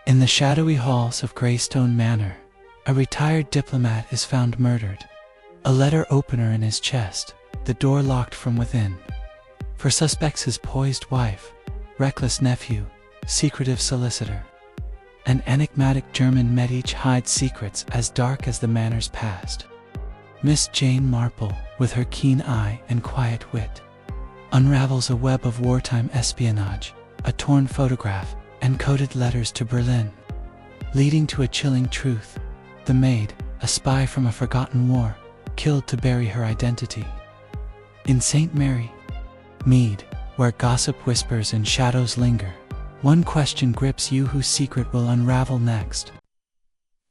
In the shadowy halls of Greystone Manor, a retired diplomat is found murdered. A letter opener in his chest, the door locked from within. For suspects his poised wife, reckless nephew, secretive solicitor. An enigmatic German Maid hides secrets as dark as the manor's past. Miss Jane Marple, with her keen eye and quiet wit, unravels a web of wartime espionage, a torn photograph, and coded letters to Berlin, leading to a chilling truth: the Maid, a spy from a forgotten war, killed to bury her identity. In St. Mary, Mead, where gossip whispers and shadows linger, one question grips you: whose secret will unravel next?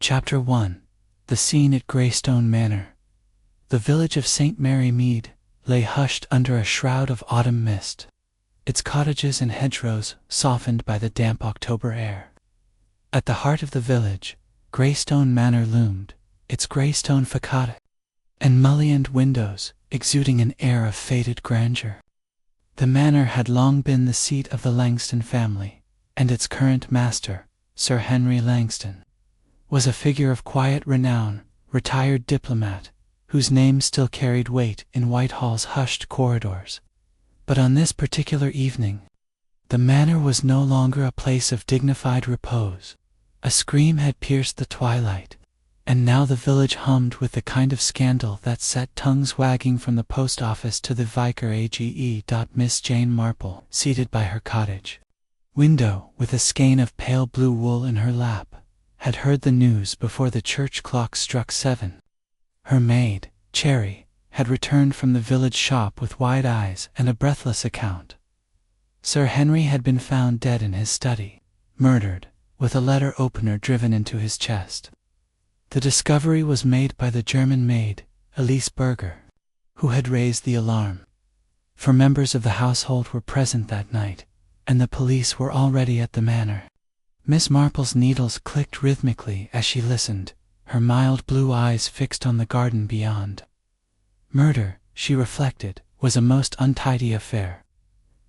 Chapter 1. The scene at Greystone Manor. The village of St. Mary Mead lay hushed under a shroud of autumn mist, its cottages and hedgerows softened by the damp October air. At the heart of the village, Greystone Manor loomed, its greystone facade and mullioned windows exuding an air of faded grandeur. The manor had long been the seat of the Langston family, and its current master, Sir Henry Langston, was a figure of quiet renown, retired diplomat, whose name still carried weight in Whitehall's hushed corridors. But on this particular evening, the manor was no longer a place of dignified repose. A scream had pierced the twilight, and now the village hummed with the kind of scandal that set tongues wagging from the post office to the vicar age. Miss Jane Marple, seated by her cottage window with a skein of pale blue wool in her lap, had heard the news before the church clock struck 7. Her maid, Cherry, had returned from the village shop with wide eyes and a breathless account. Sir Henry had been found dead in his study, murdered, with a letter opener driven into his chest. The discovery was made by the German maid, Elise Berger, who had raised the alarm. For members of the household were present that night, and the police were already at the manor. Miss Marple's needles clicked rhythmically as she listened, her mild blue eyes fixed on the garden beyond. Murder, she reflected, was a most untidy affair,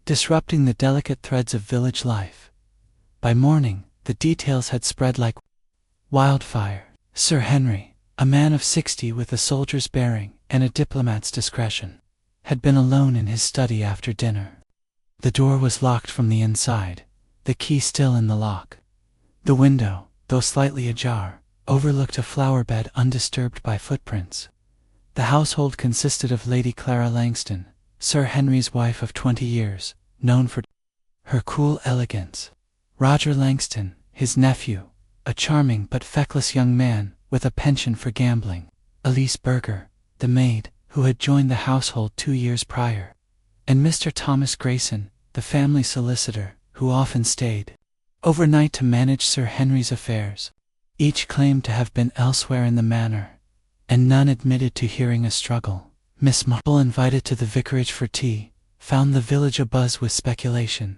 disrupting the delicate threads of village life. By morning, the details had spread like wildfire. Sir Henry, a man of 60 with a soldier's bearing and a diplomat's discretion, had been alone in his study after dinner. The door was locked from the inside, the key still in the lock. The window, though slightly ajar, overlooked a flower bed undisturbed by footprints. The household consisted of Lady Clara Langston, Sir Henry's wife of 20 years, known for her cool elegance; Roger Langston, his nephew, a charming but feckless young man with a penchant for gambling; Elise Berger, the maid, who had joined the household 2 years prior; and Mr. Thomas Grayson, the family solicitor, who often stayed overnight to manage Sir Henry's affairs. Each claimed to have been elsewhere in the manor, and none admitted to hearing a struggle. Miss Marple, invited to the vicarage for tea, found the village abuzz with speculation.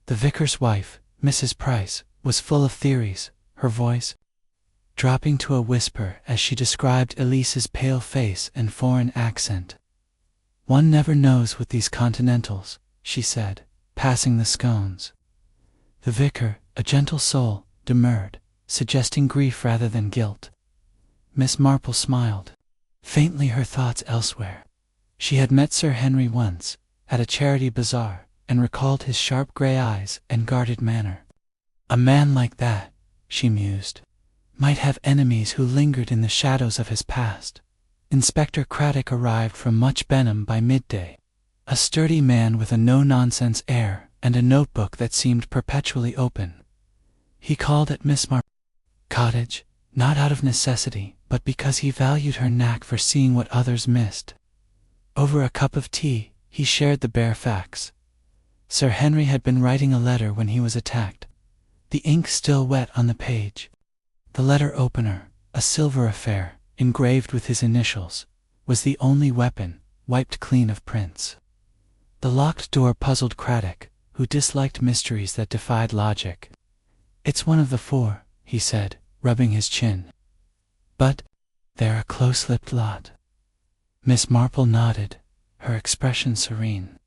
The vicar's wife, Mrs. Price, was full of theories, her voice dropping to a whisper as she described Elise's pale face and foreign accent. "One never knows with these continentals," she said, passing the scones. The vicar, a gentle soul, demurred, suggesting grief rather than guilt. Miss Marple smiled, faintly, her thoughts elsewhere. She had met Sir Henry once, at a charity bazaar, and recalled his sharp grey eyes and guarded manner. A man like that, she mused, might have enemies who lingered in the shadows of his past. Inspector Craddock arrived from Much Benham by midday, a sturdy man with a no-nonsense air and a notebook that seemed perpetually open. He called at Miss Marple's cottage, not out of necessity, but because he valued her knack for seeing what others missed. Over a cup of tea, he shared the bare facts. Sir Henry had been writing a letter when he was attacked, the ink still wet on the page. The letter opener, a silver affair, engraved with his initials, was the only weapon, wiped clean of prints. The locked door puzzled Craddock, who disliked mysteries that defied logic. "It's one of the 4, he said, rubbing his chin. "But they're a close-lipped lot." Miss Marple nodded, her expression serene.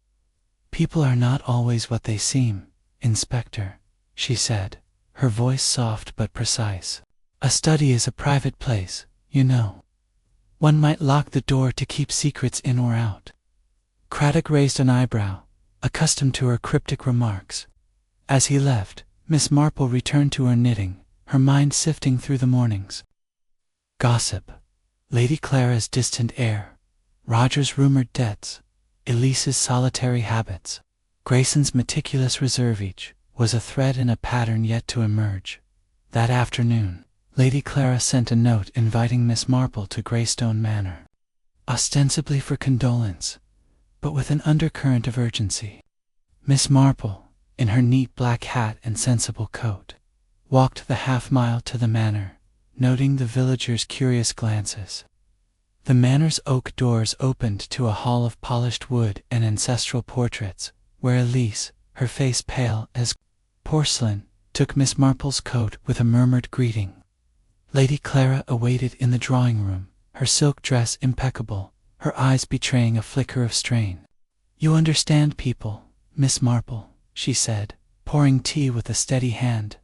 "People are not always what they seem, Inspector," she said, her voice soft but precise. "A study is a private place, you know. One might lock the door to keep secrets in or out." Craddock raised an eyebrow, accustomed to her cryptic remarks. As he left, Miss Marple returned to her knitting, her mind sifting through the morning's gossip. Lady Clara's distant air, Roger's rumored debts, Elise's solitary habits, Grayson's meticulous reserve, each was a thread in a pattern yet to emerge. That afternoon, Lady Clara sent a note inviting Miss Marple to Greystone Manor, ostensibly for condolence, but with an undercurrent of urgency. Miss Marple, in her neat black hat and sensible coat, walked the half-mile to the manor, noting the villagers' curious glances. The manor's oak doors opened to a hall of polished wood and ancestral portraits, where Elise, her face pale as porcelain, took Miss Marple's coat with a murmured greeting. Lady Clara awaited in the drawing-room, her silk dress impeccable, her eyes betraying a flicker of strain. "You understand people, Miss Marple," she said, pouring tea with a steady hand.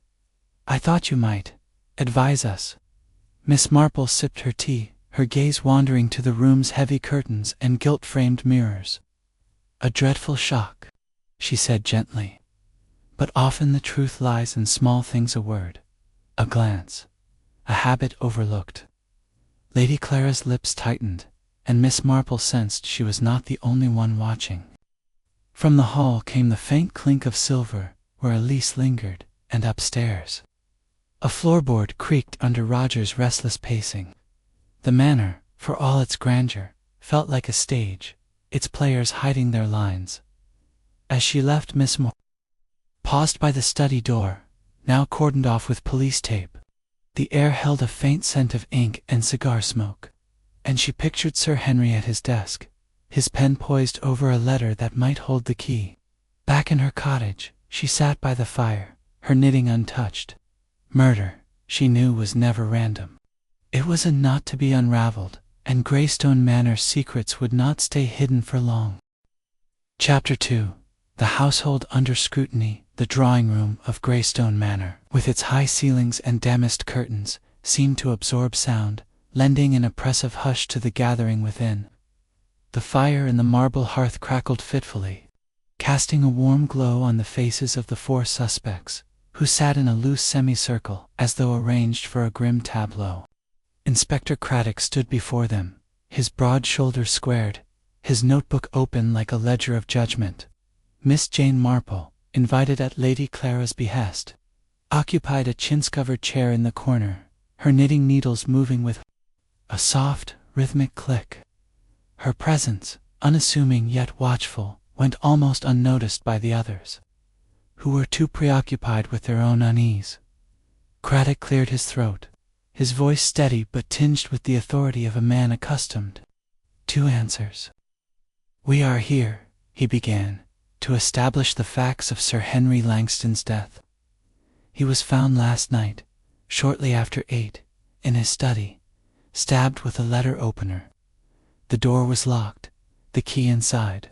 "I thought you might advise us." Miss Marple sipped her tea, her gaze wandering to the room's heavy curtains and gilt-framed mirrors. "A dreadful shock," she said gently. "But often the truth lies in small things, a word, a glance, a habit overlooked." Lady Clara's lips tightened, and Miss Marple sensed she was not the only one watching. From the hall came the faint clink of silver where Elise lingered, and upstairs a floorboard creaked under Roger's restless pacing. The manor, for all its grandeur, felt like a stage, its players hiding their lines. As she left, Miss Marple paused by the study door, now cordoned off with police tape. The air held a faint scent of ink and cigar smoke, and she pictured Sir Henry at his desk, his pen poised over a letter that might hold the key. Back in her cottage, she sat by the fire, her knitting untouched. Murder, she knew, was never random. It was a knot to be unraveled, and Greystone Manor's secrets would not stay hidden for long. Chapter 2. The household under scrutiny. The drawing-room of Greystone Manor, with its high ceilings and damask curtains, seemed to absorb sound, lending an oppressive hush to the gathering within. The fire in the marble hearth crackled fitfully, casting a warm glow on the faces of the four suspects, who sat in a loose semicircle as though arranged for a grim tableau. Inspector Craddock stood before them, his broad shoulders squared, his notebook open like a ledger of judgment. Miss Jane Marple, invited at Lady Clara's behest, occupied a chintz-covered chair in the corner, her knitting needles moving with a soft, rhythmic click. Her presence, unassuming yet watchful, went almost unnoticed by the others, who were too preoccupied with their own unease. Craddock cleared his throat, his voice steady but tinged with the authority of a man accustomed to answers. "We are here," he began, "to establish the facts of Sir Henry Langston's death. He was found last night, shortly after 8, in his study, stabbed with a letter opener. The door was locked, the key inside.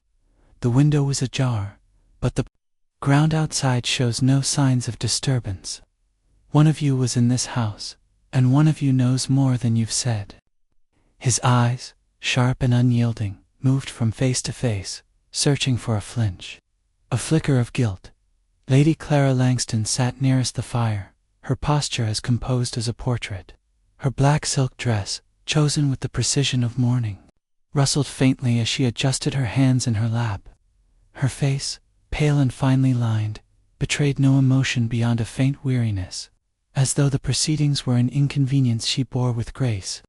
The window was ajar, but the ground outside shows no signs of disturbance. One of you was in this house, and one of you knows more than you've said." His eyes, sharp and unyielding, moved from face to face, searching for a flinch, a flicker of guilt. Lady Clara Langston sat nearest the fire, her posture as composed as a portrait. Her black silk dress, chosen with the precision of mourning, rustled faintly as she adjusted her hands in her lap. Her face, pale and finely lined, betrayed no emotion beyond a faint weariness, as though the proceedings were an inconvenience she bore with grace.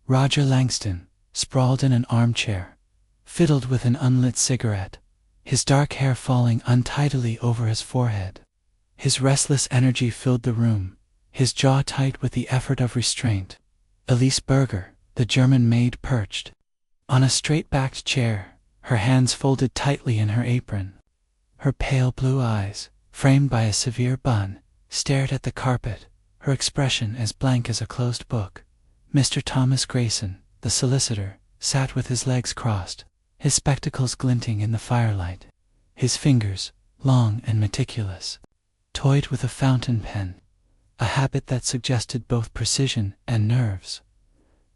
Roger Langston, sprawled in an armchair, fiddled with an unlit cigarette, his dark hair falling untidily over his forehead. His restless energy filled the room, his jaw tight with the effort of restraint. Elise Berger, the German maid, perched on a straight-backed chair, her hands folded tightly in her apron. Her pale blue eyes, framed by a severe bun, stared at the carpet, her expression as blank as a closed book. Mr. Thomas Grayson, the solicitor, sat with his legs crossed, his spectacles glinting in the firelight. His fingers, long and meticulous, toyed with a fountain pen, a habit that suggested both precision and nerves.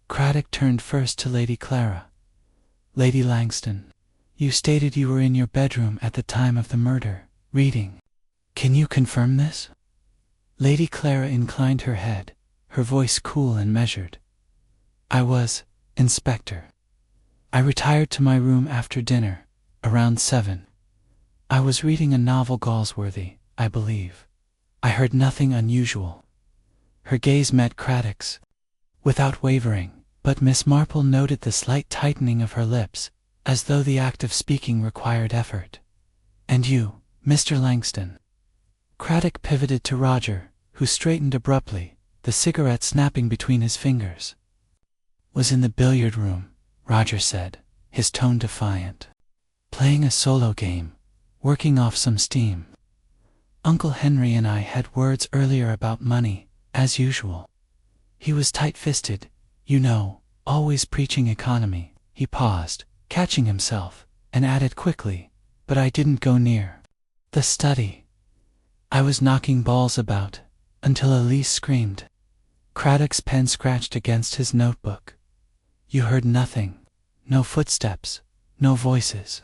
Craddock turned first to Lady Clara. "Lady Langston, you stated you were in your bedroom at the time of the murder, reading. Can you confirm this?" Lady Clara inclined her head, her voice cool and measured. "I was, Inspector. I retired to my room after dinner, around 7. I was reading a novel, Galsworthy, I believe. I heard nothing unusual." Her gaze met Craddock's, without wavering, but Miss Marple noted the slight tightening of her lips, as though the act of speaking required effort. "And you, Mr. Langston?" Craddock pivoted to Roger, who straightened abruptly, the cigarette snapping between his fingers. "Was in the billiard room," Roger said, his tone defiant. "Playing a solo game, working off some steam. Uncle Henry and I had words earlier about money, as usual. He was tight-fisted, you know, always preaching economy." He paused, catching himself, and added quickly, "But I didn't go near the study. I was knocking balls about, until Elise screamed." Craddock's pen scratched against his notebook. "You heard nothing? No footsteps? No voices?"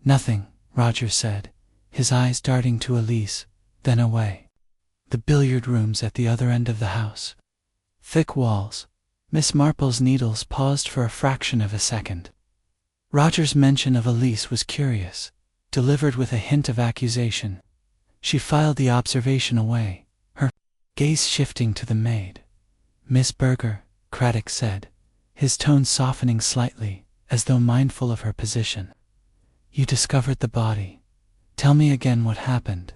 "Nothing," Roger said, his eyes darting to Elise, then away. "The billiard room's at the other end of the house. Thick walls." Miss Marple's needles paused for a fraction of a second. Roger's mention of Elise was curious, delivered with a hint of accusation. She filed the observation away, her gaze shifting to the maid. "Miss Berger," Craddock said, his tone softening slightly, as though mindful of her position. "You discovered the body. Tell me again what happened."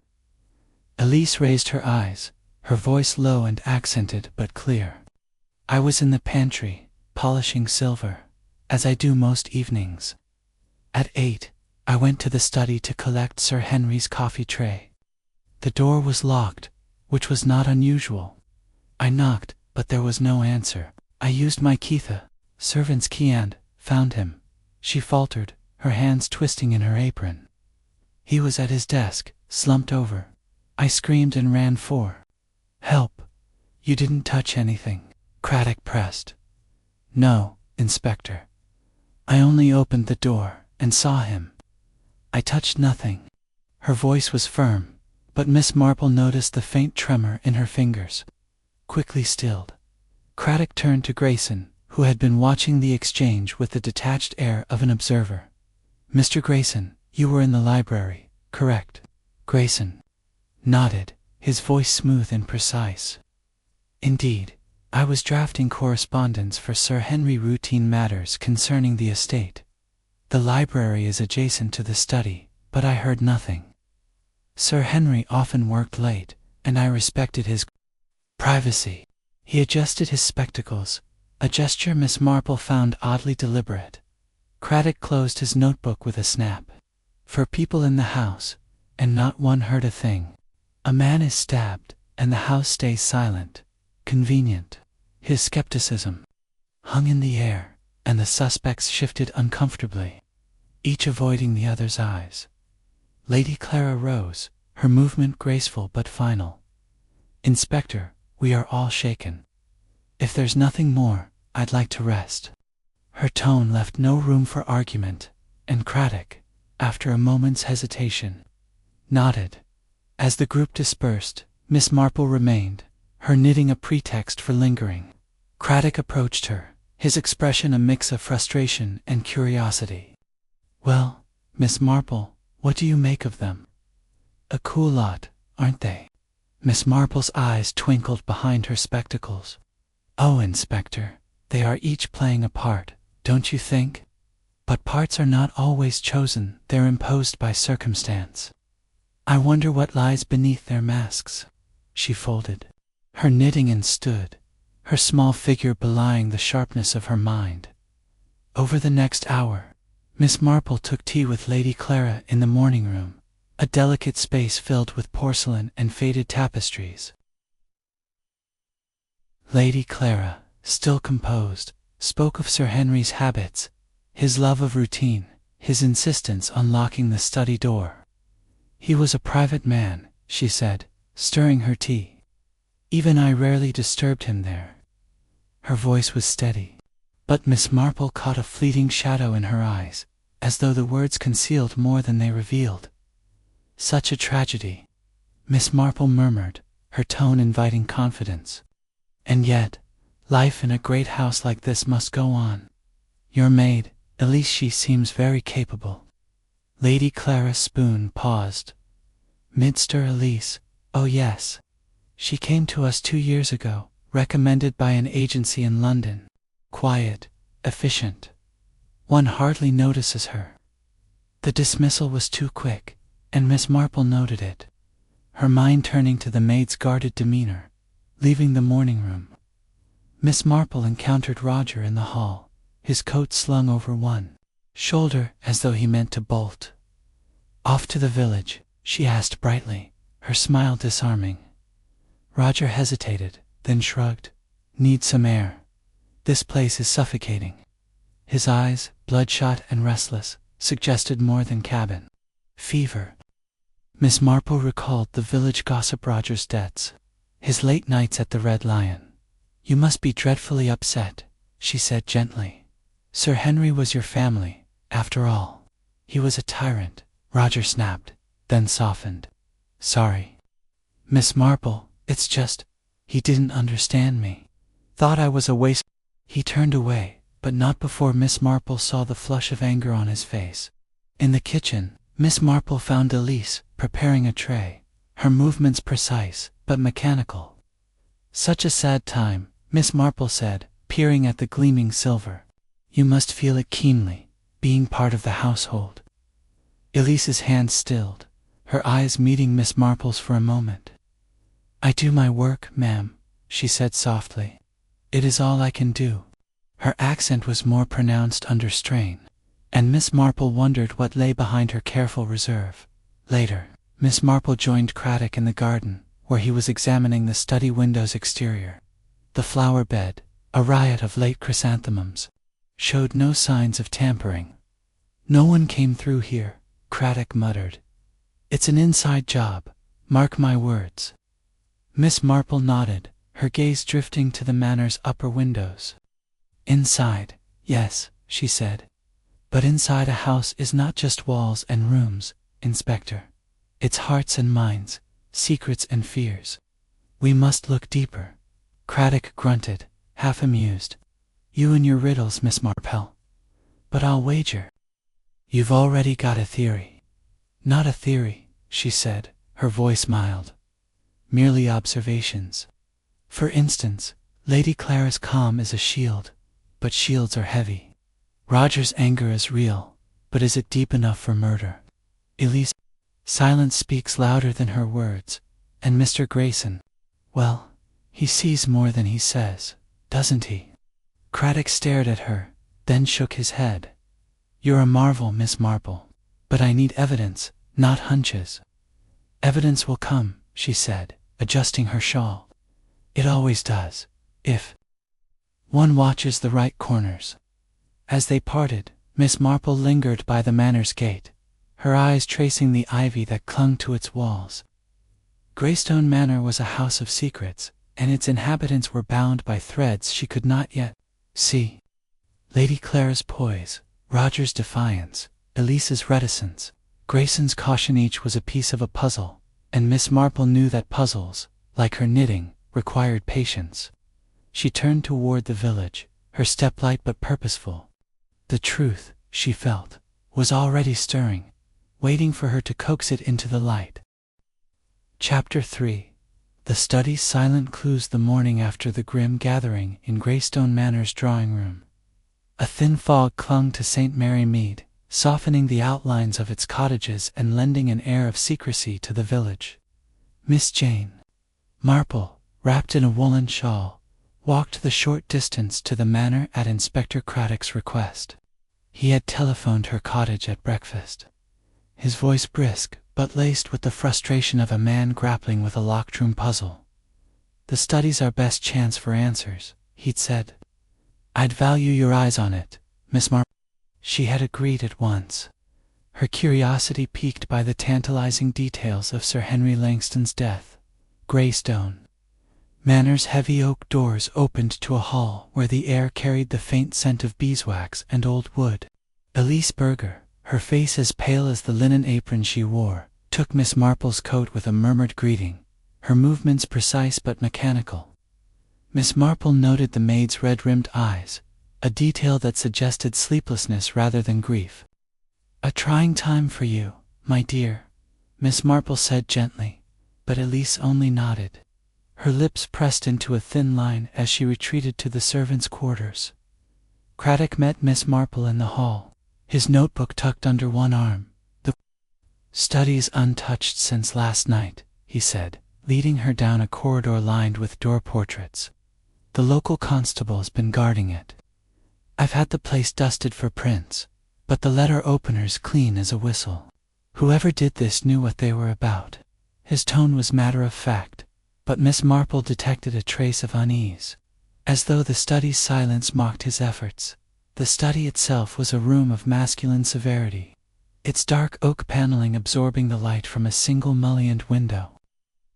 Elise raised her eyes, her voice low and accented but clear. "I was in the pantry, polishing silver, as I do most evenings. At 8, I went to the study to collect Sir Henry's coffee tray. The door was locked, which was not unusual. I knocked, but there was no answer. I used my key, the servant's key, and found him." She faltered, her hands twisting in her apron. "He was at his desk, slumped over. I screamed and ran for help." "You didn't touch anything?" Craddock pressed. "No, Inspector. I only opened the door and saw him. I touched nothing." Her voice was firm, but Miss Marple noticed the faint tremor in her fingers. Quickly stilled, Craddock turned to Grayson, who had been watching the exchange with the detached air of an observer. "Mr. Grayson, you were in the library, correct?" Grayson nodded, his voice smooth and precise. "Indeed, I was drafting correspondence for Sir Henry, routine matters concerning the estate. The library is adjacent to the study, but I heard nothing. Sir Henry often worked late, and I respected his privacy." He adjusted his spectacles, a gesture Miss Marple found oddly deliberate. Craddock closed his notebook with a snap. "For people in the house, and not one heard a thing. A man is stabbed, and the house stays silent. Convenient." His skepticism hung in the air, and the suspects shifted uncomfortably, each avoiding the other's eyes. Lady Clara rose, her movement graceful but final. "Inspector, we are all shaken. If there's nothing more, I'd like to rest." Her tone left no room for argument, and Craddock, after a moment's hesitation, nodded. As the group dispersed, Miss Marple remained, her knitting a pretext for lingering. Craddock approached her, his expression a mix of frustration and curiosity. "Well, Miss Marple, what do you make of them? A cool lot, aren't they?" Miss Marple's eyes twinkled behind her spectacles. "Oh, Inspector, they are each playing a part, don't you think? But parts are not always chosen, they're imposed by circumstance. I wonder what lies beneath their masks." She folded her knitting and stood, her small figure belying the sharpness of her mind. Over the next hour, Miss Marple took tea with Lady Clara in the morning room, a delicate space filled with porcelain and faded tapestries. Lady Clara, still composed, spoke of Sir Henry's habits, his love of routine, his insistence on locking the study door. "He was a private man," she said, stirring her tea. Even I rarely disturbed him there. Her voice was steady, but Miss Marple caught a fleeting shadow in her eyes, as though the words concealed more than they revealed. Such a tragedy, Miss Marple murmured, her tone inviting confidence. And yet, life in a great house like this must go on. Your maid, Elise, she seems very capable. Lady Clara Spoon paused. Midster Elise, oh yes. She came to us 2 years ago, recommended by an agency in London. Quiet, efficient. One hardly notices her. The dismissal was too quick, and Miss Marple noted it, her mind turning to the maid's guarded demeanor, leaving the morning room. Miss Marple encountered Roger in the hall, his coat slung over one shoulder as though he meant to bolt. Off to the village, she asked brightly, her smile disarming. Roger hesitated, then shrugged. Need some air. This place is suffocating. His eyes, bloodshot and restless, suggested more than cabin. Fever. Miss Marple recalled the village gossip, Roger's debts, his late nights at the Red Lion. You must be dreadfully upset, she said gently. Sir Henry was your family, after all. He was a tyrant, Roger snapped, then softened. Sorry. Miss Marple, it's just, he didn't understand me. Thought I was a waste. He turned away, but not before Miss Marple saw the flush of anger on his face. In the kitchen, Miss Marple found Elise preparing a tray, her movements precise but mechanical. Such a sad time, Miss Marple said, peering at the gleaming silver. You must feel it keenly, being part of the household. Elise's hand stilled, her eyes meeting Miss Marple's for a moment. I do my work, ma'am, she said softly. It is all I can do. Her accent was more pronounced under strain, and Miss Marple wondered what lay behind her careful reserve. Later, Miss Marple joined Craddock in the garden, where he was examining the study window's exterior. The flower bed, a riot of late chrysanthemums, showed no signs of tampering. No one came through here, Craddock muttered. It's an inside job, mark my words. Miss Marple nodded, her gaze drifting to the manor's upper windows. Inside, yes, she said. But inside a house is not just walls and rooms, Inspector. It's hearts and minds, secrets and fears. We must look deeper. Craddock grunted, half amused. You and your riddles, Miss Marple. But I'll wager you've already got a theory. Not a theory, she said, her voice mild. Merely observations. For instance, Lady Clara's calm is a shield, but shields are heavy. Roger's anger is real, but is it deep enough for murder? Elise, silence speaks louder than her words, and Mr. Grayson, well, he sees more than he says, doesn't he? Craddock stared at her, then shook his head. You're a marvel, Miss Marple, but I need evidence, not hunches. Evidence will come, she said, adjusting her shawl. It always does, if one watches the right corners. As they parted, Miss Marple lingered by the manor's gate, her eyes tracing the ivy that clung to its walls. Greystone Manor was a house of secrets, and its inhabitants were bound by threads she could not yet see. Lady Clara's poise, Roger's defiance, Elise's reticence, Grayson's caution, each was a piece of a puzzle, and Miss Marple knew that puzzles, like her knitting, required patience. She turned toward the village, her step light but purposeful. The truth, she felt, was already stirring, waiting for her to coax it into the light. Chapter 3. The study's silent clues. The morning after the grim gathering in Greystone Manor's drawing room, a thin fog clung to St. Mary Mead, softening the outlines of its cottages and lending an air of secrecy to the village. Miss Jane Marple, wrapped in a woolen shawl, walked the short distance to the manor at Inspector Craddock's request. He had telephoned her cottage at breakfast, his voice brisk but laced with the frustration of a man grappling with a locked-room puzzle. The study's our best chance for answers, he'd said. I'd value your eyes on it, Miss Marple. She had agreed at once, her curiosity piqued by the tantalizing details of Sir Henry Langston's death. Greystone Manor's heavy oak doors opened to a hall where the air carried the faint scent of beeswax and old wood. Elise Berger, her face as pale as the linen apron she wore, took Miss Marple's coat with a murmured greeting, her movements precise but mechanical. Miss Marple noted the maid's red-rimmed eyes, a detail that suggested sleeplessness rather than grief. "A trying time for you, my dear," Miss Marple said gently, but Elise only nodded. Her lips pressed into a thin line as she retreated to the servants' quarters. Craddock met Miss Marple in the hall, his notebook tucked under one arm. "The study's untouched since last night," he said, leading her down a corridor lined with door portraits. "The local constable's been guarding it. I've had the place dusted for prints, but the letter opener's clean as a whistle. Whoever did this knew what they were about." His tone was matter of fact, but Miss Marple detected a trace of unease, as though the study's silence mocked his efforts. The study itself was a room of masculine severity, its dark oak paneling absorbing the light from a single mullioned window.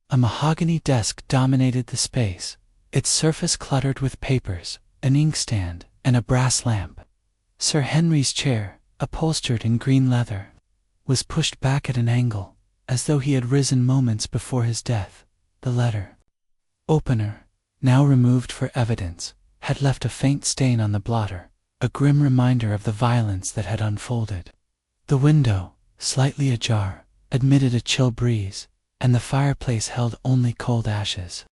A mahogany desk dominated the space, its surface cluttered with papers, an inkstand, and a brass lamp. Sir Henry's chair, upholstered in green leather, was pushed back at an angle, as though he had risen moments before his death. The letter opener, now removed for evidence, had left a faint stain on the blotter, a grim reminder of the violence that had unfolded. The window, slightly ajar, admitted a chill breeze, and the fireplace held only cold ashes.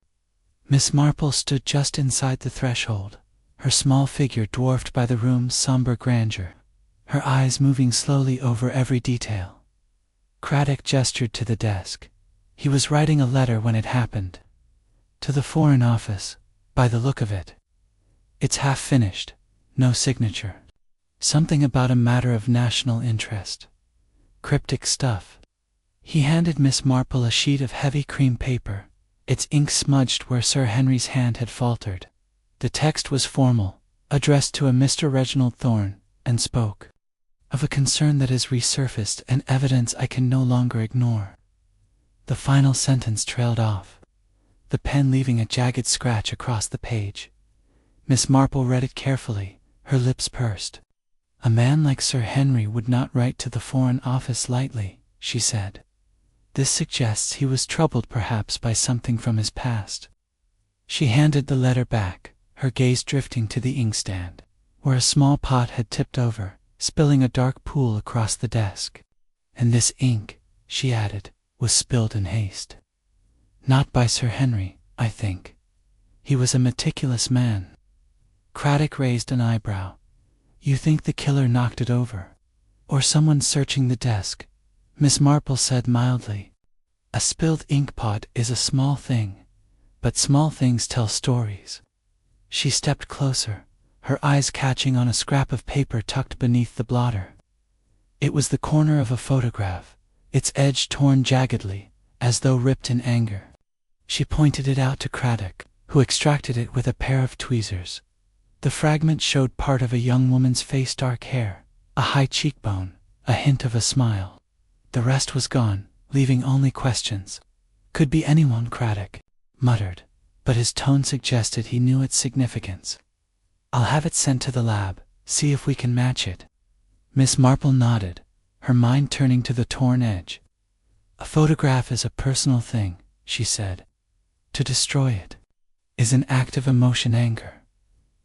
Miss Marple stood just inside the threshold, her small figure dwarfed by the room's somber grandeur, her eyes moving slowly over every detail. Craddock gestured to the desk. He was writing a letter when it happened. "To the Foreign Office, by the look of it. It's half finished, no signature. Something about a matter of national interest. Cryptic stuff." He handed Miss Marple a sheet of heavy cream paper, its ink smudged where Sir Henry's hand had faltered. The text was formal, addressed to a Mr. Reginald Thorne, and spoke of a concern that has resurfaced and evidence I can no longer ignore. The final sentence trailed off, the pen leaving a jagged scratch across the page. Miss Marple read it carefully, her lips pursed. "A man like Sir Henry would not write to the Foreign Office lightly," she said. "This suggests he was troubled perhaps by something from his past." She handed the letter back, her gaze drifting to the inkstand, where a small pot had tipped over, spilling a dark pool across the desk. "And this ink," she added, "was spilled in haste. Not by Sir Henry, I think. He was a meticulous man." Craddock raised an eyebrow. "You think the killer knocked it over? Or someone searching the desk?" Miss Marple said mildly. "A spilled ink pot is a small thing, but small things tell stories." She stepped closer, her eyes catching on a scrap of paper tucked beneath the blotter. It was the corner of a photograph, its edge torn jaggedly, as though ripped in anger. She pointed it out to Craddock, who extracted it with a pair of tweezers. The fragment showed part of a young woman's face, dark hair, a high cheekbone, a hint of a smile. The rest was gone, leaving only questions. "Could be anyone," Craddock muttered, but his tone suggested he knew its significance. "I'll have it sent to the lab, see if we can match it." Miss Marple nodded, her mind turning to the torn edge. "A photograph is a personal thing," she said. "To destroy it is an act of emotion, anger,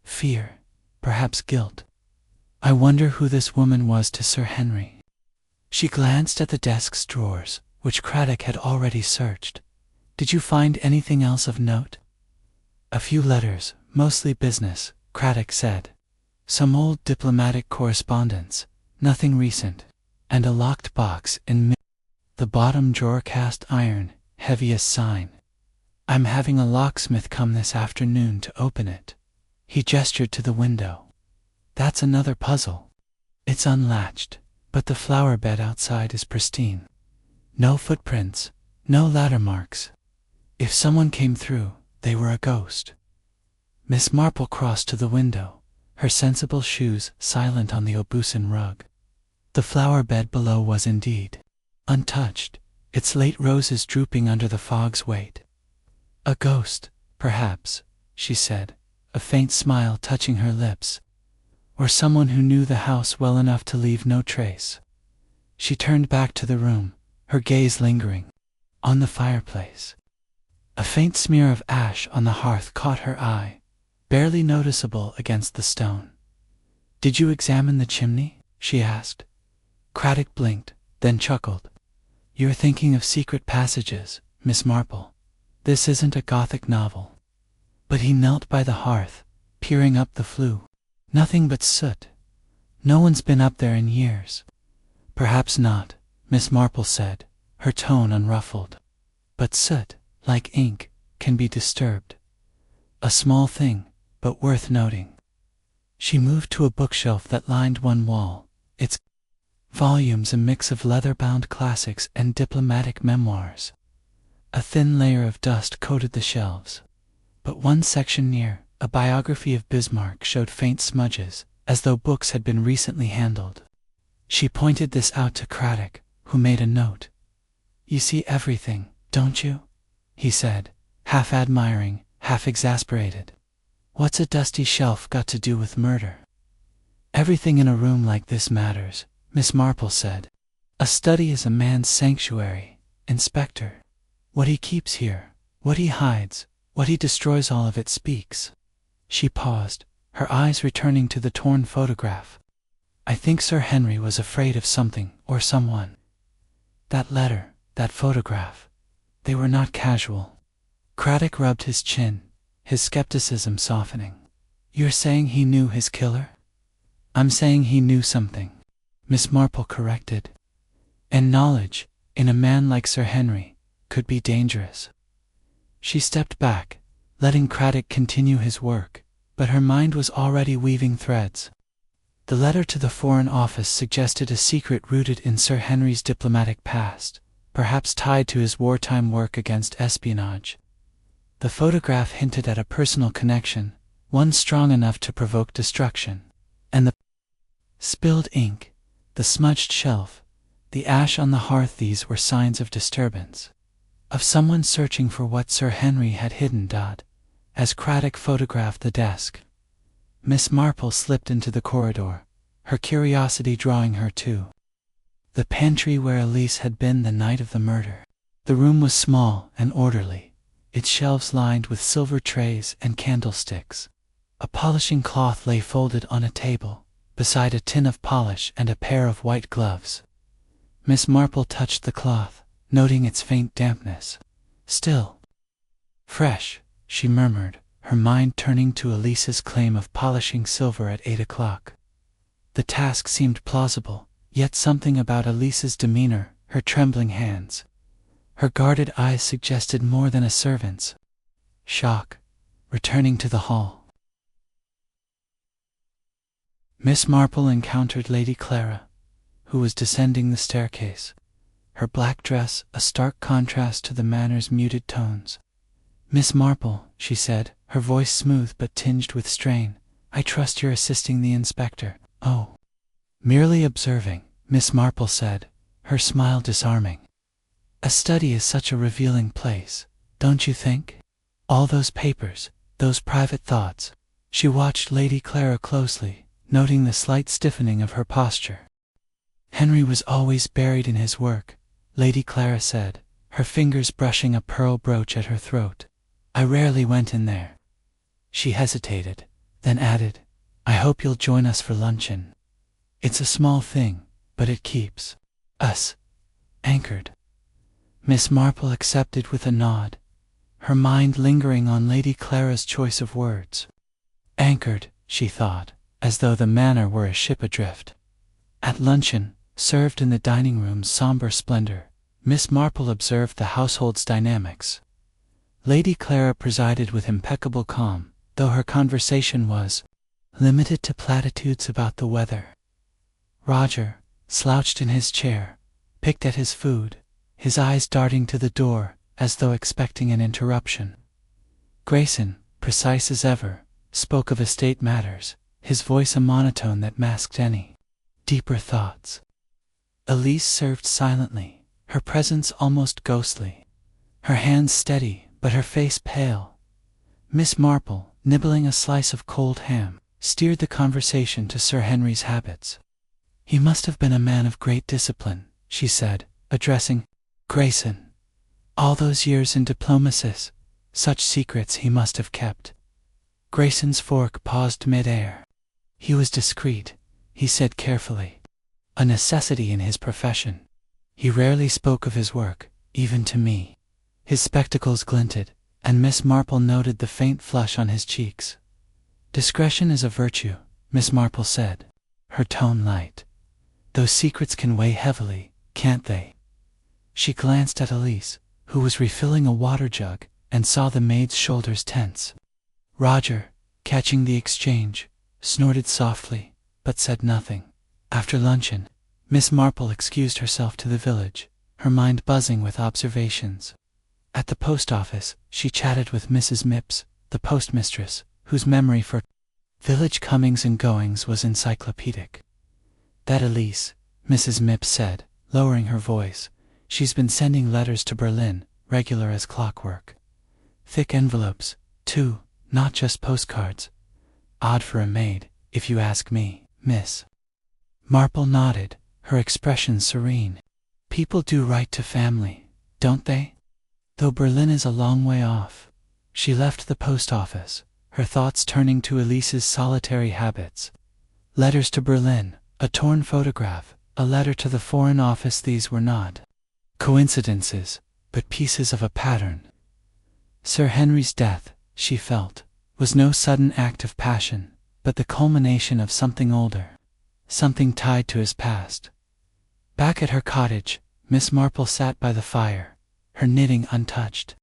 fear, perhaps guilt. I wonder who this woman was to Sir Henry." She glanced at the desk's drawers, which Craddock had already searched. "Did you find anything else of note?" "A few letters, mostly business," Craddock said. "Some old diplomatic correspondence, nothing recent, and a locked box in the bottom drawer, cast iron, heavy as sign. I'm having a locksmith come this afternoon to open it." He gestured to the window. "That's another puzzle. It's unlatched, but the flower bed outside is pristine. No footprints, no ladder marks. If someone came through, they were a ghost." Miss Marple crossed to the window, her sensible shoes silent on the Obusan rug. The flower bed below was indeed untouched, its late roses drooping under the fog's weight. "A ghost," Perhaps, she said, a faint smile touching her lips. Or someone who knew the house well enough to leave no trace. She turned back to the room, her gaze lingering on the fireplace. A faint smear of ash on the hearth caught her eye, barely noticeable against the stone. "Did you examine the chimney?" she asked. Craddock blinked, then chuckled. "You're thinking of secret passages, Miss Marple. This isn't a Gothic novel." But he knelt by the hearth, peering up the flue. "Nothing but soot. No one's been up there in years." "Perhaps not," Miss Marple said, her tone unruffled. "But soot, like ink, can be disturbed. A small thing, but worth noting." She moved to a bookshelf that lined one wall, its volumes a mix of leather-bound classics and diplomatic memoirs. A thin layer of dust coated the shelves, but one section near, a biography of Bismarck, showed faint smudges, as though books had been recently handled. She pointed this out to Craddock, who made a note. "You see everything, don't you?" he said, half admiring, half exasperated. "What's a dusty shelf got to do with murder?" "Everything in a room like this matters," Miss Marple said. "A study is a man's sanctuary, Inspector. What he keeps here, what he hides, what he destroys, all of it speaks." She paused, her eyes returning to the torn photograph. "I think Sir Henry was afraid of something or someone. That letter, that photograph, they were not casual." Craddock rubbed his chin, his skepticism softening. "You're saying he knew his killer?" "I'm saying he knew something," Miss Marple corrected. "And knowledge, in a man like Sir Henry, could be dangerous." She stepped back, letting Craddock continue his work, but her mind was already weaving threads. The letter to the Foreign Office suggested a secret rooted in Sir Henry's diplomatic past, perhaps tied to his wartime work against espionage. The photograph hinted at a personal connection, one strong enough to provoke destruction. And the spilled ink, the smudged shelf, the ash on the hearth, these were signs of disturbance, of someone searching for what Sir Henry had hidden. As Craddock photographed the desk, Miss Marple slipped into the corridor, her curiosity drawing her too. The pantry where Elise had been the night of the murder. The room was small and orderly, its shelves lined with silver trays and candlesticks. A polishing cloth lay folded on a table, beside a tin of polish and a pair of white gloves. Miss Marple touched the cloth, noting its faint dampness. "Still fresh," she murmured, her mind turning to Elise's claim of polishing silver at 8 o'clock. The task seemed plausible, yet something about Elise's demeanor, her trembling hands, her guarded eyes suggested more than a servant's. Shock, returning to the hall. Miss Marple encountered Lady Clara, who was descending the staircase, her black dress a stark contrast to the manor's muted tones. "Miss Marple," she said, her voice smooth but tinged with strain, "I trust you're assisting the inspector." "Oh, merely observing," Miss Marple said, her smile disarming. "A study is such a revealing place, don't you think? All those papers, those private thoughts." She watched Lady Clara closely, noting the slight stiffening of her posture. "Henry was always buried in his work," Lady Clara said, her fingers brushing a pearl brooch at her throat. "I rarely went in there." She hesitated, then added, "I hope you'll join us for luncheon. It's a small thing, but it keeps us anchored." Miss Marple accepted with a nod, her mind lingering on Lady Clara's choice of words. Anchored, she thought, as though the manor were a ship adrift. At luncheon, served in the dining room's somber splendor, Miss Marple observed the household's dynamics. Lady Clara presided with impeccable calm, though her conversation was limited to platitudes about the weather. Roger, slouched in his chair, picked at his food, his eyes darting to the door, as though expecting an interruption. Grayson, precise as ever, spoke of estate matters, his voice a monotone that masked any deeper thoughts. Elise served silently, her presence almost ghostly, her hands steady but her face pale, Miss Marple, nibbling a slice of cold ham, steered the conversation to Sir Henry's habits. "He must have been a man of great discipline," she said, addressing Grayson. "All those years in diplomacy, such secrets he must have kept." Grayson's fork paused mid-air. "He was discreet," he said carefully, "a necessity in his profession. He rarely spoke of his work, even to me." His spectacles glinted, and Miss Marple noted the faint flush on his cheeks. "Discretion is a virtue," Miss Marple said, her tone light. "Those secrets can weigh heavily, can't they?" She glanced at Elise, who was refilling a water jug, and saw the maid's shoulders tense. Roger, catching the exchange, snorted softly, but said nothing. After luncheon, Miss Marple excused herself to the village, her mind buzzing with observations. At the post office, she chatted with Mrs. Mipps, the postmistress, whose memory for village comings and goings was encyclopedic. "That Elise," Mrs. Mipps said, lowering her voice, "she's been sending letters to Berlin, regular as clockwork. Thick envelopes, too, not just postcards. Odd for a maid, if you ask me." Miss Marple nodded, her expression serene. "People do write to family, don't they? Though Berlin is a long way off." She left the post office, her thoughts turning to Elise's solitary habits. Letters to Berlin, a torn photograph, a letter to the Foreign Office. These were not coincidences, but pieces of a pattern. Sir Henry's death, she felt, was no sudden act of passion, but the culmination of something older, something tied to his past. Back at her cottage, Miss Marple sat by the fire, her knitting untouched.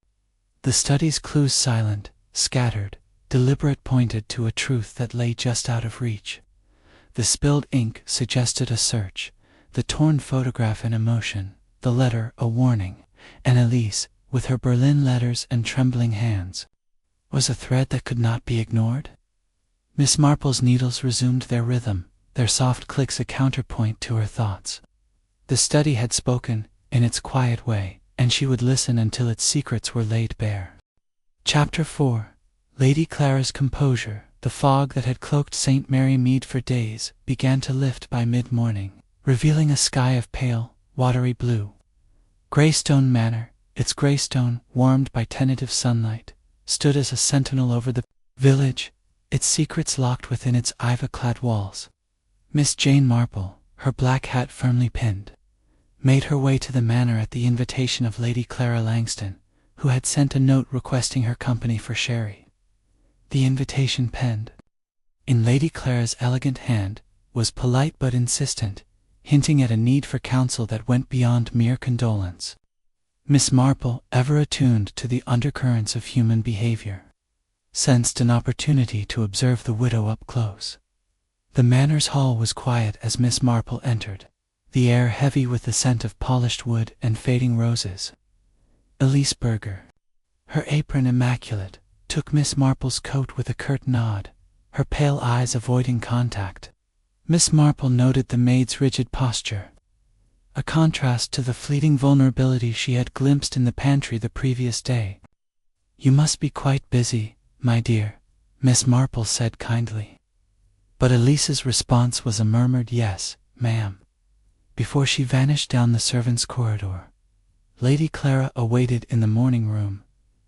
The study's clues silent, scattered, deliberate, pointed to a truth that lay just out of reach. The spilled ink suggested a search, the torn photograph an emotion, the letter a warning, and Elise, with her Berlin letters and trembling hands, was a thread that could not be ignored. Miss Marple's needles resumed their rhythm, their soft clicks a counterpoint to her thoughts. The study had spoken, in its quiet way, and she would listen until its secrets were laid bare. Chapter 4. Lady Clara's composure. The fog that had cloaked St. Mary Mead for days began to lift by mid-morning, revealing a sky of pale, watery blue. Greystone Manor, its greystone, warmed by tentative sunlight, stood as a sentinel over the village, its secrets locked within its ivy-clad walls. Miss Jane Marple, her black hat firmly pinned, made her way to the manor at the invitation of Lady Clara Langston, who had sent a note requesting her company for sherry. The invitation, penned in Lady Clara's elegant hand, was polite but insistent, hinting at a need for counsel that went beyond mere condolence. Miss Marple, ever attuned to the undercurrents of human behavior, sensed an opportunity to observe the widow up close. The manor's hall was quiet as Miss Marple entered, the air heavy with the scent of polished wood and fading roses. Elise Berger, her apron immaculate, took Miss Marple's coat with a curt nod, her pale eyes avoiding contact. Miss Marple noted the maid's rigid posture, a contrast to the fleeting vulnerability she had glimpsed in the pantry the previous day. "You must be quite busy, my dear," Miss Marple said kindly. But Elise's response was a murmured "Yes, ma'am." Before she vanished down the servants' corridor, Lady Clara awaited in the morning room,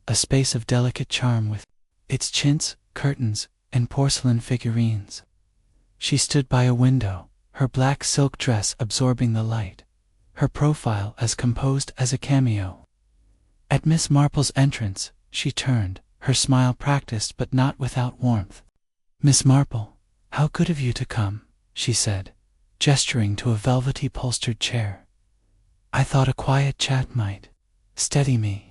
a space of delicate charm with its chintz, curtains, and porcelain figurines. She stood by a window, her black silk dress absorbing the light, her profile as composed as a cameo. At Miss Marple's entrance, she turned, her smile practiced but not without warmth. "Miss Marple, how good of you to come," she said, gesturing to a velvety upholstered chair. "I thought a quiet chat might steady me."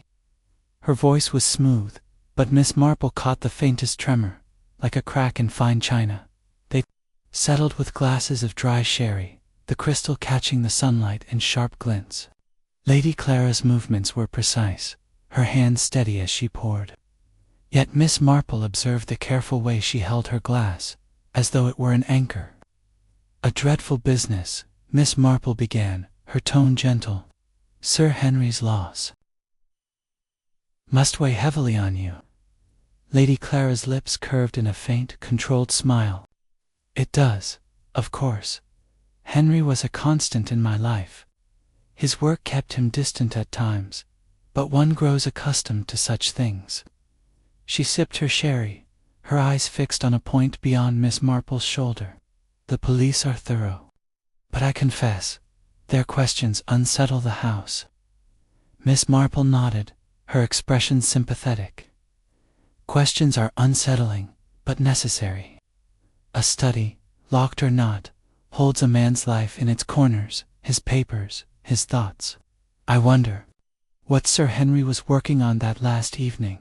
Her voice was smooth, but Miss Marple caught the faintest tremor, like a crack in fine china. They settled with glasses of dry sherry, the crystal catching the sunlight in sharp glints. Lady Clara's movements were precise, her hand steady as she poured. Yet Miss Marple observed the careful way she held her glass, as though it were an anchor. "A dreadful business," Miss Marple began, her tone gentle. "Sir Henry's loss must weigh heavily on you." Lady Clara's lips curved in a faint, controlled smile. It does, of course. Henry was a constant in my life. His work kept him distant at times, but one grows accustomed to such things. She sipped her sherry, her eyes fixed on a point beyond Miss Marple's shoulder. The police are thorough, but I confess, their questions unsettle the house. Miss Marple nodded, her expression sympathetic. Questions are unsettling, but necessary. A study, locked or not, holds a man's life in its corners, his papers, his thoughts. I wonder what Sir Henry was working on that last evening.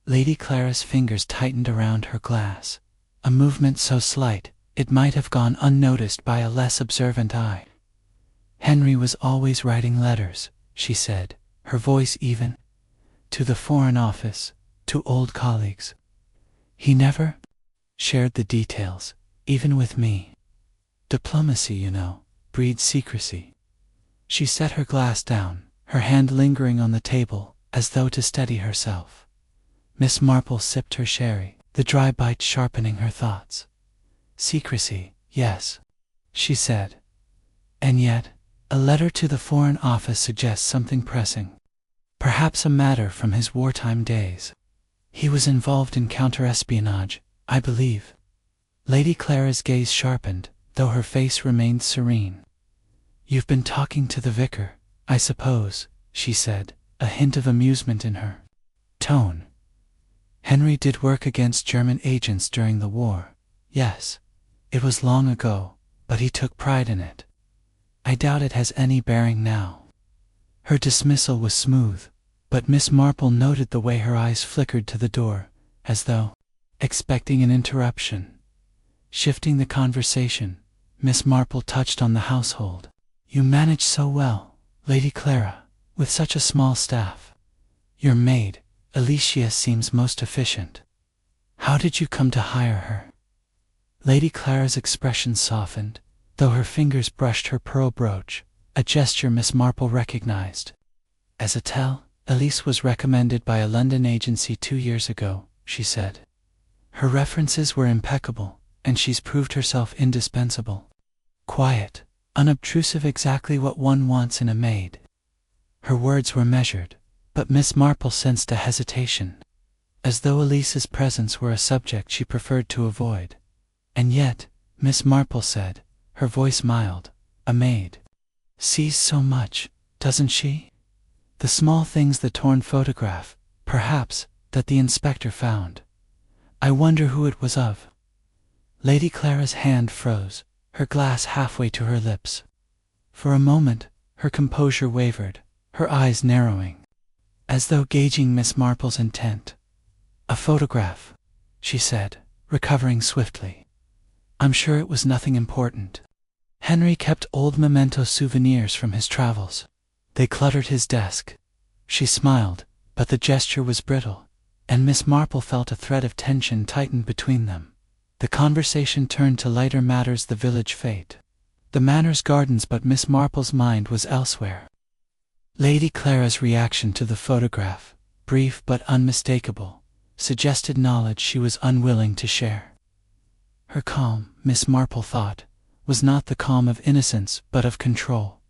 Lady Clara's fingers tightened around her glass, a movement so slight it might have gone unnoticed by a less observant eye. Henry was always writing letters, she said, her voice even, to the Foreign Office, to old colleagues. He never shared the details, even with me. Diplomacy, you know, breeds secrecy. She set her glass down, her hand lingering on the table, as though to steady herself. Miss Marple sipped her sherry, the dry bite sharpening her thoughts. Secrecy, yes, she said. And yet, a letter to the Foreign Office suggests something pressing. Perhaps a matter from his wartime days. He was involved in counter-espionage, I believe. Lady Clara's gaze sharpened, though her face remained serene. You've been talking to the vicar, I suppose, she said, a hint of amusement in her tone. Henry did work against German agents during the war. Yes, it was long ago, but he took pride in it. I doubt it has any bearing now. Her dismissal was smooth, but Miss Marple noted the way her eyes flickered to the door, as though expecting an interruption. Shifting the conversation, Miss Marple touched on the household. You manage so well, Lady Clara, with such a small staff. Your maid, Alicia, seems most efficient. How did you come to hire her? Lady Clara's expression softened, though her fingers brushed her pearl brooch, a gesture Miss Marple recognized. As a tell, Elise was recommended by a London agency 2 years ago, she said. Her references were impeccable, and she's proved herself indispensable. Quiet, unobtrusive, exactly what one wants in a maid. Her words were measured, but Miss Marple sensed a hesitation, as though Elise's presence were a subject she preferred to avoid. And yet, Miss Marple said, her voice mild, a maid sees so much, doesn't she? The small things, the torn photograph, perhaps, that the inspector found. I wonder who it was of. Lady Clara's hand froze, her glass halfway to her lips. For a moment, her composure wavered, her eyes narrowing, as though gauging Miss Marple's intent. A photograph, she said, recovering swiftly. I'm sure it was nothing important. Henry kept old memento souvenirs from his travels. They cluttered his desk. She smiled, but the gesture was brittle, and Miss Marple felt a thread of tension tighten between them. The conversation turned to lighter matters, the village fete, the Manor's gardens, but Miss Marple's mind was elsewhere. Lady Clara's reaction to the photograph, brief but unmistakable, suggested knowledge she was unwilling to share. Her calm, Miss Marple thought, was not the calm of innocence but of control,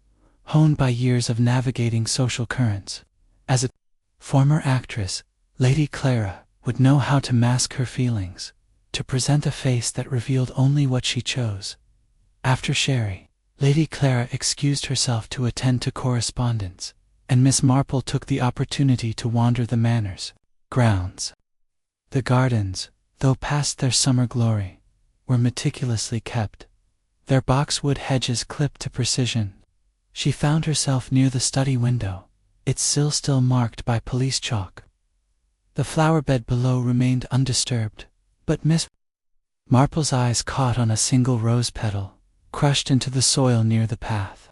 honed by years of navigating social currents. As a former actress, Lady Clara would know how to mask her feelings, to present a face that revealed only what she chose. After sherry, Lady Clara excused herself to attend to correspondence, and Miss Marple took the opportunity to wander the Manor's grounds. The gardens, though past their summer glory, were meticulously kept, their boxwood hedges clipped to precision. She found herself near the study window, its sill still marked by police chalk. The flower bed below remained undisturbed, but Miss Marple's eyes caught on a single rose petal, crushed into the soil near the path.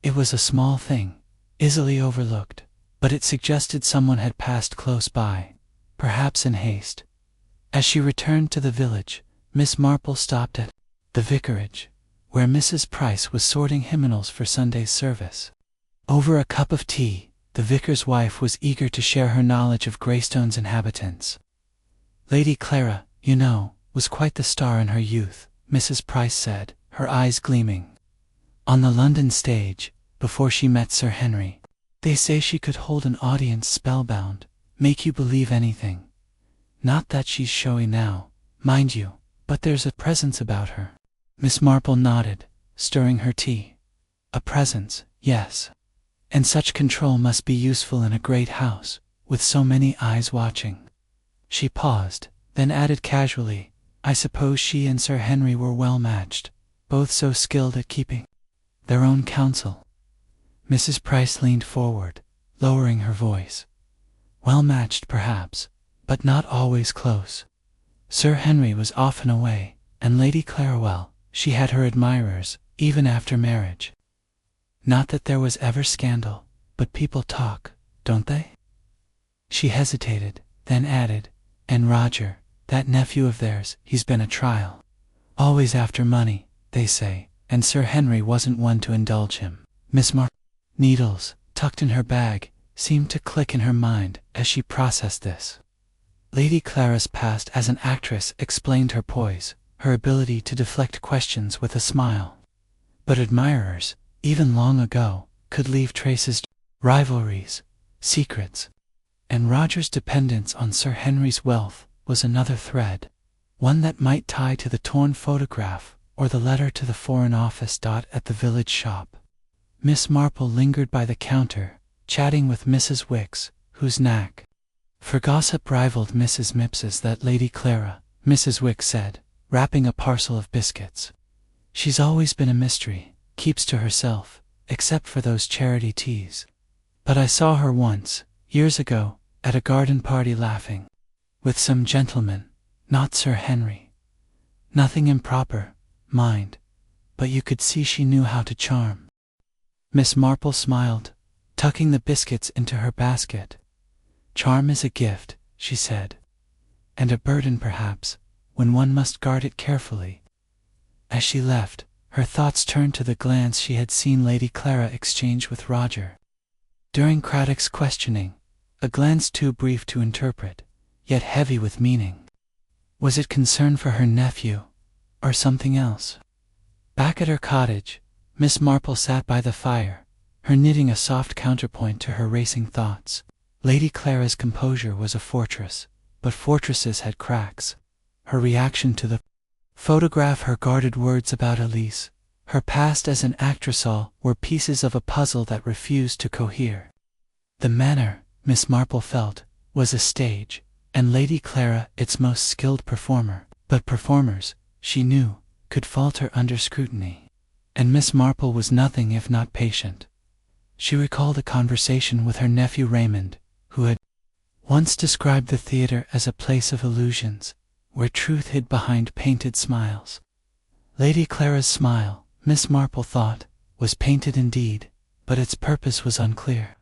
It was a small thing, easily overlooked, but it suggested someone had passed close by, perhaps in haste. As she returned to the village, Miss Marple stopped at the vicarage, where Mrs. Price was sorting hymnals for Sunday's service. Over a cup of tea, the vicar's wife was eager to share her knowledge of Greystone's inhabitants. Lady Clara, you know, was quite the star in her youth, Mrs. Price said, her eyes gleaming. On the London stage, before she met Sir Henry. They say she could hold an audience spellbound, make you believe anything. Not that she's showy now, mind you, but there's a presence about her. Miss Marple nodded, stirring her tea. A presence, yes. And such control must be useful in a great house, with so many eyes watching. She paused, then added casually, I suppose she and Sir Henry were well matched, both so skilled at keeping their own counsel. Mrs. Price leaned forward, lowering her voice. Well matched perhaps, but not always close. Sir Henry was often away, and Lady Clara, well, she had her admirers, even after marriage. Not that there was ever scandal, but people talk, don't they? She hesitated, then added, and Roger, that nephew of theirs, he's been a trial. Always after money, they say, and Sir Henry wasn't one to indulge him. Miss Marple, needles, tucked in her bag, seemed to click in her mind as she processed this. Lady Clara's past as an actress explained her poise, her ability to deflect questions with a smile. But admirers, even long ago, could leave traces, rivalries, secrets. And Roger's dependence on Sir Henry's wealth was another thread, one that might tie to the torn photograph or the letter to the Foreign Office at the village shop. Miss Marple lingered by the counter, chatting with Mrs. Wicks, whose knack for gossip rivaled Mrs. Mipps's. That Lady Clara, Mrs. Wicks said, wrapping a parcel of biscuits. She's always been a mystery, keeps to herself, except for those charity teas. But I saw her once, years ago, at a garden party laughing with some gentleman, not Sir Henry. Nothing improper, mind, but you could see she knew how to charm. Miss Marple smiled, tucking the biscuits into her basket. Charm is a gift, she said, and a burden perhaps, when one must guard it carefully. As she left, her thoughts turned to the glance she had seen Lady Clara exchange with Roger. During Craddock's questioning, a glance too brief to interpret, yet heavy with meaning. Was it concern for her nephew, or something else? Back at her cottage, Miss Marple sat by the fire, her knitting a soft counterpoint to her racing thoughts. Lady Clara's composure was a fortress, but fortresses had cracks. Her reaction to the photograph, her guarded words about Elise, her past as an actress, all were pieces of a puzzle that refused to cohere. The manor, Miss Marple felt, was a stage, and Lady Clara its most skilled performer. But performers, she knew, could falter under scrutiny. And Miss Marple was nothing if not patient. She recalled a conversation with her nephew Raymond, who had once described the theater as a place of illusions, where truth hid behind painted smiles. Lady Clara's smile, Miss Marple thought, was painted indeed, but its purpose was unclear.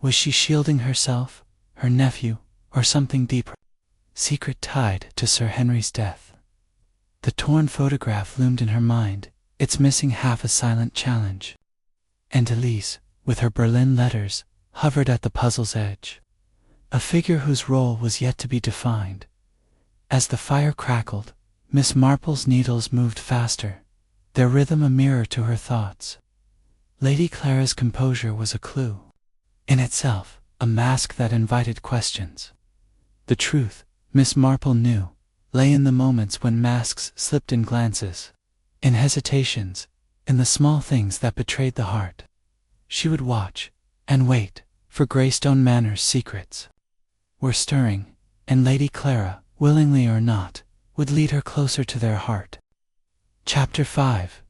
Was she shielding herself, her nephew, or something deeper? Secret tied to Sir Henry's death. The torn photograph loomed in her mind, its missing half a silent challenge. And Elise, with her Berlin letters, hovered at the puzzle's edge. A figure whose role was yet to be defined. As the fire crackled, Miss Marple's needles moved faster, their rhythm a mirror to her thoughts. Lady Clara's composure was a clue. In itself, a mask that invited questions. The truth, Miss Marple knew, lay in the moments when masks slipped in glances, in hesitations, in the small things that betrayed the heart. She would watch, and wait, for Greystone Manor's secrets were stirring, and Lady Clara, willingly or not, would lead her closer to their heart. Chapter 5.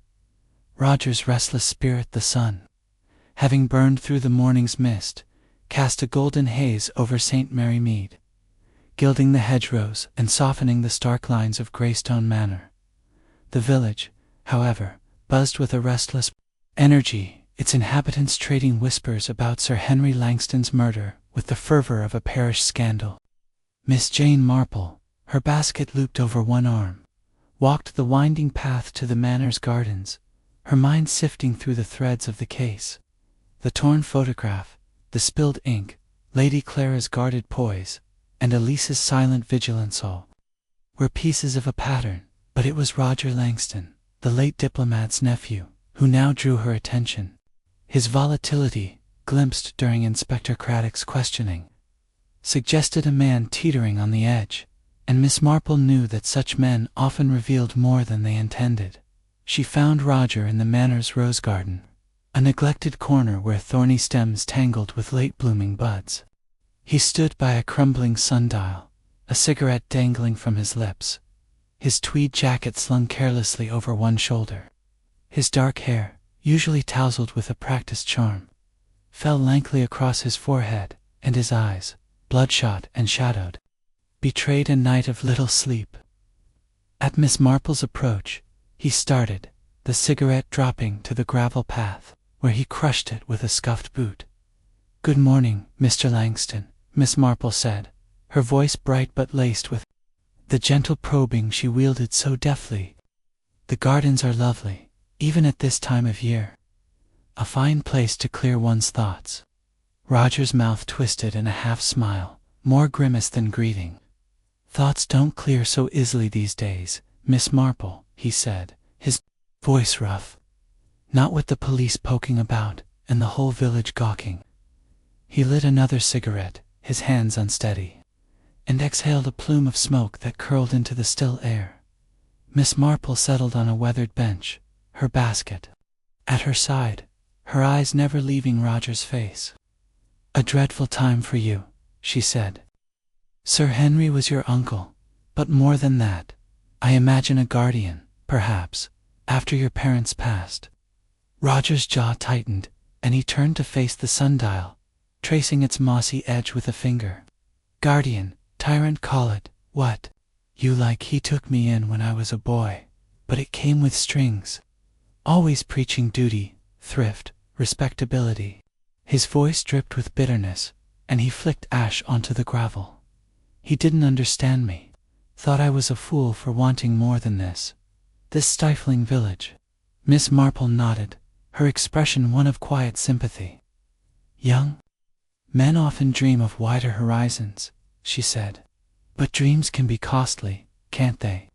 Roger's restless spirit. The sun, having burned through the morning's mist, cast a golden haze over St. Mary Mead, gilding the hedgerows and softening the stark lines of Greystone Manor. The village, however, buzzed with a restless energy, its inhabitants trading whispers about Sir Henry Langston's murder with the fervor of a parish scandal. Miss Jane Marple, her basket looped over one arm, walked the winding path to the manor's gardens, her mind sifting through the threads of the case. The torn photograph, the spilled ink, Lady Clara's guarded poise, and Elise's silent vigilance, all were pieces of a pattern, but it was Roger Langston, the late diplomat's nephew, who now drew her attention. His volatility, glimpsed during Inspector Craddock's questioning, suggested a man teetering on the edge, and Miss Marple knew that such men often revealed more than they intended. She found Roger in the Manor's rose garden, a neglected corner where thorny stems tangled with late-blooming buds. He stood by a crumbling sundial, a cigarette dangling from his lips, his tweed jacket slung carelessly over one shoulder. His dark hair, usually tousled with a practiced charm, fell lankly across his forehead, and his eyes, bloodshot and shadowed, betrayed a night of little sleep. At Miss Marple's approach, he started, the cigarette dropping to the gravel path, where he crushed it with a scuffed boot. "Good morning, Mr. Langston," Miss Marple said, her voice bright but laced with the gentle probing she wielded so deftly. "The gardens are lovely, even at this time of year. A fine place to clear one's thoughts." Roger's mouth twisted in a half-smile, more grimace than greeting. "Thoughts don't clear so easily these days, Miss Marple," he said, his voice rough. "Not with the police poking about, and the whole village gawking." He lit another cigarette, his hands unsteady, and exhaled a plume of smoke that curled into the still air. Miss Marple settled on a weathered bench, her basket at her side, her eyes never leaving Roger's face. "A dreadful time for you," she said. "Sir Henry was your uncle, but more than that, I imagine a guardian, perhaps, after your parents passed." Roger's jaw tightened, and he turned to face the sundial, tracing its mossy edge with a finger. "Guardian, tyrant call it, what you like. He took me in when I was a boy, but it came with strings. Always preaching duty, thrift, respectability." His voice dripped with bitterness, and he flicked ash onto the gravel. "He didn't understand me, thought I was a fool for wanting more than this stifling village." Miss Marple nodded, her expression one of quiet sympathy. "Young men often dream of wider horizons," she said. "But dreams can be costly, can't they?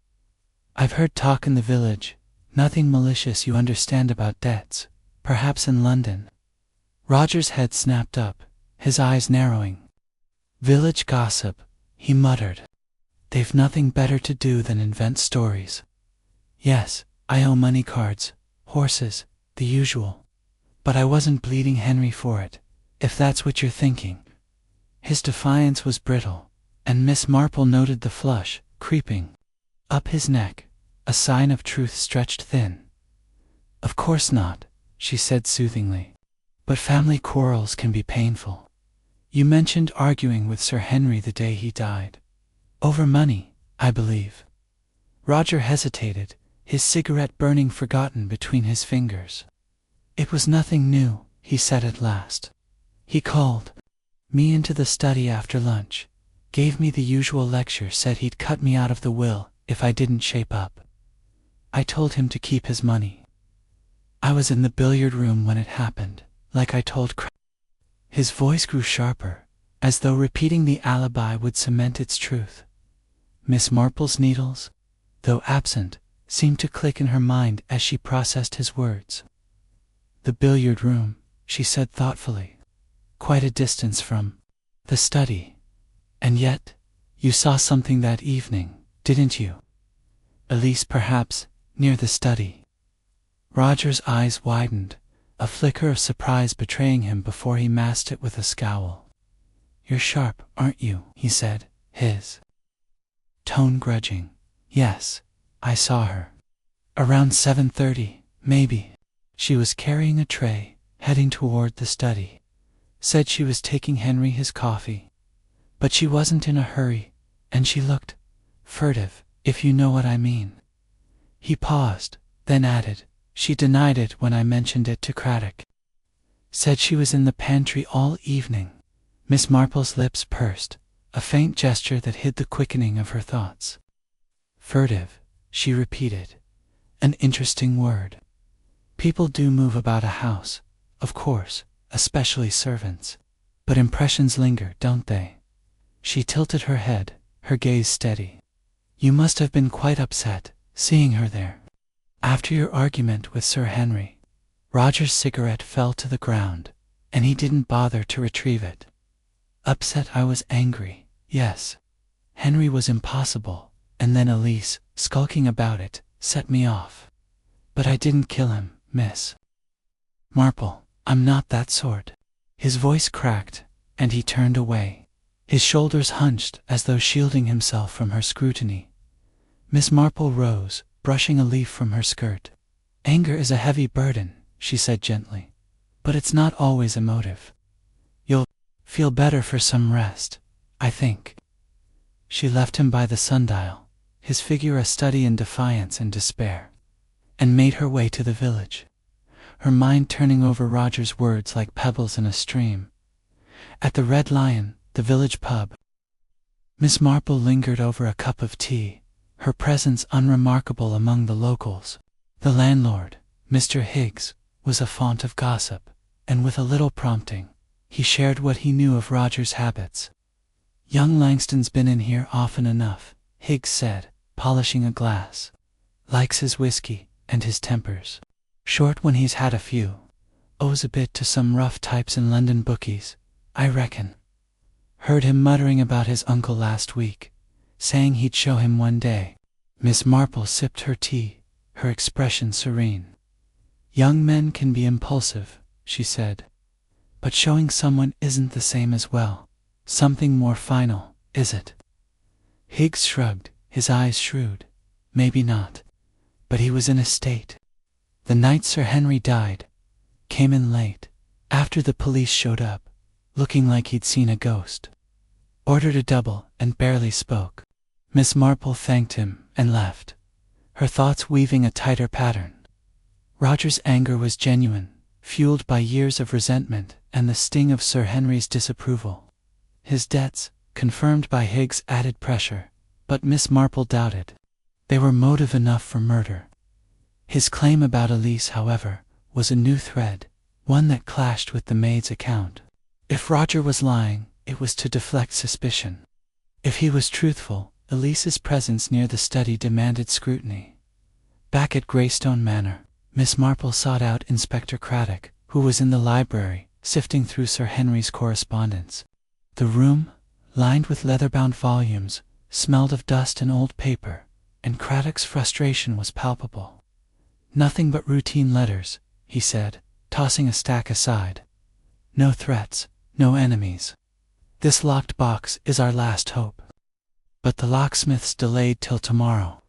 I've heard talk in the village, nothing malicious you understand about debts, perhaps in London." Roger's head snapped up, his eyes narrowing. "Village gossip," he muttered. "They've nothing better to do than invent stories. Yes, I owe money cards, horses, the usual. But I wasn't bleeding Henry for it, if that's what you're thinking." His defiance was brittle, and Miss Marple noted the flush creeping up his neck, a sign of truth stretched thin. "Of course not," she said soothingly. "But family quarrels can be painful. You mentioned arguing with Sir Henry the day he died. Over money, I believe." Roger hesitated, his cigarette burning forgotten between his fingers. "It was nothing new," he said at last. "He called me into the study after lunch, gave me the usual lecture, said he'd cut me out of the will if I didn't shape up. I told him to keep his money. I was in the billiard room when it happened, like I told His voice grew sharper, as though repeating the alibi would cement its truth. Miss Marple's needles, though absent, seemed to click in her mind as she processed his words. "The billiard room," she said thoughtfully. "Quite a distance from the study. And yet, you saw something that evening, didn't you? Elise, perhaps, near the study." Roger's eyes widened, a flicker of surprise betraying him before he masked it with a scowl. "You're sharp, aren't you?" he said, his tone grudging. "Yes, I saw her. Around 7:30, maybe. She was carrying a tray, heading toward the study. Said she was taking Henry his coffee. But she wasn't in a hurry, and she looked furtive, if you know what I mean." He paused, then added, "She denied it when I mentioned it to Craddock. Said she was in the pantry all evening." Miss Marple's lips pursed, a faint gesture that hid the quickening of her thoughts. "Furtive," she repeated. "An interesting word. People do move about a house, of course, especially servants. But impressions linger, don't they?" She tilted her head, her gaze steady. You must have been quite upset, seeing her there. After your argument with Sir Henry, Roger's cigarette fell to the ground, and he didn't bother to retrieve it. Upset? I was angry, yes. Henry was impossible, and then Elise, skulking about it, set me off. But I didn't kill him, Miss Marple. I'm not that sort. His voice cracked, and he turned away. His shoulders hunched as though shielding himself from her scrutiny. Miss Marple rose, brushing a leaf from her skirt. Anger is a heavy burden, she said gently, but it's not always emotive. You'll feel better for some rest, I think. She left him by the sundial, his figure a study in defiance and despair, and made her way to the village, her mind turning over Roger's words like pebbles in a stream. At the Red Lion, the village pub, Miss Marple lingered over a cup of tea, her presence unremarkable among the locals. The landlord, Mr. Higgs, was a font of gossip, and with a little prompting, he shared what he knew of Roger's habits. Young Langston's been in here often enough, Higgs said, polishing a glass. Likes his whiskey, and his tempers short when he's had a few. Owes a bit to some rough types in London bookies, I reckon. Heard him muttering about his uncle last week, saying he'd show him one day. Miss Marple sipped her tea, her expression serene. Young men can be impulsive, she said, but showing someone isn't the same as well. Something more final, is it? Higgs shrugged, his eyes shrewd. Maybe not, but he was in a state. The night Sir Henry died, came in late, after the police showed up, looking like he'd seen a ghost. Ordered a double and barely spoke. Miss Marple thanked him and left, her thoughts weaving a tighter pattern. Roger's anger was genuine, fueled by years of resentment and the sting of Sir Henry's disapproval. His debts, confirmed by Higgs' added pressure, but Miss Marple doubted they were motive enough for murder. His claim about Elise, however, was a new thread, one that clashed with the maid's account. If Roger was lying, it was to deflect suspicion. If he was truthful, Elise's presence near the study demanded scrutiny. Back at Greystone Manor, Miss Marple sought out Inspector Craddock, who was in the library, sifting through Sir Henry's correspondence. The room, lined with leather-bound volumes, smelled of dust and old paper, and Craddock's frustration was palpable. Nothing but routine letters, he said, tossing a stack aside. No threats, no enemies. This locked box is our last hope. But the locksmith's delayed till tomorrow.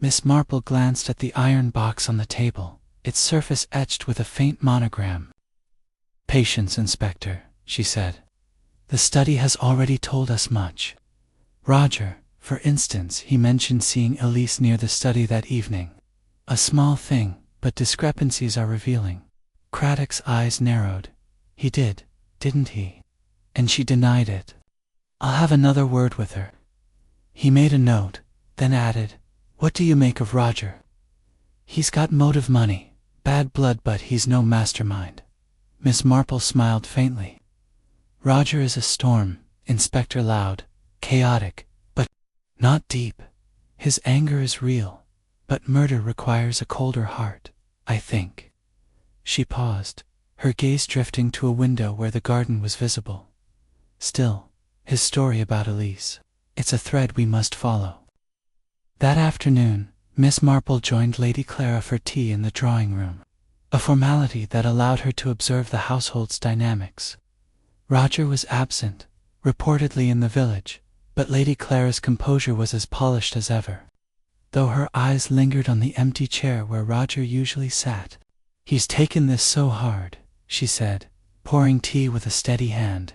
Miss Marple glanced at the iron box on the table, its surface etched with a faint monogram. Patience, Inspector, she said. The study has already told us much. Roger, for instance, he mentioned seeing Elise near the study that evening. A small thing, but discrepancies are revealing. Craddock's eyes narrowed. He did, didn't he? And she denied it. I'll have another word with her. He made a note, then added, What do you make of Roger? He's got motive money, bad blood, but he's no mastermind. Miss Marple smiled faintly. Roger is a storm, Inspector, loud, chaotic, but not deep. His anger is real, but murder requires a colder heart, I think. She paused, her gaze drifting to a window where the garden was visible. Still, his story about Elise, it's a thread we must follow. That afternoon, Miss Marple joined Lady Clara for tea in the drawing-room, a formality that allowed her to observe the household's dynamics. Roger was absent, reportedly in the village, but Lady Clara's composure was as polished as ever, though her eyes lingered on the empty chair where Roger usually sat. He's taken this so hard, she said, pouring tea with a steady hand.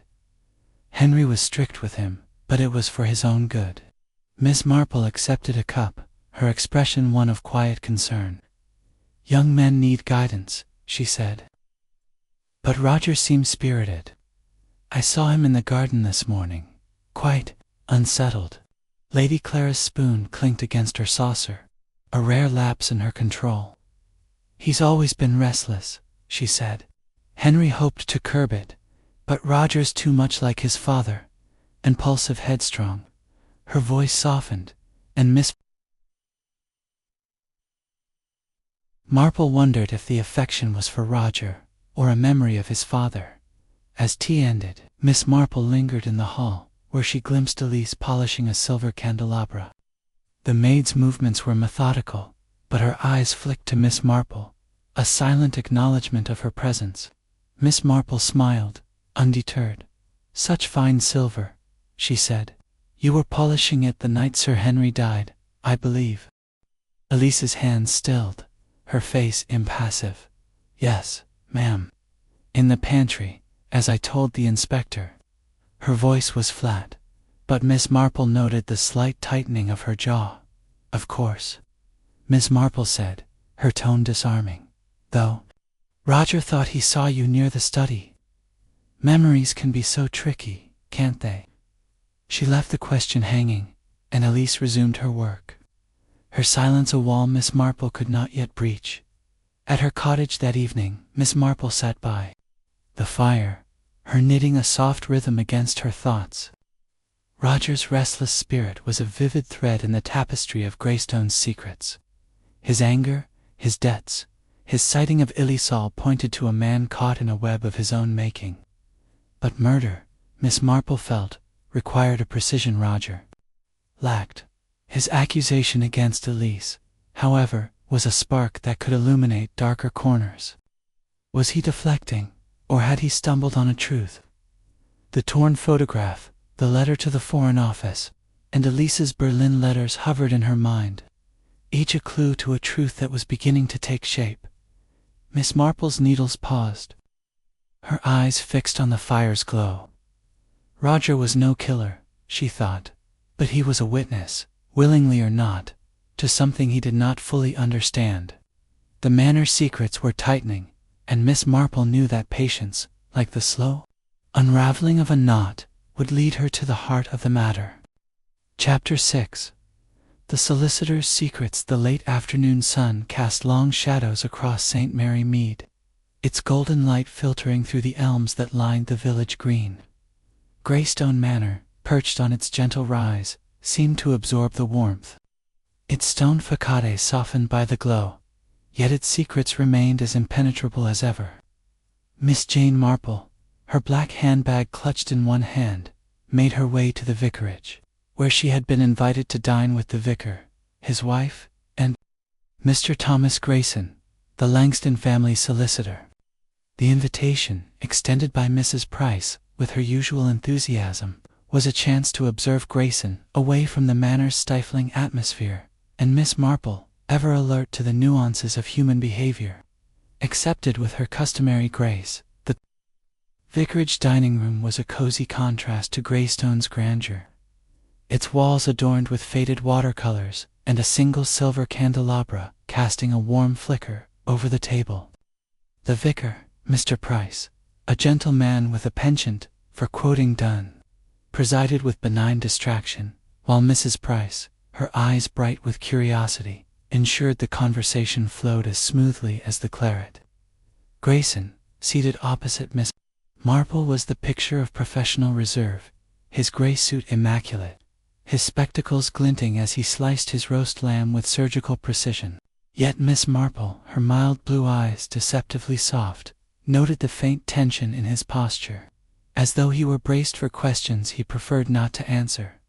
Henry was strict with him, but it was for his own good. Miss Marple accepted a cup, her expression one of quiet concern. Young men need guidance, she said. But Roger seemed spirited. I saw him in the garden this morning, quite unsettled. Lady Clara's spoon clinked against her saucer, a rare lapse in her control. He's always been restless, she said. Henry hoped to curb it, but Roger's too much like his father, impulsive, headstrong. Her voice softened, and Miss Marple wondered if the affection was for Roger, or a memory of his father. As tea ended, Miss Marple lingered in the hall, where she glimpsed Elise polishing a silver candelabra. The maid's movements were methodical, but her eyes flicked to Miss Marple, a silent acknowledgement of her presence. Miss Marple smiled, undeterred. "Such fine silver," she said. "You were polishing it the night Sir Henry died, I believe." Elise's hands stilled, her face impassive. "Yes, ma'am. In the pantry, as I told the inspector." Her voice was flat, but Miss Marple noted the slight tightening of her jaw. "Of course," Miss Marple said, her tone disarming. "Though Roger thought he saw you near the study. Memories can be so tricky, can't they?" She left the question hanging, and Elise resumed her work. Her silence a wall Miss Marple could not yet breach. At her cottage that evening, Miss Marple sat by the fire, her knitting a soft rhythm against her thoughts. Roger's restless spirit was a vivid thread in the tapestry of Greystone's secrets. His anger, his debts, his sighting of Ilisol pointed to a man caught in a web of his own making. But murder, Miss Marple felt, required a precision Roger lacked. His accusation against Elise, however, was a spark that could illuminate darker corners. Was he deflecting, or had he stumbled on a truth? The torn photograph, the letter to the Foreign Office, and Elise's Berlin letters hovered in her mind, each a clue to a truth that was beginning to take shape. Miss Marple's needles paused, her eyes fixed on the fire's glow. Roger was no killer, she thought, but he was a witness, willingly or not, to something he did not fully understand. The Manor secrets were tightening, and Miss Marple knew that patience, like the slow unraveling of a knot, would lead her to the heart of the matter. Chapter 6. The solicitor's secrets. The late afternoon sun cast long shadows across St. Mary Mead, its golden light filtering through the elms that lined the village green. Greystone Manor, perched on its gentle rise, seemed to absorb the warmth. Its stone facade softened by the glow, yet its secrets remained as impenetrable as ever. Miss Jane Marple, her black handbag clutched in one hand, made her way to the vicarage, where she had been invited to dine with the vicar, his wife, and Mr. Thomas Grayson, the Langston family solicitor. The invitation, extended by Mrs. Price, with her usual enthusiasm, was a chance to observe Grayson away from the Manor's stifling atmosphere, and Miss Marple, ever alert to the nuances of human behavior, accepted with her customary grace. The vicarage dining room was a cozy contrast to Greystone's grandeur, its walls adorned with faded watercolors and a single silver candelabra casting a warm flicker over the table. The vicar, Mr. Price, a gentleman with a penchant for quoting Donne, presided with benign distraction, while Mrs. Price, her eyes bright with curiosity, ensured the conversation flowed as smoothly as the claret. Grayson, seated opposite Miss Marple, was the picture of professional reserve, his grey suit immaculate, his spectacles glinting as he sliced his roast lamb with surgical precision. Yet Miss Marple, her mild blue eyes deceptively soft, noted the faint tension in his posture, as though he were braced for questions he preferred not to answer.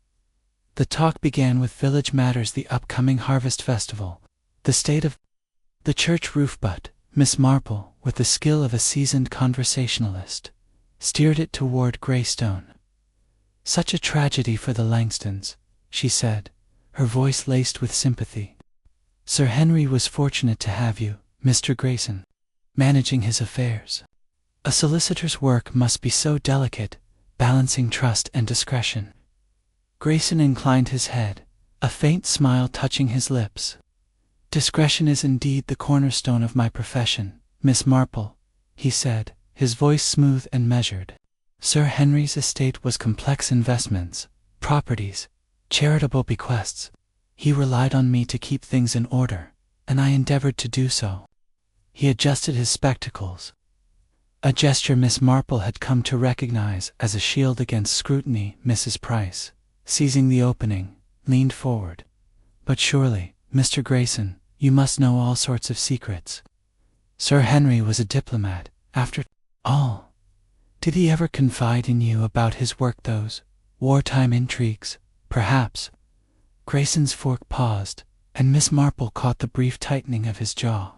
The talk began with village matters, the upcoming harvest festival, the state of the church roof, but Miss Marple, with the skill of a seasoned conversationalist, steered it toward Greystone. "Such a tragedy for the Langstons," she said, her voice laced with sympathy. "Sir Henry was fortunate to have you, Mr. Grayson, managing his affairs. A solicitor's work must be so delicate, balancing trust and discretion." Grayson inclined his head, a faint smile touching his lips. "Discretion is indeed the cornerstone of my profession, Miss Marple," he said, his voice smooth and measured. "Sir Henry's estate was complex investments, properties, charitable bequests. He relied on me to keep things in order, and I endeavored to do so." He adjusted his spectacles, a gesture Miss Marple had come to recognize as a shield against scrutiny. Mrs. Price, seizing the opening, leaned forward, But surely, Mr. Grayson, you must know all sorts of secrets. Sir Henry was a diplomat, after all. Did he ever confide in you about his work, those wartime intrigues, perhaps? Grayson's fork paused, and Miss Marple caught the brief tightening of his jaw.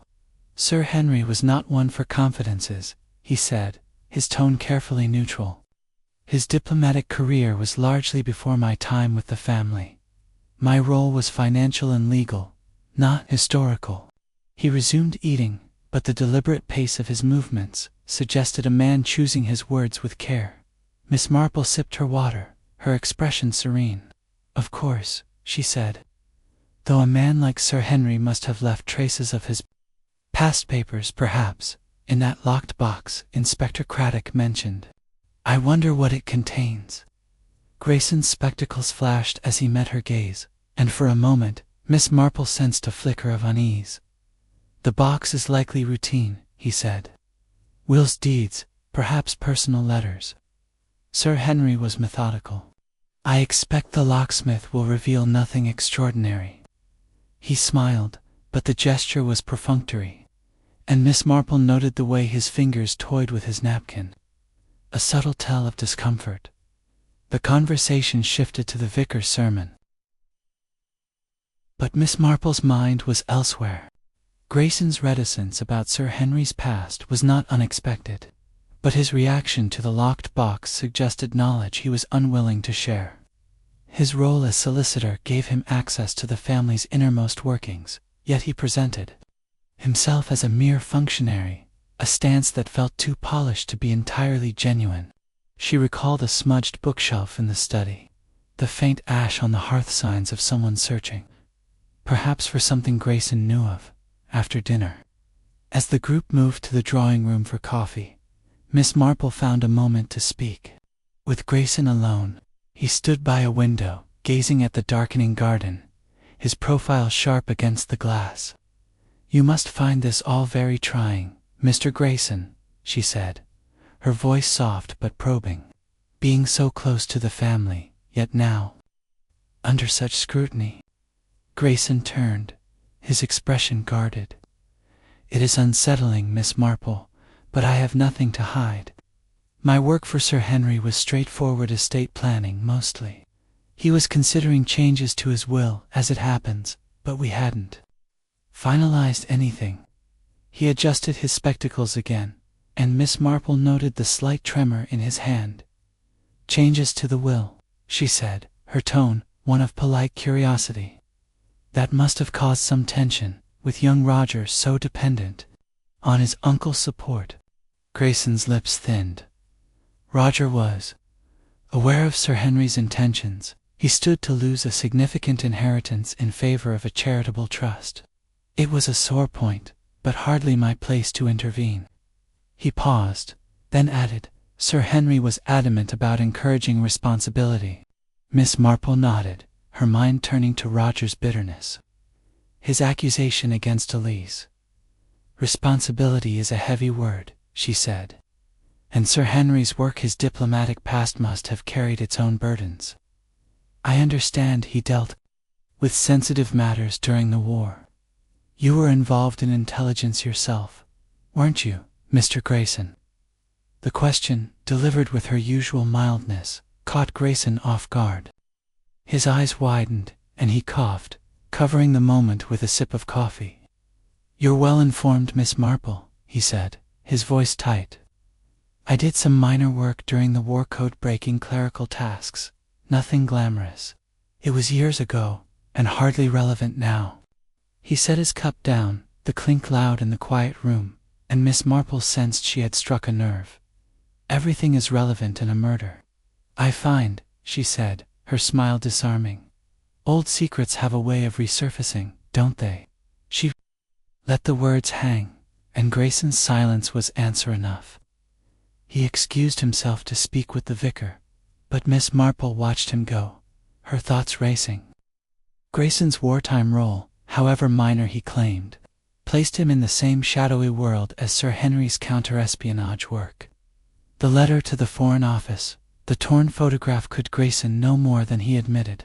Sir Henry was not one for confidences, he said, his tone carefully neutral. His diplomatic career was largely before my time with the family. My role was financial and legal, not historical. He resumed eating, but the deliberate pace of his movements suggested a man choosing his words with care. Miss Marple sipped her water, her expression serene. Of course, she said. Though a man like Sir Henry must have left traces of his past papers, perhaps, in that locked box Inspector Craddock mentioned. I wonder what it contains. Grayson's spectacles flashed as he met her gaze, and for a moment, Miss Marple sensed a flicker of unease. The box is likely routine, he said. Will's deeds, perhaps personal letters. Sir Henry was methodical. I expect the locksmith will reveal nothing extraordinary. He smiled, but the gesture was perfunctory, and Miss Marple noted the way his fingers toyed with his napkin. A subtle tell of discomfort. The conversation shifted to the vicar's sermon. But Miss Marple's mind was elsewhere. Grayson's reticence about Sir Henry's past was not unexpected, but his reaction to the locked box suggested knowledge he was unwilling to share. His role as solicitor gave him access to the family's innermost workings, yet he presented himself as a mere functionary, a stance that felt too polished to be entirely genuine. She recalled a smudged bookshelf in the study, the faint ash on the hearth, signs of someone searching, perhaps for something Grayson knew of, after dinner. As the group moved to the drawing room for coffee, Miss Marple found a moment to speak. With Grayson alone, he stood by a window, gazing at the darkening garden, his profile sharp against the glass. You must find this all very trying, Mr. Grayson, she said, her voice soft but probing. Being so close to the family, yet now under such scrutiny. Grayson turned, his expression guarded. It is unsettling, Miss Marple, but I have nothing to hide. My work for Sir Henry was straightforward estate planning, mostly. He was considering changes to his will, as it happens, but we hadn't finalized anything. He adjusted his spectacles again, and Miss Marple noted the slight tremor in his hand. Changes to the will, she said, her tone one of polite curiosity. That must have caused some tension, with young Roger so dependent on his uncle's support. Grayson's lips thinned. Roger was aware of Sir Henry's intentions. He stood to lose a significant inheritance in favor of a charitable trust. It was a sore point, but hardly my place to intervene. He paused, then added, Sir Henry was adamant about encouraging responsibility. Miss Marple nodded, her mind turning to Roger's bitterness. His accusation against Elise. Responsibility is a heavy word, she said. And Sir Henry's work, his diplomatic past, must have carried its own burdens. I understand he dealt with sensitive matters during the war. You were involved in intelligence yourself, weren't you, Mr. Grayson? The question, delivered with her usual mildness, caught Grayson off guard. His eyes widened, and he coughed, covering the moment with a sip of coffee. You're well informed, Miss Marple, he said, his voice tight. I did some minor work during the war, code-breaking clerical tasks, nothing glamorous. It was years ago, and hardly relevant now. He set his cup down, the clink loud in the quiet room, and Miss Marple sensed she had struck a nerve. Everything is relevant in a murder. I find, she said, her smile disarming. Old secrets have a way of resurfacing, don't they? She let the words hang, and Grayson's silence was answer enough. He excused himself to speak with the vicar, but Miss Marple watched him go, her thoughts racing. Grayson's wartime role, however minor he claimed, placed him in the same shadowy world as Sir Henry's counter-espionage work. The letter to the Foreign Office, the torn photograph, could Grayson no more than he admitted.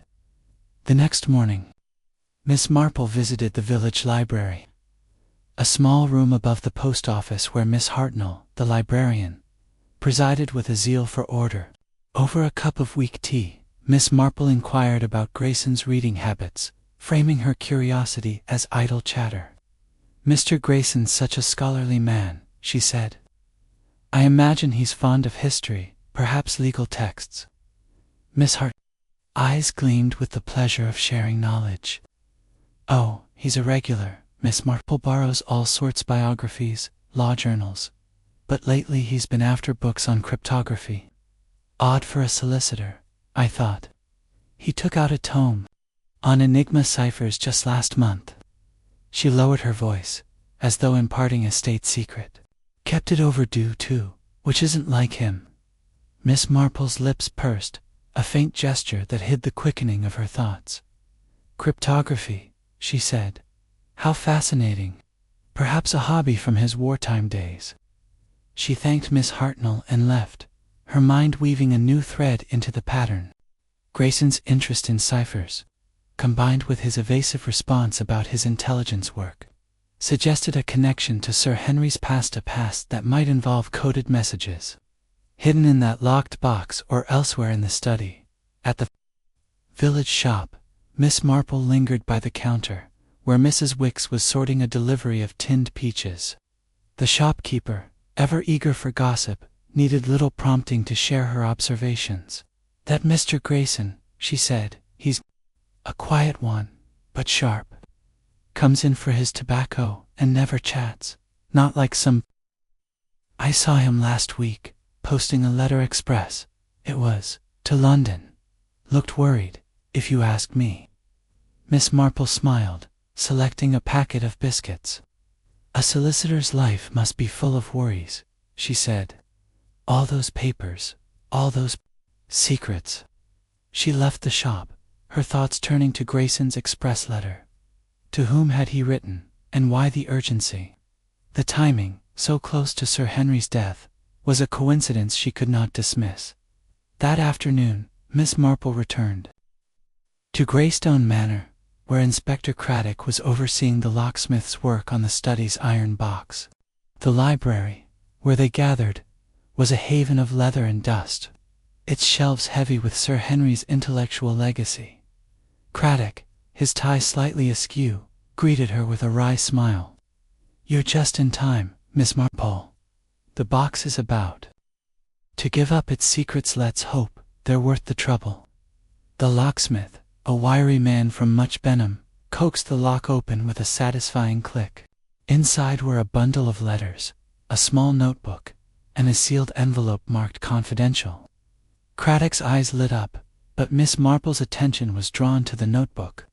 The next morning, Miss Marple visited the village library, a small room above the post office where Miss Hartnell, the librarian, presided with a zeal for order. Over a cup of weak tea, Miss Marple inquired about Grayson's reading habits, framing her curiosity as idle chatter. "Mr. Grayson's such a scholarly man," she said. "I imagine he's fond of history, perhaps legal texts." Miss Hart's eyes gleamed with the pleasure of sharing knowledge. "Oh, he's a regular. Miss Marple borrows all sorts biographies, law journals, but lately he's been after books on cryptography. Odd for a solicitor, I thought. He took out a tome on Enigma ciphers just last month." She lowered her voice, as though imparting a state secret. "Kept it overdue, too, which isn't like him." Miss Marple's lips pursed, a faint gesture that hid the quickening of her thoughts. "Cryptography," she said. "How fascinating. Perhaps a hobby from his wartime days." She thanked Miss Hartnell and left, her mind weaving a new thread into the pattern. Grayson's interest in ciphers, combined with his evasive response about his intelligence work, suggested a connection to Sir Henry's past, a past that might involve coded messages, hidden in that locked box or elsewhere in the study. At the village shop, Miss Marple lingered by the counter, where Mrs. Wicks was sorting a delivery of tinned peaches. The shopkeeper, ever eager for gossip, needed little prompting to share her observations. "That Mr. Grayson," she said, "he's a quiet one, but sharp. Comes in for his tobacco and never chats, not like some. I saw him last week, posting a letter express. It was to London. Looked worried, if you ask me." Miss Marple smiled, selecting a packet of biscuits. "A solicitor's life must be full of worries," she said. "All those papers, all those secrets." She left the shop, her thoughts turning to Grayson's express letter. To whom had he written, and why the urgency? The timing, so close to Sir Henry's death, was a coincidence she could not dismiss. That afternoon, Miss Marple returned to Greystone Manor, where Inspector Craddock was overseeing the locksmith's work on the study's iron box. The library, where they gathered, was a haven of leather and dust, its shelves heavy with Sir Henry's intellectual legacy. Craddock, his tie slightly askew, greeted her with a wry smile. "You're just in time, Miss Marple. The box is about to give up its secrets. Let's hope they're worth the trouble." The locksmith, a wiry man from Much Benham, coaxed the lock open with a satisfying click. Inside were a bundle of letters, a small notebook, and a sealed envelope marked confidential. Craddock's eyes lit up, but Miss Marple's attention was drawn to the notebook,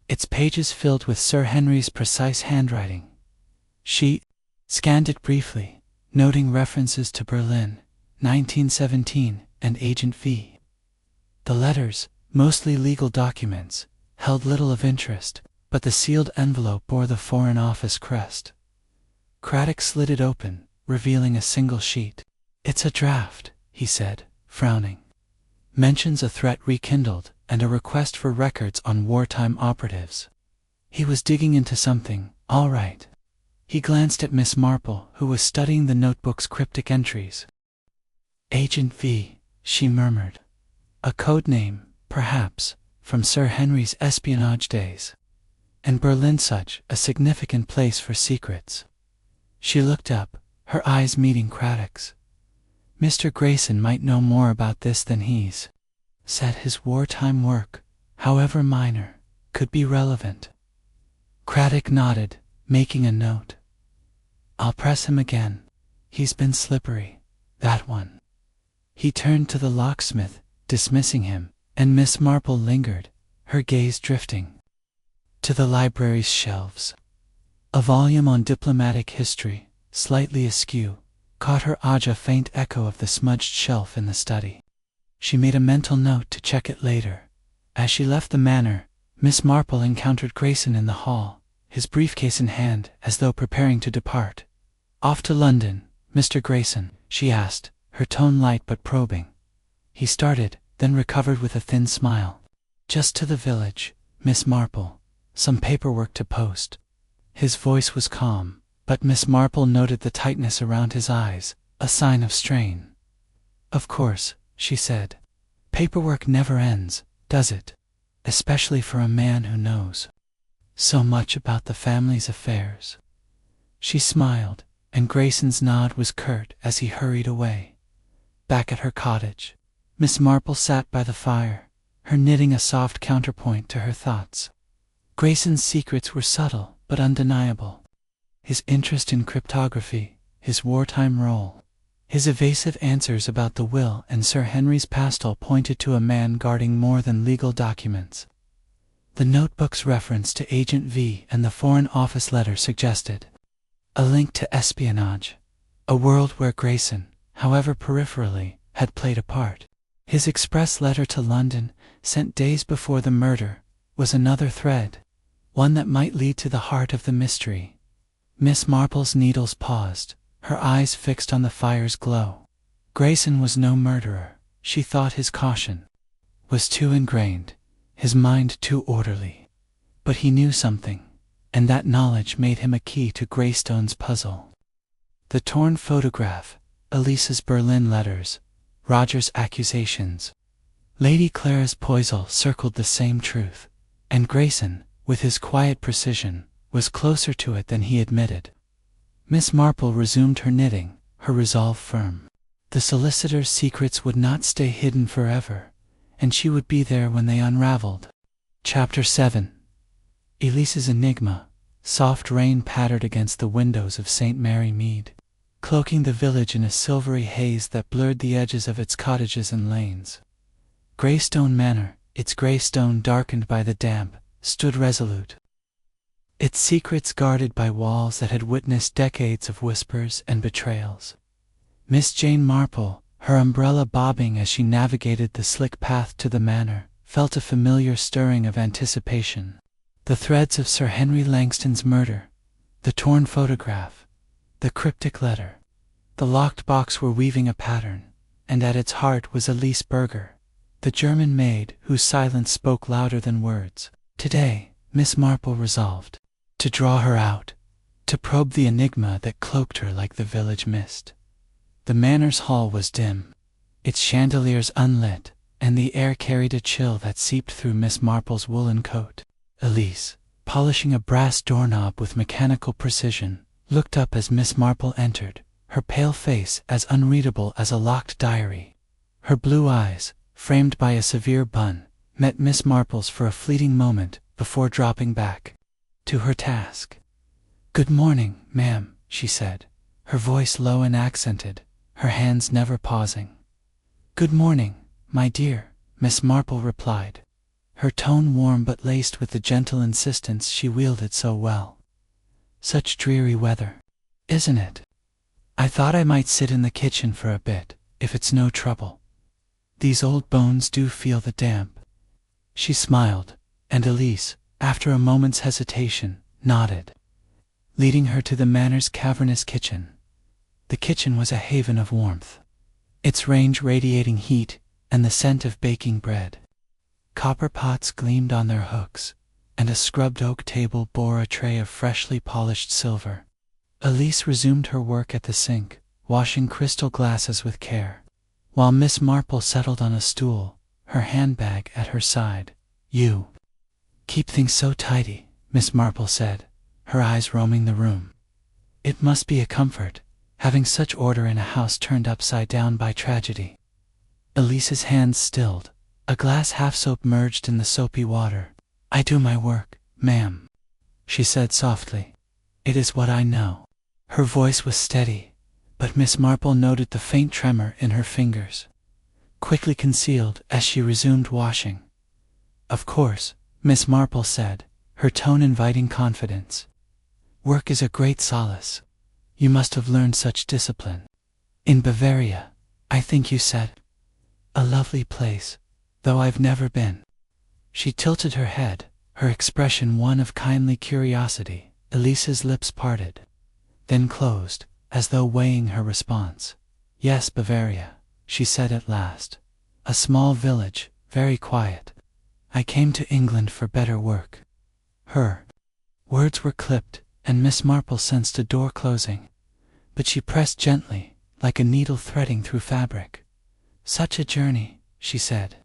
its pages filled with Sir Henry's precise handwriting. She scanned it briefly, noting references to Berlin, 1917, and Agent V. The letters, mostly legal documents, held little of interest, but the sealed envelope bore the Foreign Office crest. Craddock slid it open, revealing a single sheet. "It's a draft," he said, frowning. "Mentions a threat rekindled and a request for records on wartime operatives." He was digging into something, all right. He glanced at Miss Marple, who was studying the notebook's cryptic entries. "Agent V," she murmured. "A code name, perhaps, from Sir Henry's espionage days. And Berlin such a significant place for secrets." She looked up, her eyes meeting Craddock's. "Mr. Grayson might know more about this than he's said. His wartime work, however minor, could be relevant." Craddock nodded, making a note. "I'll press him again. He's been slippery, that one." He turned to the locksmith, dismissing him, and Miss Marple lingered, her gaze drifting to the library's shelves. A volume on diplomatic history, slightly askew, caught her eye, a faint echo of the smudged shelf in the study. She made a mental note to check it later. As she left the manor, Miss Marple encountered Grayson in the hall, his briefcase in hand, as though preparing to depart. "Off to London, Mr. Grayson?" she asked, her tone light but probing. He started, then recovered with a thin smile. "Just to the village, Miss Marple. some paperwork to post. His voice was calm, but Miss Marple noted the tightness around his eyes, a sign of strain. "Of course," she said. "Paperwork never ends, does it? Especially for a man who knows so much about the family's affairs." She smiled, and Grayson's nod was curt as he hurried away. Back at her cottage, Miss Marple sat by the fire, her knitting a soft counterpoint to her thoughts. Grayson's secrets were subtle but undeniable. His interest in cryptography, his wartime role, his evasive answers about the will and Sir Henry's pastel pointed to a man guarding more than legal documents. The notebook's reference to Agent V and the Foreign Office letter suggested a link to espionage, a world where Grayson, however peripherally, had played a part. His express letter to London, sent days before the murder, was another thread, one that might lead to the heart of the mystery. Miss Marple's needles paused, her eyes fixed on the fire's glow. Grayson was no murderer, she thought. His caution was too ingrained, his mind too orderly. But he knew something, and that knowledge made him a key to Greystone's puzzle. The torn photograph, Elisa's Berlin letters, Roger's accusations, Lady Clara's poisol circled the same truth, and Grayson, with his quiet precision, was closer to it than he admitted. Miss Marple resumed her knitting, her resolve firm. The solicitor's secrets would not stay hidden forever, and she would be there when they unraveled. Chapter 7. Elisa's enigma. Soft rain pattered against the windows of St. Mary Mead, cloaking the village in a silvery haze that blurred the edges of its cottages and lanes. Greystone Manor, its grey stone darkened by the damp, stood resolute, its secrets guarded by walls that had witnessed decades of whispers and betrayals. Miss Jane Marple, her umbrella bobbing as she navigated the slick path to the manor, felt a familiar stirring of anticipation. The threads of Sir Henry Langston's murder, the torn photograph, the cryptic letter, the locked box were weaving a pattern, and at its heart was Elise Berger, the German maid whose silence spoke louder than words. Today, Miss Marple resolved to draw her out, to probe the enigma that cloaked her like the village mist. The manor's hall was dim, its chandeliers unlit, and the air carried a chill that seeped through Miss Marple's woolen coat. Elise, polishing a brass doorknob with mechanical precision, looked up as Miss Marple entered, her pale face as unreadable as a locked diary. Her blue eyes, framed by a severe bun, met Miss Marple's for a fleeting moment before dropping back to her task. "Good morning, ma'am," she said, her voice low and accented, her hands never pausing. "Good morning, my dear," Miss Marple replied, her tone warm but laced with the gentle insistence she wielded so well. "Such dreary weather, isn't it? I thought I might sit in the kitchen for a bit, if it's no trouble. These old bones do feel the damp." She smiled, and Elise, after a moment's hesitation, nodded, leading her to the manor's cavernous kitchen. The kitchen was a haven of warmth, its range radiating heat and the scent of baking bread. Copper pots gleamed on their hooks, and a scrubbed oak table bore a tray of freshly polished silver. Elise resumed her work at the sink, washing crystal glasses with care, while Miss Marple settled on a stool, her handbag at her side. "You keep things so tidy," Miss Marple said, her eyes roaming the room. "It must be a comfort, having such order in a house turned upside down by tragedy." Elise's hands stilled, a glass half-soap merged in the soapy water. "I do my work, ma'am," she said softly. "It is what I know." Her voice was steady, but Miss Marple noted the faint tremor in her fingers, quickly concealed as she resumed washing. "Of course," Miss Marple said, her tone inviting confidence. "Work is a great solace. You must have learned such discipline. In Bavaria, I think you said. A lovely place, though I've never been." She tilted her head, her expression one of kindly curiosity. Elise's lips parted, then closed, as though weighing her response. "Yes, Bavaria," she said at last. "A small village, very quiet. I came to England for better work." Her words were clipped, and Miss Marple sensed a door closing, but she pressed gently, like a needle threading through fabric. "Such a journey," she said,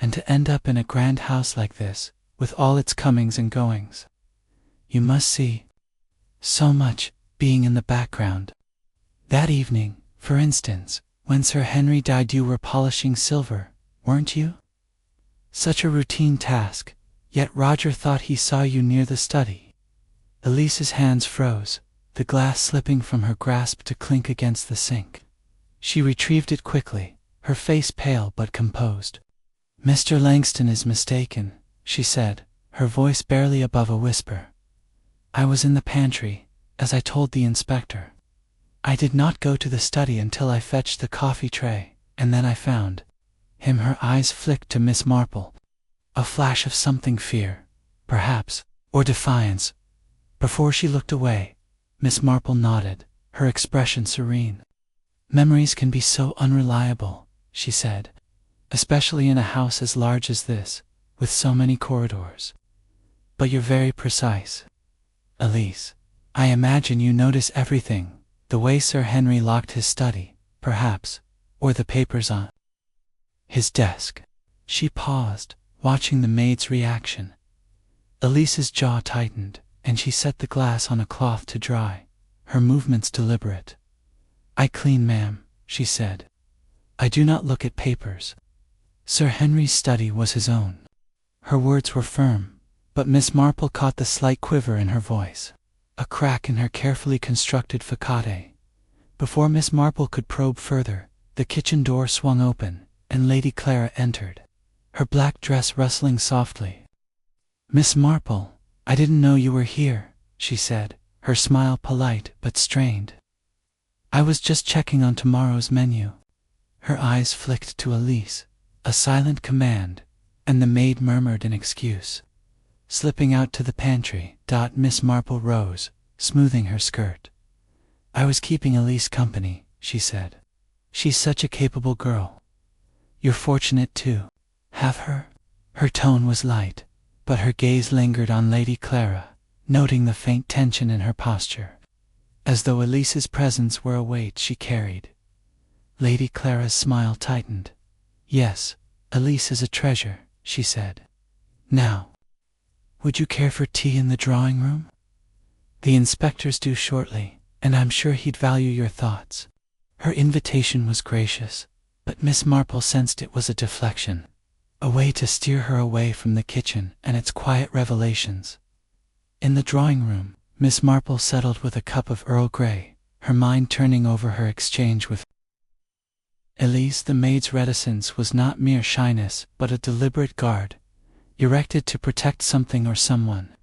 "and to end up in a grand house like this, with all its comings and goings. You must see so much being in the background. That evening, for instance, when Sir Henry died, you were polishing silver, weren't you? Such a routine task, yet Roger thought he saw you near the study." Elise's hands froze, the glass slipping from her grasp to clink against the sink. She retrieved it quickly, her face pale but composed. "Mr. Langston is mistaken," she said, her voice barely above a whisper. "I was in the pantry, as I told the inspector. I did not go to the study until I fetched the coffee tray, and then I found him." Her eyes flicked to Miss Marple. A flash of something, fear, perhaps, or defiance. Before she looked away, Miss Marple nodded, her expression serene. "Memories can be so unreliable," she said, "especially in a house as large as this, with so many corridors. But you're very precise, Elise. I imagine you notice everything, the way Sir Henry locked his study, perhaps, or the papers on his desk." She paused, watching the maid's reaction. Elise's jaw tightened, and she set the glass on a cloth to dry, her movements deliberate. "I clean, ma'am," she said. "I do not look at papers. Sir Henry's study was his own." Her words were firm, but Miss Marple caught the slight quiver in her voice, a crack in her carefully constructed facade. Before Miss Marple could probe further, the kitchen door swung open, and Lady Clara entered, her black dress rustling softly. "Miss Marple, I didn't know you were here," she said, her smile polite but strained. "I was just checking on tomorrow's menu." Her eyes flicked to Elise, a silent command, and the maid murmured an excuse. Slipping out to the pantry, Miss Marple rose, smoothing her skirt. "I was keeping Elise company," she said. "She's such a capable girl. You're fortunate to have her." Her tone was light, but her gaze lingered on Lady Clara, noting the faint tension in her posture, as though Elise's presence were a weight she carried. Lady Clara's smile tightened. "Yes, Elise is a treasure," she said. "Now, would you care for tea in the drawing room? The inspector's due shortly, and I'm sure he'd value your thoughts." Her invitation was gracious, but Miss Marple sensed it was a deflection, a way to steer her away from the kitchen and its quiet revelations. In the drawing room, Miss Marple settled with a cup of Earl Grey, her mind turning over her exchange with Elise. The maid's reticence was not mere shyness, but a deliberate guard, erected to protect something or someone.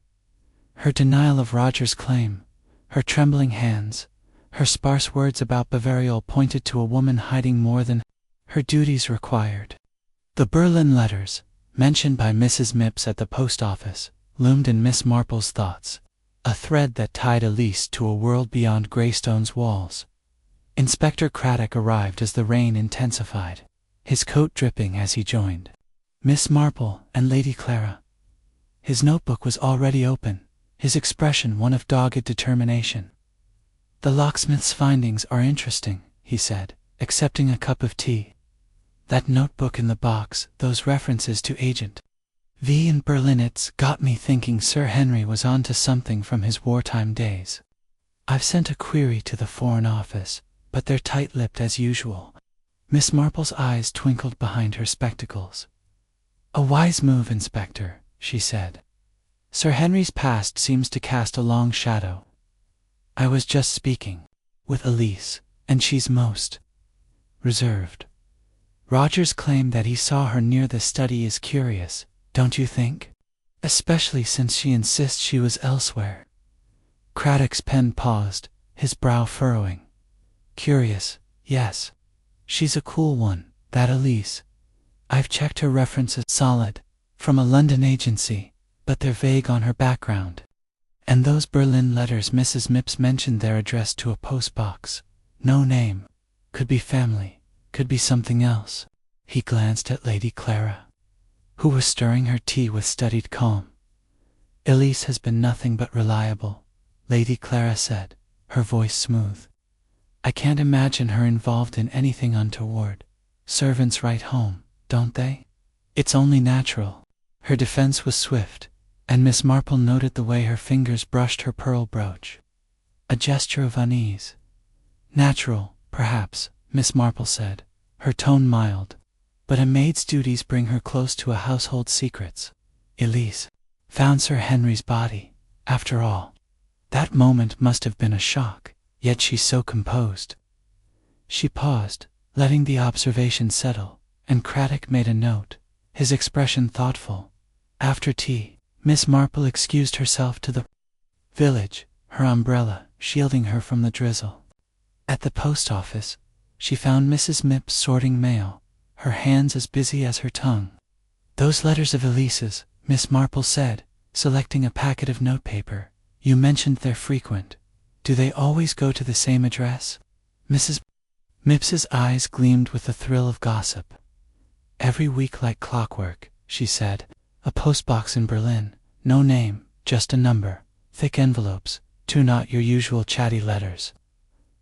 Her denial of Roger's claim, her trembling hands, her sparse words about betrayal pointed to a woman hiding more than her duties required. The Berlin letters, mentioned by Mrs. Mipps at the post office, loomed in Miss Marple's thoughts, a thread that tied Elise to a world beyond Greystone's walls. Inspector Craddock arrived as the rain intensified, his coat dripping as he joined Miss Marple and Lady Clara. His notebook was already open, his expression one of dogged determination. "The locksmith's findings are interesting," he said, accepting a cup of tea. "That notebook in the box, those references to Agent V in Berlin, it's got me thinking Sir Henry was on to something from his wartime days. I've sent a query to the Foreign Office, but they're tight-lipped as usual." Miss Marple's eyes twinkled behind her spectacles. "A wise move, Inspector," she said. "Sir Henry's past seems to cast a long shadow. I was just speaking with Elise, and she's most reserved. Roger's claim that he saw her near the study is curious, don't you think? Especially since she insists she was elsewhere." Craddock's pen paused, his brow furrowing. "Curious, yes. She's a cool one, that Elise. I've checked her references, solid, from a London agency, but they're vague on her background. And those Berlin letters Mrs. Mipps mentioned, they're addressed to a postbox. No name. Could be family, could be something else." He glanced at Lady Clara, who was stirring her tea with studied calm. Elise has been nothing but reliable, Lady Clara said, her voice smooth. I can't imagine her involved in anything untoward. Servants write home, don't they? It's only natural. Her defense was swift, and Miss Marple noted the way her fingers brushed her pearl brooch. A gesture of unease. Natural, perhaps, Miss Marple said, her tone mild. But a maid's duties bring her close to a household's secrets. Elise found Sir Henry's body, after all. That moment must have been a shock, yet she's so composed. She paused, letting the observation settle, and Craddock made a note, his expression thoughtful. After tea, Miss Marple excused herself to the village, her umbrella shielding her from the drizzle. At the post office, she found Mrs. Mipps sorting mail, her hands as busy as her tongue. Those letters of Elise's, Miss Marple said, selecting a packet of notepaper. You mentioned they're frequent. Do they always go to the same address? Mrs. Mipps's eyes gleamed with the thrill of gossip. Every week like clockwork, she said. A postbox in Berlin, no name, just a number, thick envelopes, two not your usual chatty letters.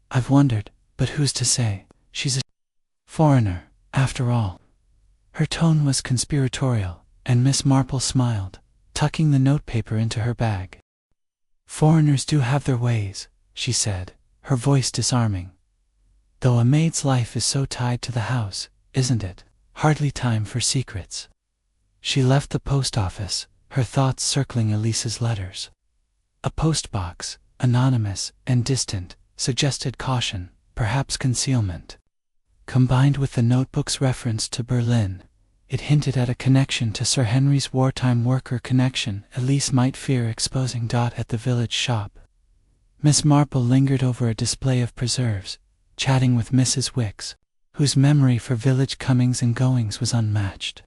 I've wondered, but who's to say? She's a foreigner, after all. Her tone was conspiratorial, and Miss Marple smiled, tucking the notepaper into her bag. Foreigners do have their ways, she said, her voice disarming. Though a maid's life is so tied to the house, isn't it? Hardly time for secrets. She left the post office, her thoughts circling Elise's letters. A postbox, anonymous and distant, suggested caution, perhaps concealment. Combined with the notebook's reference to Berlin, it hinted at a connection to Sir Henry's wartime worker connection. Elise might fear exposing Dot at the village shop. Miss Marple lingered over a display of preserves, chatting with Mrs. Wicks, whose memory for village comings and goings was unmatched.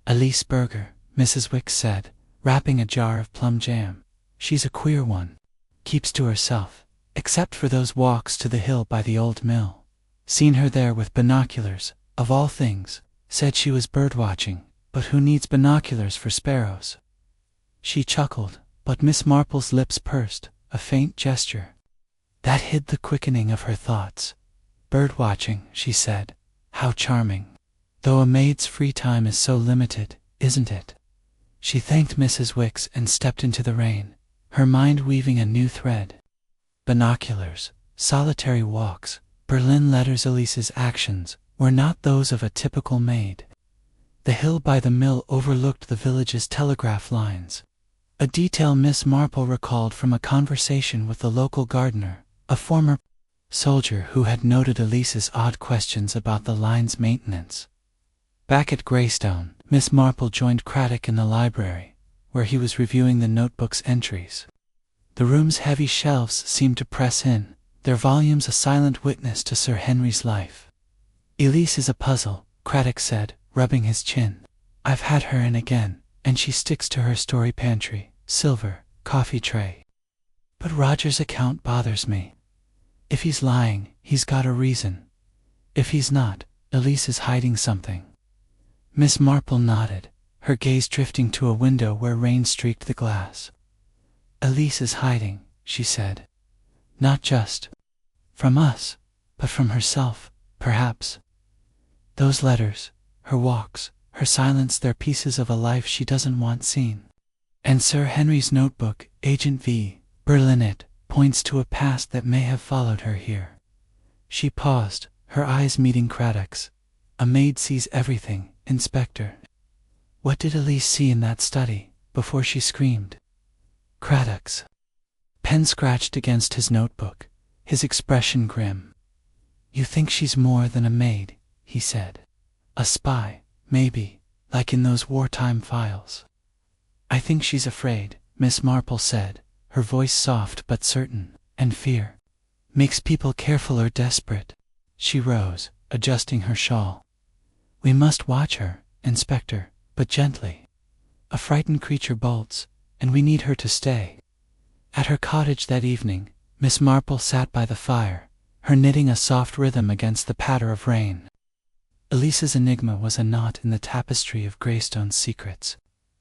Elise Berger, Mrs. Wicks said, wrapping a jar of plum jam. She's a queer one. Keeps to herself, except for those walks to the hill by the old mill. Seen her there with binoculars, of all things. Said she was birdwatching, but who needs binoculars for sparrows? She chuckled, but Miss Marple's lips pursed, a faint gesture. That hid the quickening of her thoughts. Birdwatching, she said. How charming. Though a maid's free time is so limited, isn't it? She thanked Mrs. Wicks and stepped into the rain, her mind weaving a new thread. Binoculars, solitary walks, Berlin letters. Elise's actions were not those of a typical maid. The hill by the mill overlooked the village's telegraph lines, a detail Miss Marple recalled from a conversation with the local gardener, a former soldier who had noted Elise's odd questions about the line's maintenance. Back at Greystone, Miss Marple joined Craddock in the library, where he was reviewing the notebook's entries. The room's heavy shelves seemed to press in, their volumes a silent witness to Sir Henry's life. Elise is a puzzle, Craddock said, rubbing his chin. I've had her in again, and she sticks to her story pantry, silver, coffee tray. But Roger's account bothers me. If he's lying, he's got a reason. If he's not, Elise is hiding something. Miss Marple nodded, her gaze drifting to a window where rain streaked the glass. Elise is hiding, she said. Not just from us, but from herself, perhaps. Those letters, her walks, her silence, they're pieces of a life she doesn't want seen. And Sir Henry's notebook, Agent V, Berlin, it points to a past that may have followed her here. She paused, her eyes meeting Craddock's. A maid sees everything, Inspector. What did Elise see in that study, before she screamed? Craddock's pen scratched against his notebook, his expression grim. You think she's more than a maid, he said. A spy, maybe, like in those wartime files. I think she's afraid, Miss Marple said, her voice soft but certain, and fear makes people careful or desperate. She rose, adjusting her shawl. We must watch her, Inspector, but gently. A frightened creature bolts, and we need her to stay. At her cottage that evening, Miss Marple sat by the fire, her knitting a soft rhythm against the patter of rain. Elise's enigma was a knot in the tapestry of Greystone's secrets.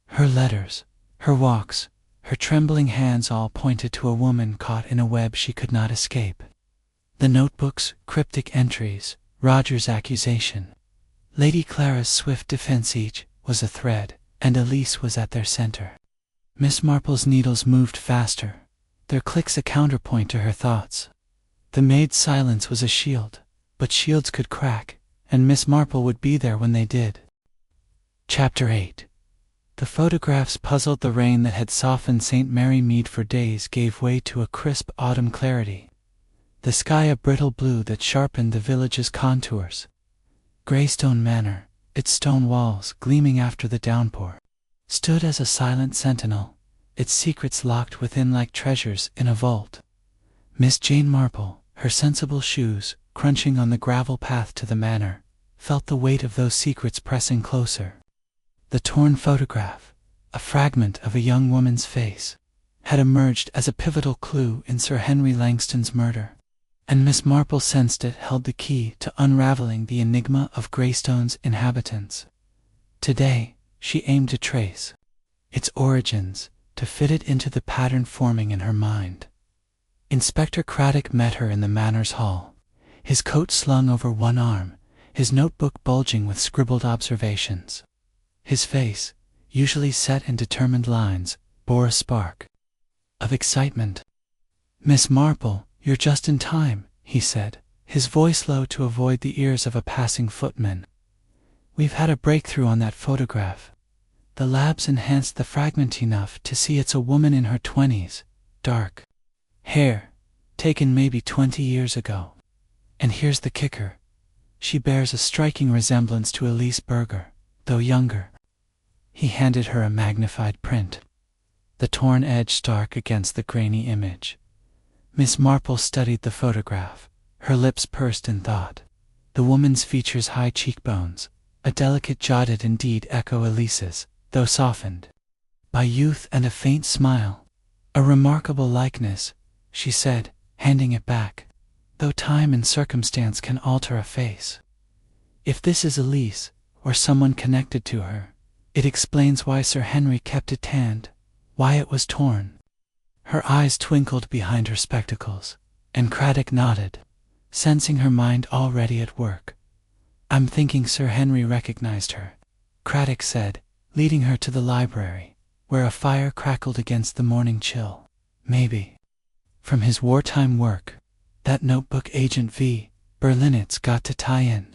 Her letters, her walks, Her trembling hands all pointed to a woman caught in a web she could not escape. The notebook's cryptic entries, Roger's accusation, Lady Clara's swift defense, each was a thread, and Elise was at their center. Miss Marple's needles moved faster, their clicks a counterpoint to her thoughts. The maid's silence was a shield, but shields could crack, and Miss Marple would be there when they did. Chapter 8. The photographs puzzled. The rain that had softened St. Mary Mead for days gave way to a crisp autumn clarity, the sky a brittle blue that sharpened the village's contours. Greystone Manor, its stone walls gleaming after the downpour, stood as a silent sentinel, its secrets locked within like treasures in a vault. Miss Jane Marple, her sensible shoes crunching on the gravel path to the manor, felt the weight of those secrets pressing closer. The torn photograph, a fragment of a young woman's face, had emerged as a pivotal clue in Sir Henry Langston's murder, and Miss Marple sensed it held the key to unraveling the enigma of Greystone's inhabitants. Today, she aimed to trace its origins, to fit it into the pattern forming in her mind. Inspector Craddock met her in the manor's hall, his coat slung over one arm, his notebook bulging with scribbled observations. His face, usually set in determined lines, bore a spark of excitement. "Miss Marple, you're just in time," he said, his voice low to avoid the ears of a passing footman. "We've had a breakthrough on that photograph. The labs enhanced the fragment enough to see it's a woman in her 20s, dark hair, taken maybe 20 years ago. And here's the kicker. She bears a striking resemblance to Elise Berger, though younger." He handed her a magnified print, the torn edge stark against the grainy image. Miss Marple studied the photograph, her lips pursed in thought. The woman's features, high cheekbones, a delicate jotted indeed, echo Elise's, though softened by youth and a faint smile. "A remarkable likeness," she said, handing it back, "though time and circumstance can alter a face. If this is Elise, or someone connected to her, it explains why Sir Henry kept it tanned, why it was torn." Her eyes twinkled behind her spectacles, and Craddock nodded, sensing her mind already at work. "I'm thinking Sir Henry recognized her," Craddock said, leading her to the library, where a fire crackled against the morning chill. "Maybe, from his wartime work, that notebook Agent V. Berlinet's got to tie in.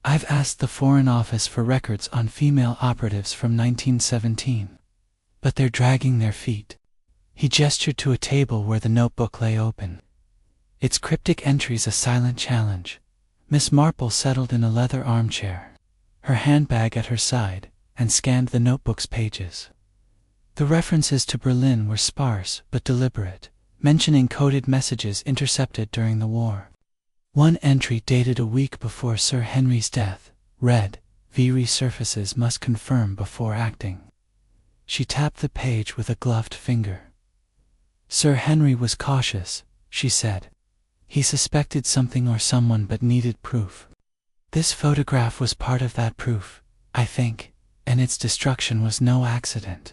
I've asked the Foreign Office for records on female operatives from 1917, but they're dragging their feet." He gestured to a table where the notebook lay open, its cryptic entries a silent challenge. Miss Marple settled in a leather armchair, her handbag at her side, and scanned the notebook's pages. The references to Berlin were sparse but deliberate, mentioning coded messages intercepted during the war. One entry dated a week before Sir Henry's death read, "V resurfaces must confirm before acting." She tapped the page with a gloved finger. "Sir Henry was cautious," she said. "He suspected something or someone but needed proof. This photograph was part of that proof, I think, and its destruction was no accident."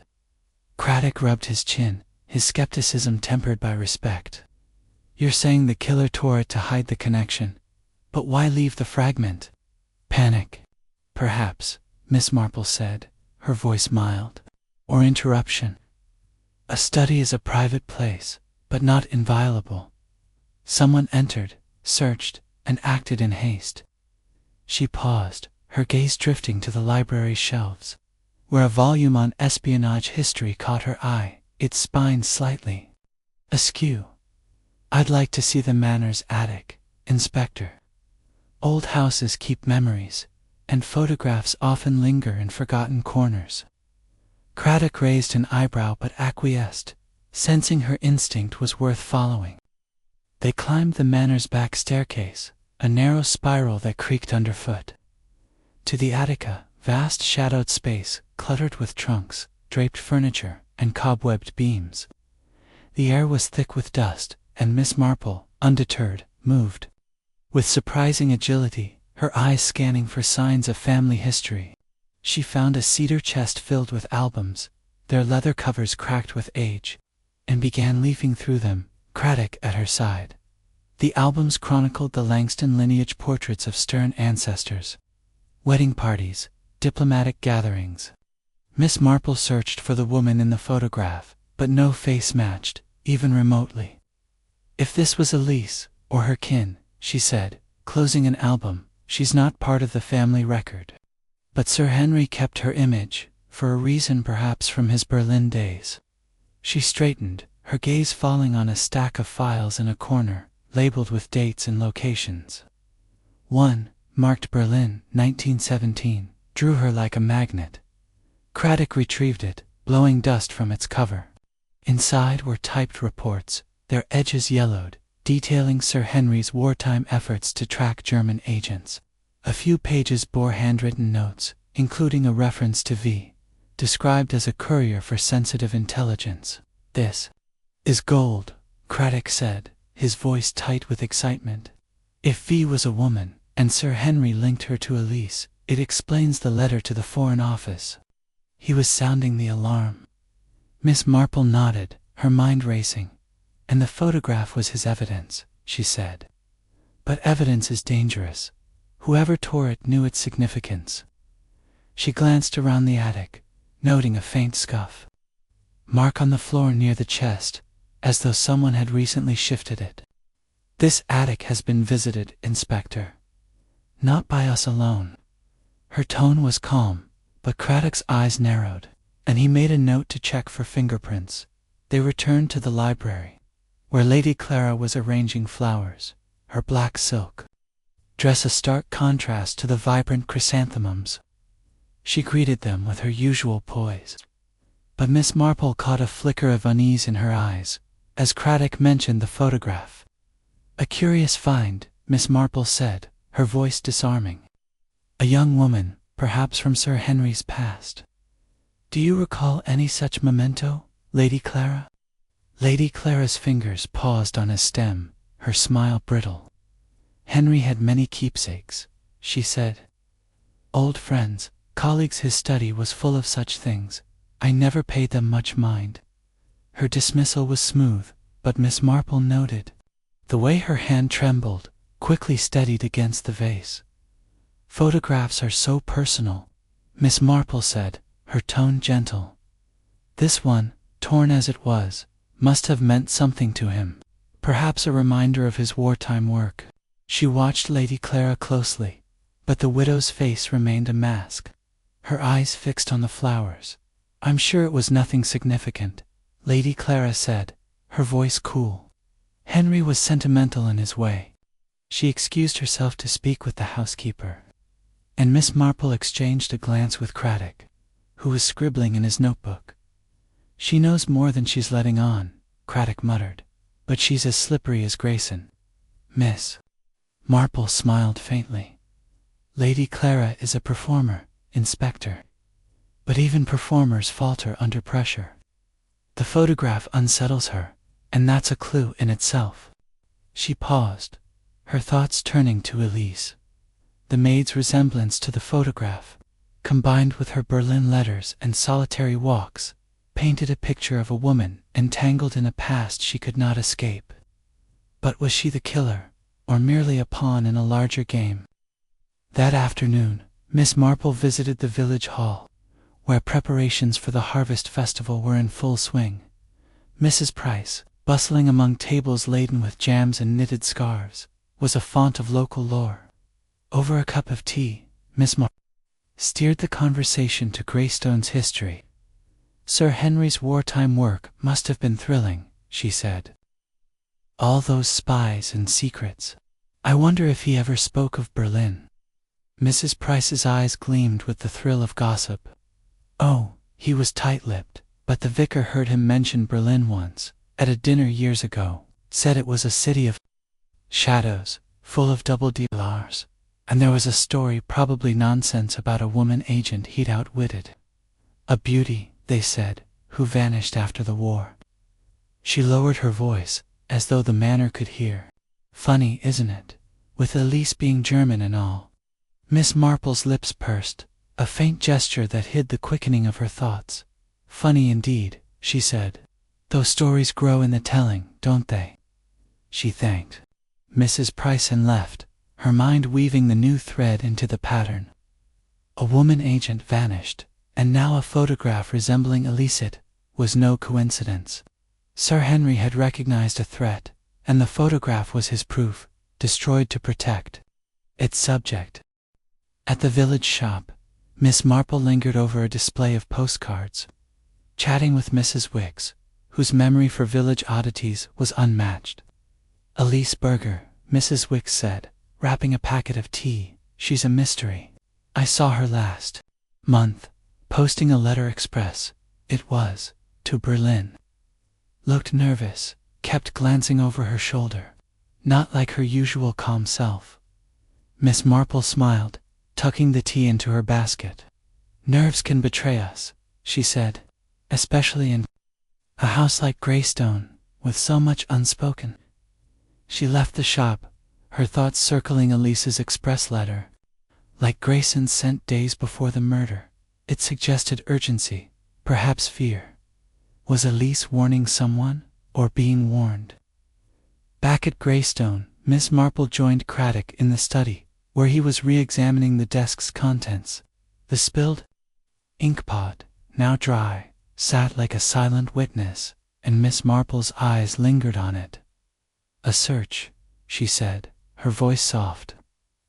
Craddock rubbed his chin, his skepticism tempered by respect. "You're saying the killer tore it to hide the connection, but why leave the fragment?" "Panic, perhaps," Miss Marple said, her voice mild. "Or interruption. A study is a private place, but not inviolable. Someone entered, searched, and acted in haste." She paused, her gaze drifting to the library shelves, where a volume on espionage history caught her eye, its spine slightly askew. "I'd like to see the manor's attic, Inspector. Old houses keep memories, and photographs often linger in forgotten corners." Craddock raised an eyebrow but acquiesced, sensing her instinct was worth following. They climbed the manor's back staircase, a narrow spiral that creaked underfoot. To the attica, vast shadowed space, cluttered with trunks, draped furniture, and cobwebbed beams. The air was thick with dust, and Miss Marple, undeterred, moved with surprising agility, her eyes scanning for signs of family history. She found a cedar chest filled with albums, their leather covers cracked with age, and began leafing through them, Craddock at her side. The albums chronicled the Langston lineage, portraits of stern ancestors, wedding parties, diplomatic gatherings. Miss Marple searched for the woman in the photograph, but no face matched, even remotely. If this was Elise, or her kin, she said, closing an album, she's not part of the family record. But Sir Henry kept her image, for a reason perhaps from his Berlin days. She straightened, her gaze falling on a stack of files in a corner, labeled with dates and locations. One, marked Berlin, 1917, drew her like a magnet. Craddock retrieved it, blowing dust from its cover. Inside were typed reports, their edges yellowed, detailing Sir Henry's wartime efforts to track German agents. A few pages bore handwritten notes, including a reference to V, described as a courier for sensitive intelligence. "This is gold," Craddock said, his voice tight with excitement. "If V was a woman, and Sir Henry linked her to Elise, it explains the letter to the Foreign Office." He was sounding the alarm. Miss Marple nodded, her mind racing. "And the photograph was his evidence," she said. "But evidence is dangerous. Whoever tore it knew its significance." She glanced around the attic, noting a faint scuff mark on the floor near the chest, as though someone had recently shifted it. "This attic has been visited, Inspector. Not by us alone." Her tone was calm, but Craddock's eyes narrowed, and he made a note to check for fingerprints. They returned to the library, where Lady Clara was arranging flowers, her black silk dress a stark contrast to the vibrant chrysanthemums. She greeted them with her usual poise. But Miss Marple caught a flicker of unease in her eyes, as Craddock mentioned the photograph. "A curious find," Miss Marple said, her voice disarming. "A young woman, perhaps from Sir Henry's past. Do you recall any such memento, Lady Clara?" Lady Clara's fingers paused on a stem, her smile brittle. "Henry had many keepsakes," she said. "Old friends, colleagues. His study was full of such things. I never paid them much mind." Her dismissal was smooth, but Miss Marple noted the way her hand trembled, quickly steadied against the vase. "Photographs are so personal," Miss Marple said, her tone gentle. "This one, torn as it was, must have meant something to him, perhaps a reminder of his wartime work." She watched Lady Clara closely, but the widow's face remained a mask, her eyes fixed on the flowers. "I'm sure it was nothing significant," Lady Clara said, her voice cool. "Henry was sentimental in his way." She excused herself to speak with the housekeeper, and Miss Marple exchanged a glance with Craddock, who was scribbling in his notebook. "She knows more than she's letting on," Craddock muttered, "but she's as slippery as Grayson." Miss Marple smiled faintly. "Lady Clara is a performer, Inspector. But even performers falter under pressure. The photograph unsettles her, and that's a clue in itself." She paused, her thoughts turning to Elise. The maid's resemblance to the photograph, combined with her Berlin letters and solitary walks, painted a picture of a woman entangled in a past she could not escape. But was she the killer, or merely a pawn in a larger game? That afternoon, Miss Marple visited the village hall, where preparations for the harvest festival were in full swing. Mrs. Price, bustling among tables laden with jams and knitted scarves, was a font of local lore. Over a cup of tea, Miss Marple steered the conversation to Greystone's history. "Sir Henry's wartime work must have been thrilling," she said. "All those spies and secrets. I wonder if he ever spoke of Berlin." Mrs. Price's eyes gleamed with the thrill of gossip. "Oh, he was tight-lipped, but the vicar heard him mention Berlin once, at a dinner years ago, said it was a city of shadows, full of double dealers, and there was a story, probably nonsense, about a woman agent he'd outwitted. A beauty, they said, who vanished after the war." She lowered her voice, as though the manor could hear. "Funny, isn't it? With Elise being German and all." Miss Marple's lips pursed, a faint gesture that hid the quickening of her thoughts. Funny indeed, she said. Those stories grow in the telling, don't they? She thanked Mrs. Price and left, her mind weaving the new thread into the pattern. A woman agent vanished, and now a photograph resembling illicit was no coincidence. Sir Henry had recognized a threat, and the photograph was his proof, destroyed to protect its subject. At the village shop, Miss Marple lingered over a display of postcards, chatting with Mrs. Wicks, whose memory for village oddities was unmatched. Elise Berger, Mrs. Wicks said, wrapping a packet of tea. She's a mystery. I saw her last month, posting a letter express. It was to Berlin. Looked nervous, kept glancing over her shoulder. Not like her usual calm self. Miss Marple smiled, tucking the tea into her basket. Nerves can betray us, she said, especially in a house like Greystone, with so much unspoken. She left the shop, her thoughts circling Elise's express letter. Like Grayson's sent days before the murder, it suggested urgency, perhaps fear. Was Elise warning someone, or being warned? Back at Greystone, Miss Marple joined Craddock in the study, where he was re-examining the desk's contents. The spilled inkpot, now dry, sat like a silent witness, and Miss Marple's eyes lingered on it. A search, she said, her voice soft.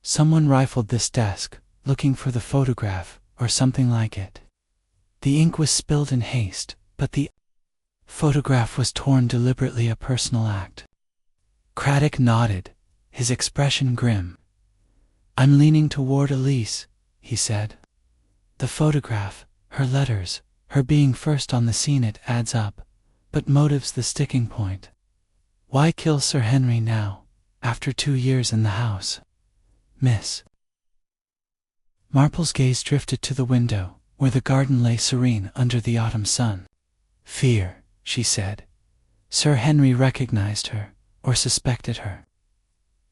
Someone rifled this desk, looking for the photograph, or something like it. The ink was spilled in haste, but the photograph was torn deliberately, a personal act. Craddock nodded, his expression grim. I'm leaning toward Elise, he said. The photograph, her letters, her being first on the scene, it adds up, but motive's the sticking point. Why kill Sir Henry now, after 2 years in the house? Miss Marple's gaze drifted to the window, where the garden lay serene under the autumn sun. Fear, she said. Sir Henry recognized her, or suspected her.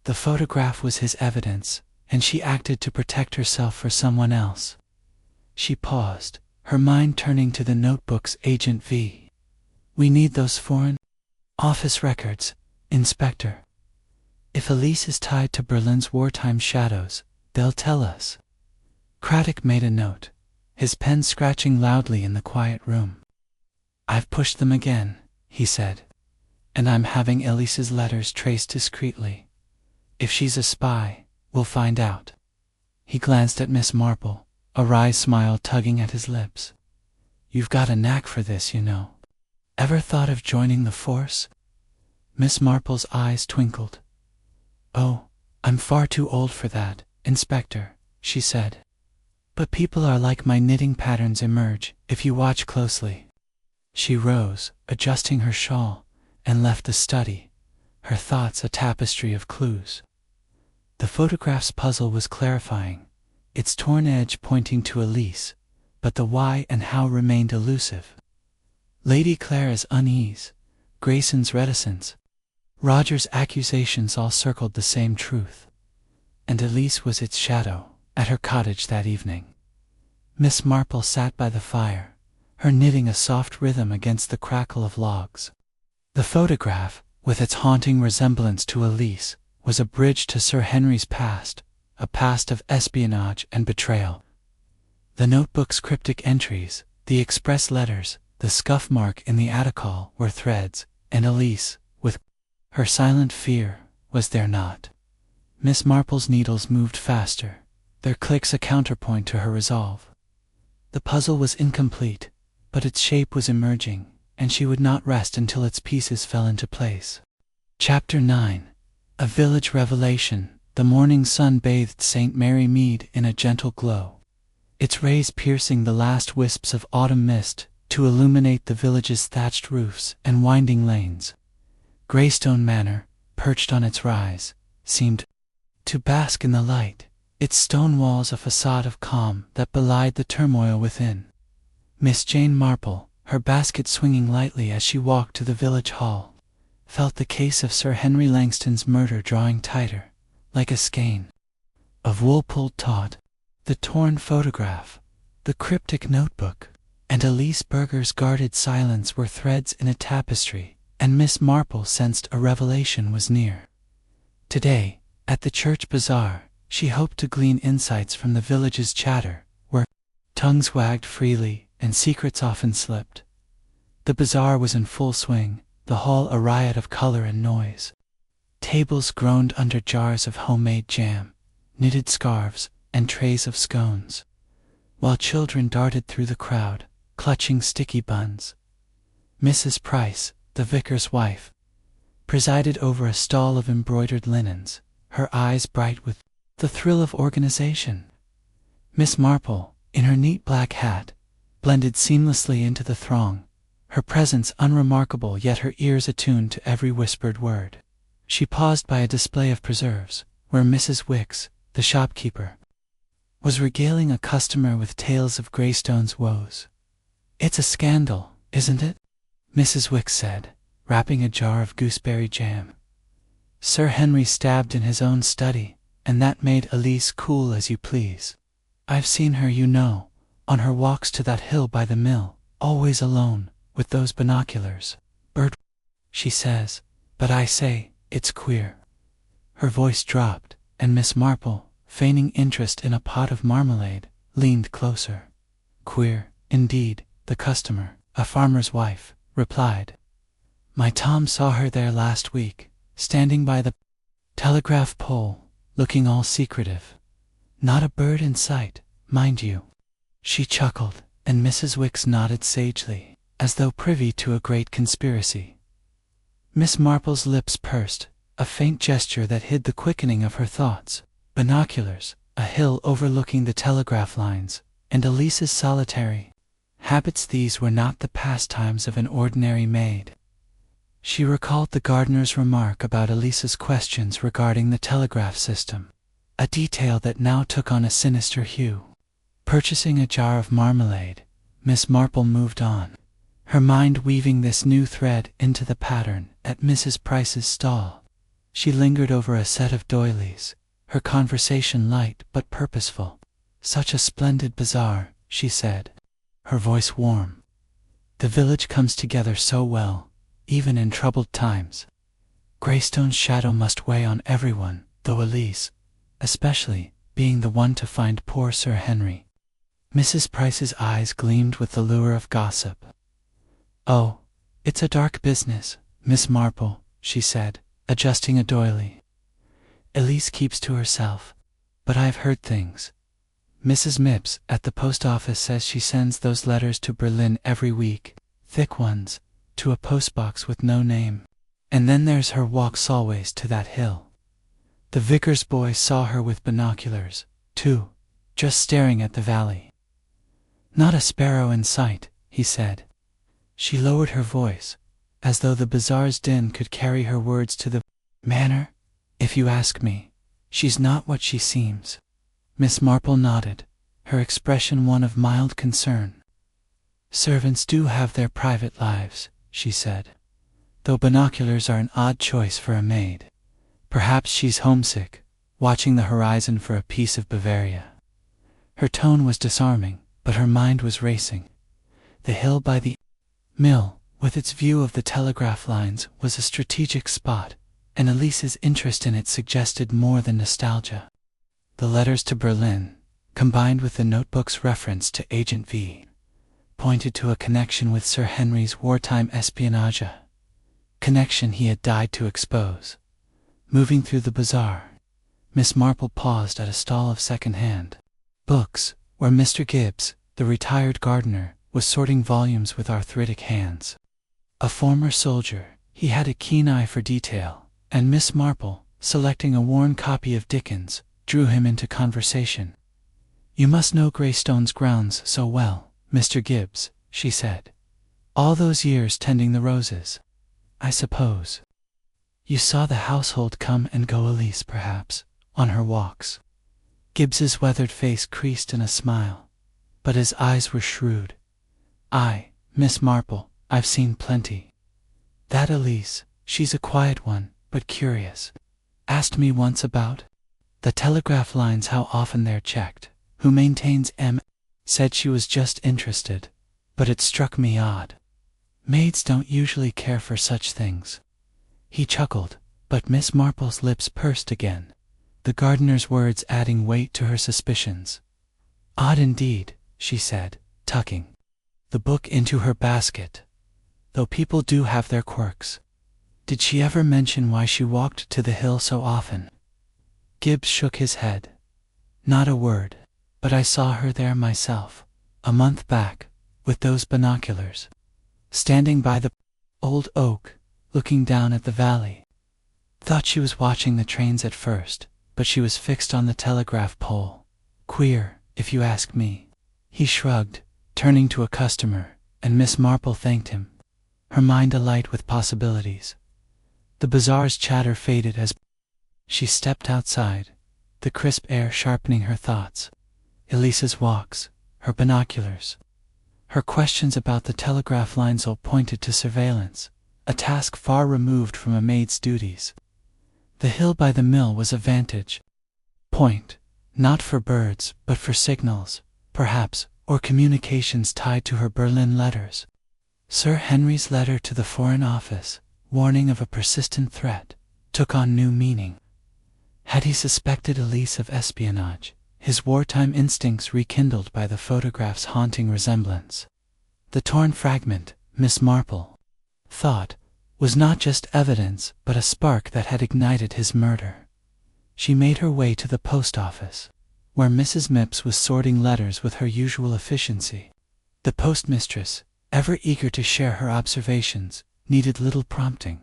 The photograph was his evidence, and she acted to protect herself for someone else. She paused, her mind turning to the notebooks Agent V. We need those foreign office records, Inspector. If Elise is tied to Berlin's wartime shadows, they'll tell us. Craddock made a note, his pen scratching loudly in the quiet room. I've pushed them again, he said, and I'm having Elise's letters traced discreetly. If she's a spy, we'll find out. He glanced at Miss Marple, a wry smile tugging at his lips. You've got a knack for this, you know. Ever thought of joining the force? Miss Marple's eyes twinkled. Oh, I'm far too old for that, Inspector, she said. But people are like my knitting patterns emerge, if you watch closely. She rose, adjusting her shawl, and left the study, her thoughts a tapestry of clues. The photograph's puzzle was clarifying, its torn edge pointing to Elise, but the why and how remained elusive. Lady Clara's unease, Grayson's reticence, Roger's accusations all circled the same truth. And Elise was its shadow, at her cottage that evening. Miss Marple sat by the fire, her knitting a soft rhythm against the crackle of logs. The photograph, with its haunting resemblance to Elise, was a bridge to Sir Henry's past, a past of espionage and betrayal. The notebook's cryptic entries, the express letters, the scuff mark in the article were threads, and Elise, with her silent fear, was there not? Miss Marple's needles moved faster, their clicks a counterpoint to her resolve. The puzzle was incomplete, but its shape was emerging, and she would not rest until its pieces fell into place. Chapter 9. A Village Revelation. The morning sun bathed St. Mary Mead in a gentle glow, its rays piercing the last wisps of autumn mist to illuminate the village's thatched roofs and winding lanes. Greystone Manor, perched on its rise, seemed to bask in the light, its stone walls a facade of calm that belied the turmoil within. Miss Jane Marple, her basket swinging lightly as she walked to the village hall, felt the case of Sir Henry Langston's murder drawing tighter, like a skein of wool pulled taut. The torn photograph, the cryptic notebook, and Elise Berger's guarded silence were threads in a tapestry, and Miss Marple sensed a revelation was near. Today, at the church bazaar, she hoped to glean insights from the village's chatter, where tongues wagged freely and secrets often slipped. The bazaar was in full swing, the hall a riot of color and noise. Tables groaned under jars of homemade jam, knitted scarves, and trays of scones, while children darted through the crowd, clutching sticky buns. Mrs. Price, the vicar's wife, presided over a stall of embroidered linens, her eyes bright with the thrill of organization. Miss Marple, in her neat black hat, blended seamlessly into the throng, her presence unremarkable yet her ears attuned to every whispered word. She paused by a display of preserves, where Mrs. Wicks, the shopkeeper, was regaling a customer with tales of Greystone's woes. "It's a scandal, isn't it?" Mrs. Wicks said, wrapping a jar of gooseberry jam. "Sir Henry stabbed in his own study, and that made Elise cool as you please. I've seen her, you know, on her walks to that hill by the mill, always alone, with those binoculars. Bird, she says, but I say, it's queer." Her voice dropped, and Miss Marple, feigning interest in a pot of marmalade, leaned closer. "Queer, indeed," the customer, a farmer's wife, replied. "My Tom saw her there last week, standing by the telegraph pole, looking all secretive. Not a bird in sight, mind you." She chuckled, and Mrs. Wicks nodded sagely, as though privy to a great conspiracy. Miss Marple's lips pursed, a faint gesture that hid the quickening of her thoughts. Binoculars, a hill overlooking the telegraph lines, and Elise's solitary habits, these were not the pastimes of an ordinary maid. She recalled the gardener's remark about Elise's questions regarding the telegraph system, a detail that now took on a sinister hue. Purchasing a jar of marmalade, Miss Marple moved on, her mind weaving this new thread into the pattern at Mrs. Price's stall. She lingered over a set of doilies, her conversation light but purposeful. "Such a splendid bazaar," she said, her voice warm. "The village comes together so well, even in troubled times. Greystone's shadow must weigh on everyone, though Elise, especially, being the one to find poor Sir Henry." Mrs. Price's eyes gleamed with the lure of gossip. "Oh, it's a dark business, Miss Marple," she said, adjusting a doily. "Elise keeps to herself, but I've heard things. Mrs. Mipps at the post office says she sends those letters to Berlin every week, thick ones, to a postbox with no name. And then there's her walks always to that hill. The vicar's boy saw her with binoculars, too, just staring at the valley. Not a sparrow in sight, he said." She lowered her voice, as though the bazaar's din could carry her words to the manor. "If you ask me, she's not what she seems." Miss Marple nodded, her expression one of mild concern. "Servants do have their private lives," she said, "though binoculars are an odd choice for a maid. Perhaps she's homesick, watching the horizon for a piece of Bavaria." Her tone was disarming, but her mind was racing. The hill by the mill, with its view of the telegraph lines, was a strategic spot, and Elise's interest in it suggested more than nostalgia. The letters to Berlin, combined with the notebook's reference to Agent V, pointed to a connection with Sir Henry's wartime espionage, connection he had died to expose. Moving through the bazaar, Miss Marple paused at a stall of second-hand books, where Mr. Gibbs, the retired gardener, was sorting volumes with arthritic hands. A former soldier, he had a keen eye for detail, and Miss Marple, selecting a worn copy of Dickens, drew him into conversation. "You must know Greystone's grounds so well, Mr. Gibbs," she said. "All those years tending the roses, I suppose. You saw the household come and go, Elise, perhaps, on her walks." Gibbs's weathered face creased in a smile, but his eyes were shrewd. "Aye, Miss Marple, I've seen plenty. That Elise, she's a quiet one, but curious. Asked me once about the telegraph lines, how often they're checked, who maintains m. Said she was just interested. but it struck me odd. Maids don't usually care for such things. He chuckled, but Miss Marple's lips pursed again, the gardener's words adding weight to her suspicions. Odd indeed, she said, tucking the book into her basket. Though people do have their quirks. Did she ever mention why she walked to the hill so often? Gibbs shook his head. Not a word, but I saw her there myself, a month back, with those binoculars, standing by the old oak, looking down at the valley. Thought she was watching the trains at first, but she was fixed on the telegraph pole. Queer, if you ask me. He shrugged, turning to a customer, and Miss Marple thanked him, her mind alight with possibilities. The bazaar's chatter faded as she stepped outside, the crisp air sharpening her thoughts. Elisa's walks, her binoculars, her questions about the telegraph lines all pointed to surveillance, a task far removed from a maid's duties. The hill by the mill was a vantage point, not for birds, but for signals, perhaps, or communications tied to her Berlin letters. Sir Henry's letter to the Foreign Office, warning of a persistent threat, took on new meaning. Had he suspected Elise of espionage, his wartime instincts rekindled by the photograph's haunting resemblance? The torn fragment, Miss Marple thought, was not just evidence but a spark that had ignited his murder. She made her way to the post office, where Mrs. Mipps was sorting letters with her usual efficiency. The postmistress, ever eager to share her observations, needed little prompting.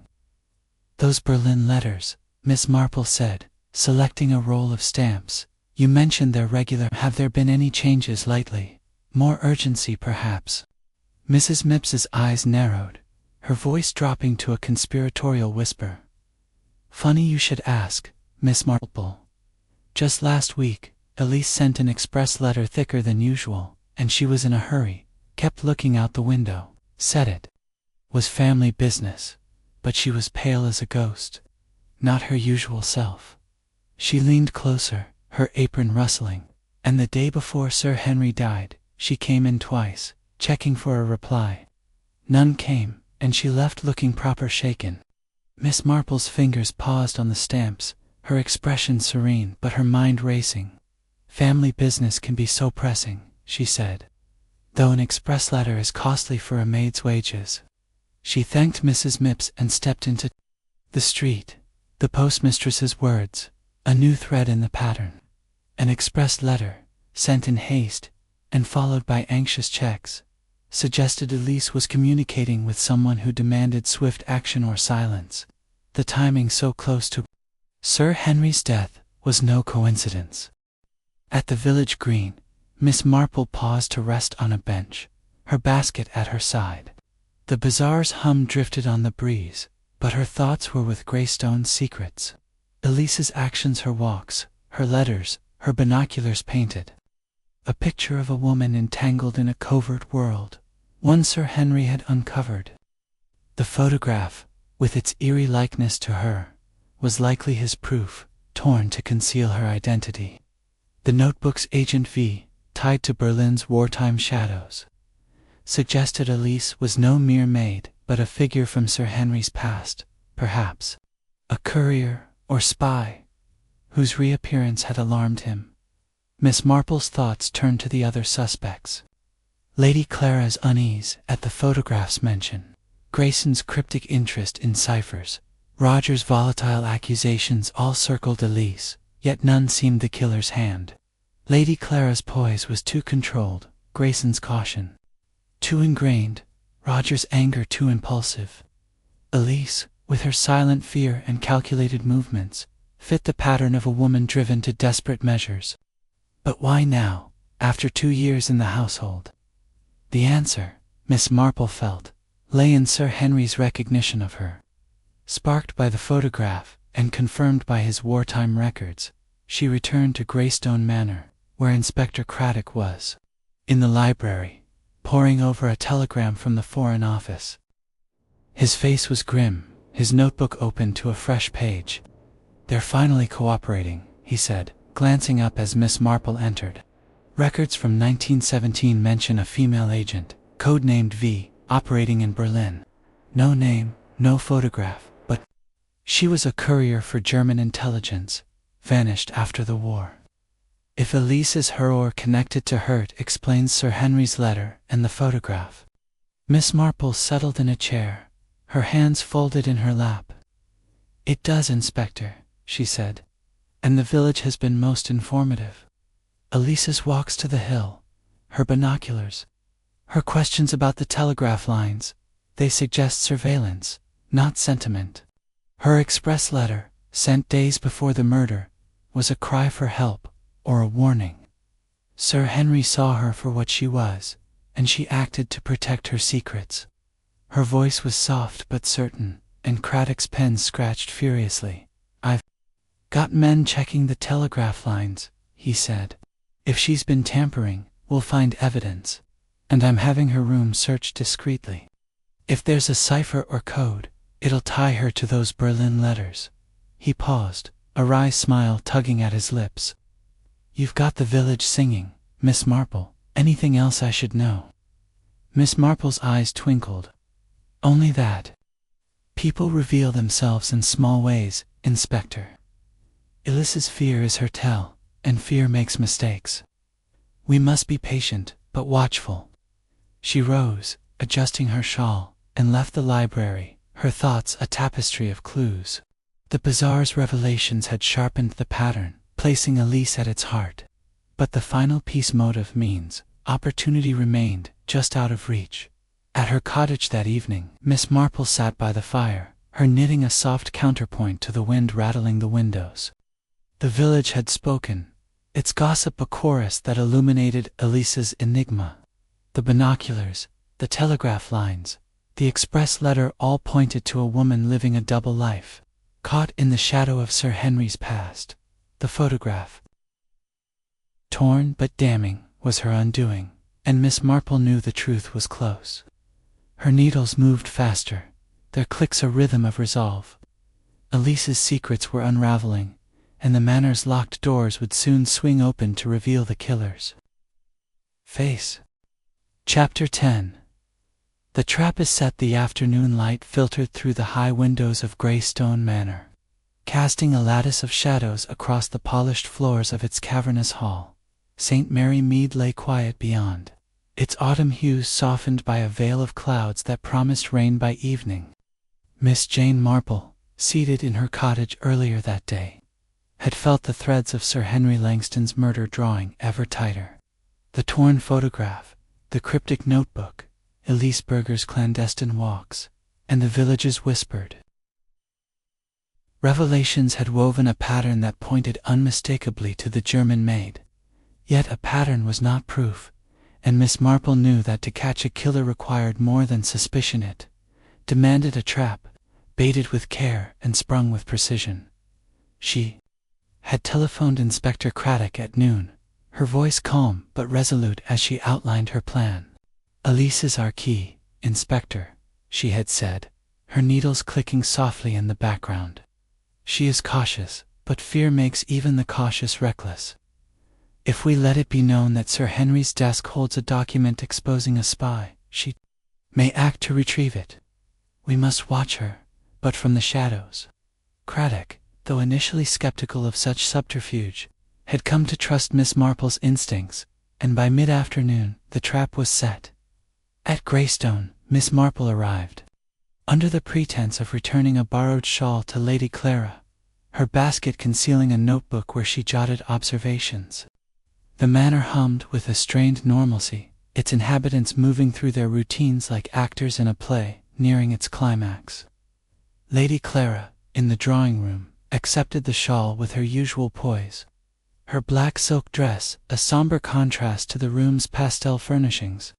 Those Berlin letters, Miss Marple said, selecting a roll of stamps. You mentioned they're regular. Have there been any changes lately? More urgency, perhaps? Mrs. Mipps's eyes narrowed, her voice dropping to a conspiratorial whisper. Funny you should ask, Miss Marple. Just last week, Elise sent an express letter thicker than usual, and she was in a hurry, kept looking out the window, said it was family business, but she was pale as a ghost, not her usual self. She leaned closer, her apron rustling, and the day before Sir Henry died, she came in twice, checking for a reply. None came, and she left looking proper shaken. Miss Marple's fingers paused on the stamps, her expression serene but her mind racing. Family business can be so pressing, she said, though an express letter is costly for a maid's wages. She thanked Mrs. Mipps and stepped into the street. The postmistress's words, a new thread in the pattern. An express letter, sent in haste, and followed by anxious checks, suggested Elise was communicating with someone who demanded swift action or silence. The timing so close to Sir Henry's death was no coincidence. At the village green, Miss Marple paused to rest on a bench, her basket at her side. The bazaar's hum drifted on the breeze, but her thoughts were with Greystone's secrets. Elise's actions, her walks, her letters, her binoculars painted a picture of a woman entangled in a covert world, one Sir Henry had uncovered. The photograph, with its eerie likeness to her, was likely his proof, torn to conceal her identity. The notebook's Agent V, tied to Berlin's wartime shadows, suggested Elise was no mere maid, but a figure from Sir Henry's past, perhaps a courier or spy, whose reappearance had alarmed him. Miss Marple's thoughts turned to the other suspects. Lady Clara's unease at the photograph's mention, Grayson's cryptic interest in ciphers, Roger's volatile accusations all circled Elise, yet none seemed the killer's hand. Lady Clara's poise was too controlled, Grayson's caution too ingrained, Roger's anger too impulsive. Elise, with her silent fear and calculated movements, fit the pattern of a woman driven to desperate measures. But why now, after 2 years in the household? The answer, Miss Marple felt, lay in Sir Henry's recognition of her. Sparked by the photograph and confirmed by his wartime records, she returned to Greystone Manor, where Inspector Craddock was. In the library, poring over a telegram from the Foreign Office. His face was grim, his notebook open to a fresh page. They're finally cooperating, he said, glancing up as Miss Marple entered. Records from 1917 mention a female agent, codenamed V, operating in Berlin. No name, no photograph, but she was a courier for German intelligence, vanished after the war. If Elise is her or connected to Hurt, explains Sir Henry's letter and the photograph. Miss Marple settled in a chair, her hands folded in her lap. "It does, Inspector," she said, "and the village has been most informative. Elise's walks to the hill, her binoculars, her questions about the telegraph lines, they suggest surveillance, not sentiment. Her express letter, sent days before the murder, was a cry for help or a warning. Sir Henry saw her for what she was, and she acted to protect her secrets." Her voice was soft but certain, and Craddock's pen scratched furiously. "I've got men checking the telegraph lines," he said. "If she's been tampering, we'll find evidence, and I'm having her room searched discreetly. If there's a cipher or code, it'll tie her to those Berlin letters." He paused, a wry smile tugging at his lips. "You've got the village singing, Miss Marple. Anything else I should know?" Miss Marple's eyes twinkled. "Only that. People reveal themselves in small ways, Inspector. Elise's fear is her tell, and fear makes mistakes. We must be patient, but watchful." She rose, adjusting her shawl, and left the library, her thoughts a tapestry of clues. The bazaar's revelations had sharpened the pattern, placing Elise at its heart. But the final piece, motive, means, opportunity, remained just out of reach. At her cottage that evening, Miss Marple sat by the fire, her knitting a soft counterpoint to the wind rattling the windows. The village had spoken, its gossip a chorus that illuminated Elise's enigma. The binoculars, the telegraph lines, the express letter all pointed to a woman living a double life, caught in the shadow of Sir Henry's past. The photograph, torn but damning, was her undoing, and Miss Marple knew the truth was close. Her needles moved faster, their clicks a rhythm of resolve. Elise's secrets were unraveling, and the manor's locked doors would soon swing open to reveal the killer's face. Chapter 10. The trap is set. The afternoon light filtered through the high windows of Greystone Manor, casting a lattice of shadows across the polished floors of its cavernous hall. St. Mary Mead lay quiet beyond, its autumn hues softened by a veil of clouds that promised rain by evening. Miss Jane Marple, seated in her cottage earlier that day, had felt the threads of Sir Henry Langston's murder drawing ever tighter. The torn photograph, the cryptic notebook, Elise Berger's clandestine walks, and the village's whispered revelations had woven a pattern that pointed unmistakably to the German Maid. Yet a pattern was not proof, and Miss Marple knew that to catch a killer required more than suspicion. It demanded a trap, baited with care and sprung with precision. She had telephoned Inspector Craddock at noon, her voice calm but resolute as she outlined her plan. "Elise is our key, Inspector," she had said, her needles clicking softly in the background. "She is cautious, but fear makes even the cautious reckless. If we let it be known that Sir Henry's desk holds a document exposing a spy, she may act to retrieve it. We must watch her, but from the shadows." Craddock, though initially skeptical of such subterfuge, had come to trust Miss Marple's instincts, and by mid-afternoon the trap was set. At Greystone, Miss Marple arrived, under the pretense of returning a borrowed shawl to Lady Clara, her basket concealing a notebook where she jotted observations. The manor hummed with a strained normalcy, its inhabitants moving through their routines like actors in a play, nearing its climax. Lady Clara, in the drawing-room, accepted the shawl with her usual poise. Her black silk dress, a somber contrast to the room's pastel furnishings.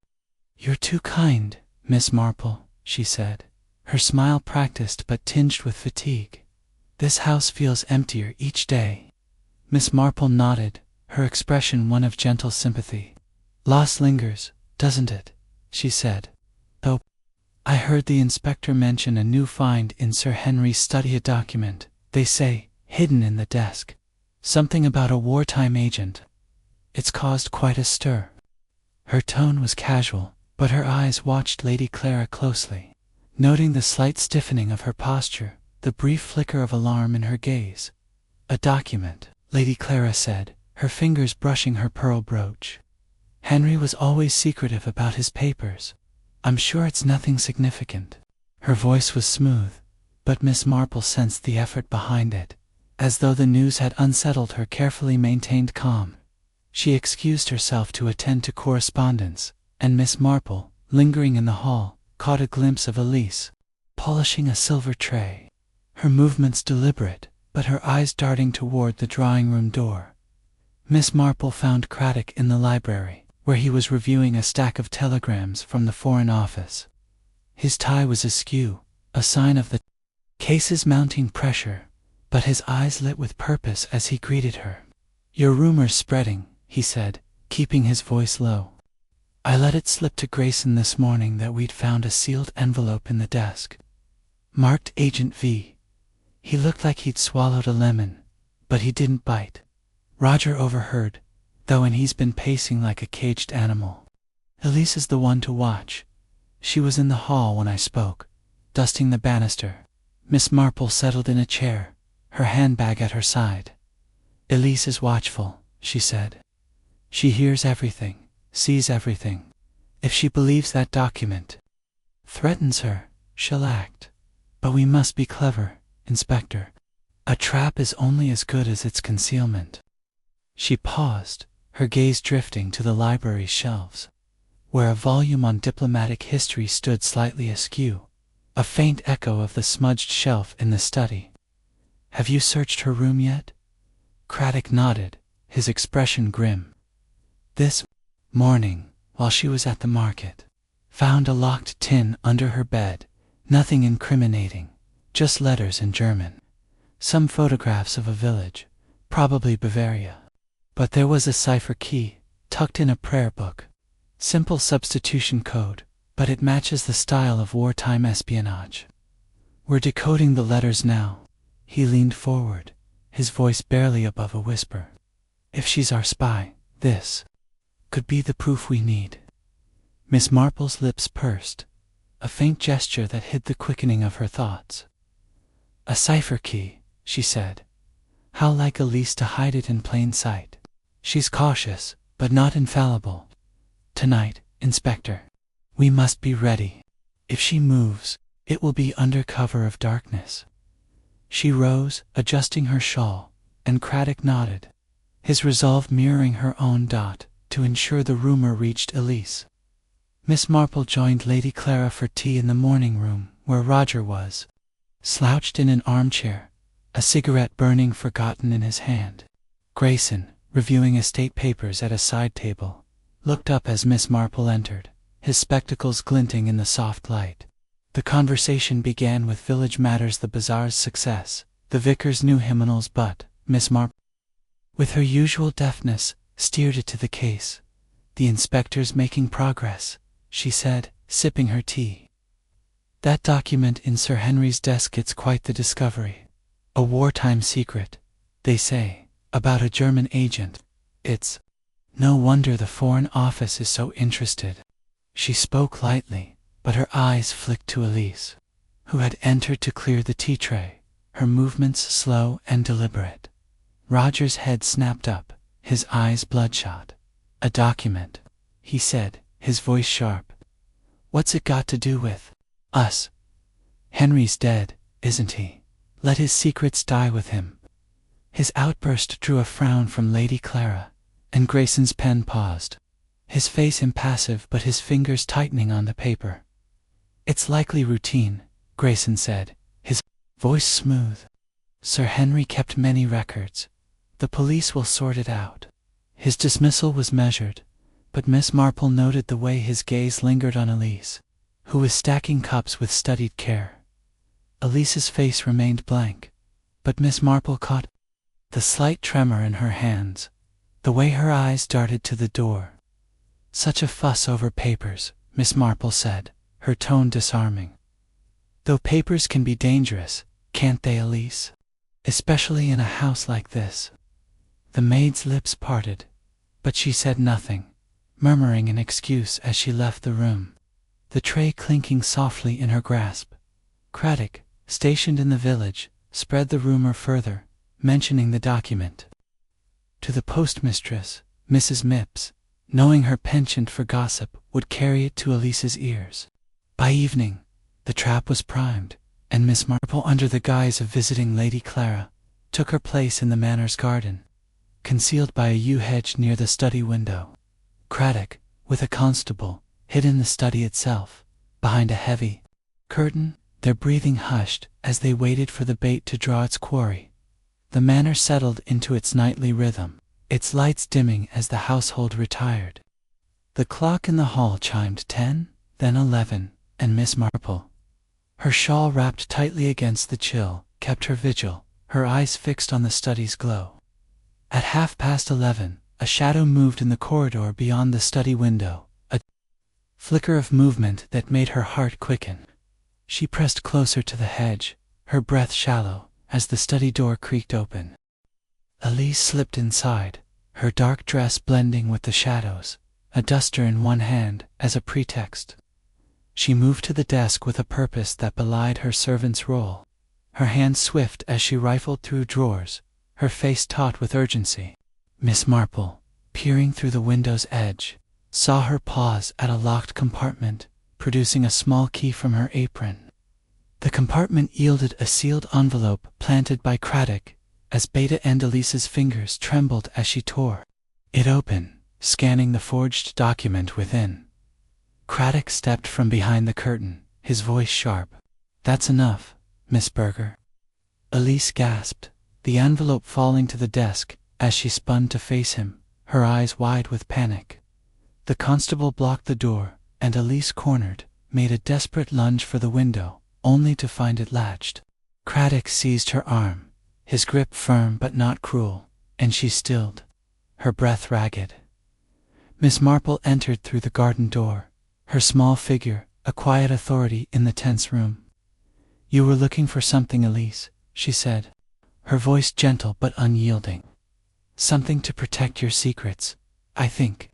"You're too kind, Miss Marple," she said, her smile practiced but tinged with fatigue. "This house feels emptier each day." Miss Marple nodded, her expression one of gentle sympathy. "Loss lingers, doesn't it?" she said. "Though I heard the inspector mention a new find in Sir Henry's study, a document, they say, hidden in the desk. Something about a wartime agent. It's caused quite a stir." Her tone was casual, but her eyes watched Lady Clara closely, noting the slight stiffening of her posture, the brief flicker of alarm in her gaze. "A document," Lady Clara said, her fingers brushing her pearl brooch. "Henry was always secretive about his papers. I'm sure it's nothing significant." Her voice was smooth, but Miss Marple sensed the effort behind it, as though the news had unsettled her carefully maintained calm. She excused herself to attend to correspondence, and Miss Marple, lingering in the hall, caught a glimpse of Elise, polishing a silver tray, her movements deliberate, but her eyes darting toward the drawing-room door. Miss Marple found Craddock in the library, where he was reviewing a stack of telegrams from the Foreign Office. His tie was askew, a sign of the case's mounting pressure, but his eyes lit with purpose as he greeted her. "Your rumor's spreading," he said, keeping his voice low. "I let it slip to Grayson this morning that we'd found a sealed envelope in the desk, marked Agent V. He looked like he'd swallowed a lemon, but he didn't bite. Roger overheard, though, and he's been pacing like a caged animal. Elise is the one to watch. She was in the hall when I spoke, dusting the banister." Miss Marple settled in a chair, her handbag at her side. "Elise is watchful," she said. "She hears everything, sees everything. If she believes that document threatens her, she'll act. But we must be clever, Inspector. A trap is only as good as its concealment." She paused, her gaze drifting to the library's shelves, where a volume on diplomatic history stood slightly askew, a faint echo of the smudged shelf in the study. "Have you searched her room yet?" Craddock nodded, his expression grim. "This morning, while she was at the market. Found a locked tin under her bed, nothing incriminating, just letters in German. Some photographs of a village, probably Bavaria. But there was a cipher key, tucked in a prayer book. Simple substitution code, but it matches the style of wartime espionage. We're decoding the letters now." He leaned forward, his voice barely above a whisper. "If she's our spy, this could be the proof we need." Miss Marple's lips pursed, a faint gesture that hid the quickening of her thoughts. "A cipher key," she said. "How like Elise to hide it in plain sight. She's cautious, but not infallible. Tonight, Inspector, we must be ready. If she moves, it will be under cover of darkness." She rose, adjusting her shawl, and Craddock nodded, his resolve mirroring her own to ensure the rumor reached Elise. Miss Marple joined Lady Clara for tea in the morning room, where Roger was, slouched in an armchair, a cigarette burning forgotten in his hand. Grayson, reviewing estate papers at a side table, looked up as Miss Marple entered, his spectacles glinting in the soft light. The conversation began with village matters, the bazaar's success, the vicar's new hymnals, but Miss Marple, with her usual deftness, steered it to the case. "The inspector's making progress," she said, sipping her tea. "That document in Sir Henry's desk, it's quite the discovery. A wartime secret, they say, about a German agent. It's no wonder the Foreign Office is so interested." She spoke lightly, but her eyes flicked to Elise, who had entered to clear the tea tray, her movements slow and deliberate. Roger's head snapped up, his eyes bloodshot. "A document," he said, his voice sharp. "What's it got to do with us? Henry's dead, isn't he? Let his secrets die with him." His outburst drew a frown from Lady Clara, and Grayson's pen paused, his face impassive but his fingers tightening on the paper. "It's likely routine," Grayson said, his voice smooth. "Sir Henry kept many records. The police will sort it out." His dismissal was measured, but Miss Marple noted the way his gaze lingered on Elise, who was stacking cups with studied care. Elise's face remained blank, but Miss Marple caught the slight tremor in her hands, the way her eyes darted to the door. "Such a fuss over papers," Miss Marple said, her tone disarming. "Though papers can be dangerous, can't they, Elise? Especially in a house like this." The maid's lips parted, but she said nothing, murmuring an excuse as she left the room, the tray clinking softly in her grasp. Craddock, stationed in the village, spread the rumor further, mentioning the document to the postmistress, Mrs. Mipps, knowing her penchant for gossip, would carry it to Elise's ears. By evening, the trap was primed, and Miss Marple, under the guise of visiting Lady Clara, took her place in the manor's garden, concealed by a yew hedge near the study window. Craddock, with a constable, hid in the study itself, behind a heavy curtain, their breathing hushed as they waited for the bait to draw its quarry. The manor settled into its nightly rhythm, its lights dimming as the household retired. The clock in the hall chimed 10, then 11, and Miss Marple, her shawl wrapped tightly against the chill, kept her vigil, her eyes fixed on the study's glow. At 11:30, a shadow moved in the corridor beyond the study window, a flicker of movement that made her heart quicken. She pressed closer to the hedge, her breath shallow, as the study door creaked open. Elise slipped inside, her dark dress blending with the shadows, a duster in one hand as a pretext. She moved to the desk with a purpose that belied her servant's role, her hands swift as she rifled through drawers, her face taut with urgency. Miss Marple, peering through the window's edge, saw her pause at a locked compartment, producing a small key from her apron. The compartment yielded a sealed envelope planted by Craddock, as Beta and Elise's fingers trembled as she tore it open, scanning the forged document within. Craddock stepped from behind the curtain, his voice sharp. "That's enough, Miss Burger." Elise gasped, the envelope falling to the desk as she spun to face him, her eyes wide with panic. The constable blocked the door, and Elise, cornered, made a desperate lunge for the window, only to find it latched. Craddock seized her arm, his grip firm but not cruel, and she stilled, her breath ragged. Miss Marple entered through the garden door, her small figure a quiet authority in the tense room. "You were looking for something, Elise," she said, her voice gentle but unyielding. "Something to protect your secrets, I think."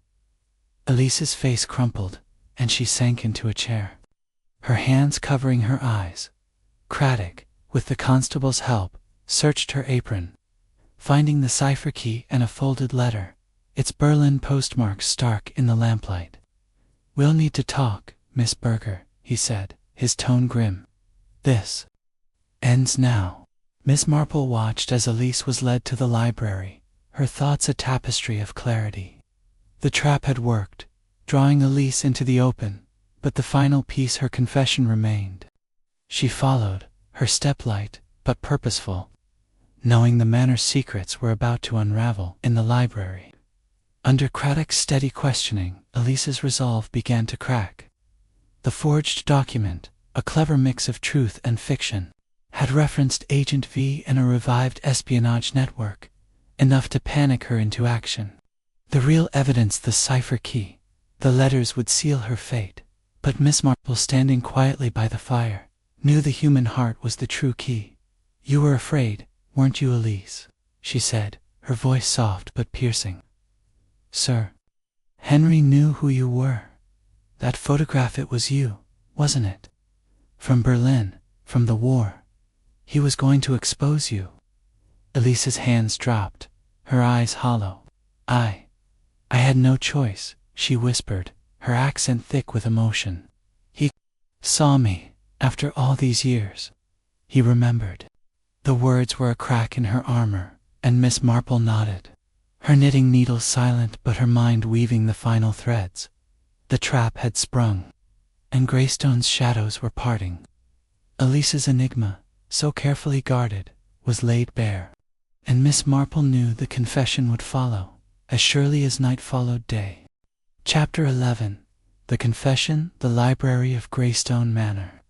Elise's face crumpled, and she sank into a chair, her hands covering her eyes. Craddock, with the constable's help, searched her apron, finding the cipher key and a folded letter, its Berlin postmark stark in the lamplight. "We'll need to talk, Miss Burger," he said, his tone grim. "This ends now." Miss Marple watched as Elise was led to the library, her thoughts a tapestry of clarity. The trap had worked, drawing Elise into the open, but the final piece, her confession, remained. She followed, her step light but purposeful, knowing the manor's secrets were about to unravel. In the library, under Craddock's steady questioning, Elise's resolve began to crack. The forged document, a clever mix of truth and fiction, had referenced Agent V and a revived espionage network, enough to panic her into action. The real evidence, the cipher key, the letters, would seal her fate. But Miss Marple, standing quietly by the fire, knew the human heart was the true key. "You were afraid, weren't you, Elise?" she said, her voice soft but piercing. "Sir, Henry knew who you were. That photograph, it was you, wasn't it? From Berlin, from the war. He was going to expose you." Elise's hands dropped, her eyes hollow. I had no choice," she whispered, her accent thick with emotion. "He saw me, after all these years. He remembered." The words were a crack in her armor, and Miss Marple nodded, her knitting needles silent but her mind weaving the final threads. The trap had sprung, and Greystone's shadows were parting. Elise's enigma, so carefully guarded, was laid bare, and Miss Marple knew the confession would follow, as surely as night followed day. Chapter 11. The Confession. The library of Greystone Manor,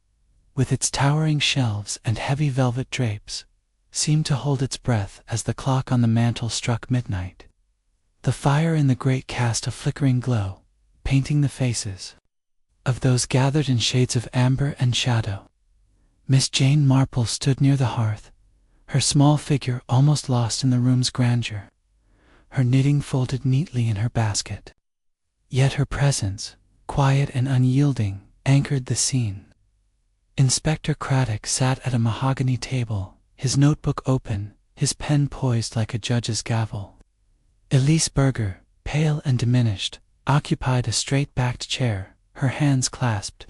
with its towering shelves and heavy velvet drapes, seemed to hold its breath as the clock on the mantel struck midnight. The fire in the grate cast a flickering glow, painting the faces of those gathered in shades of amber and shadow. Miss Jane Marple stood near the hearth, her small figure almost lost in the room's grandeur, her knitting folded neatly in her basket. Yet her presence, quiet and unyielding, anchored the scene. Inspector Craddock sat at a mahogany table, his notebook open, his pen poised like a judge's gavel. Elise Berger, pale and diminished, occupied a straight-backed chair, her hands clasped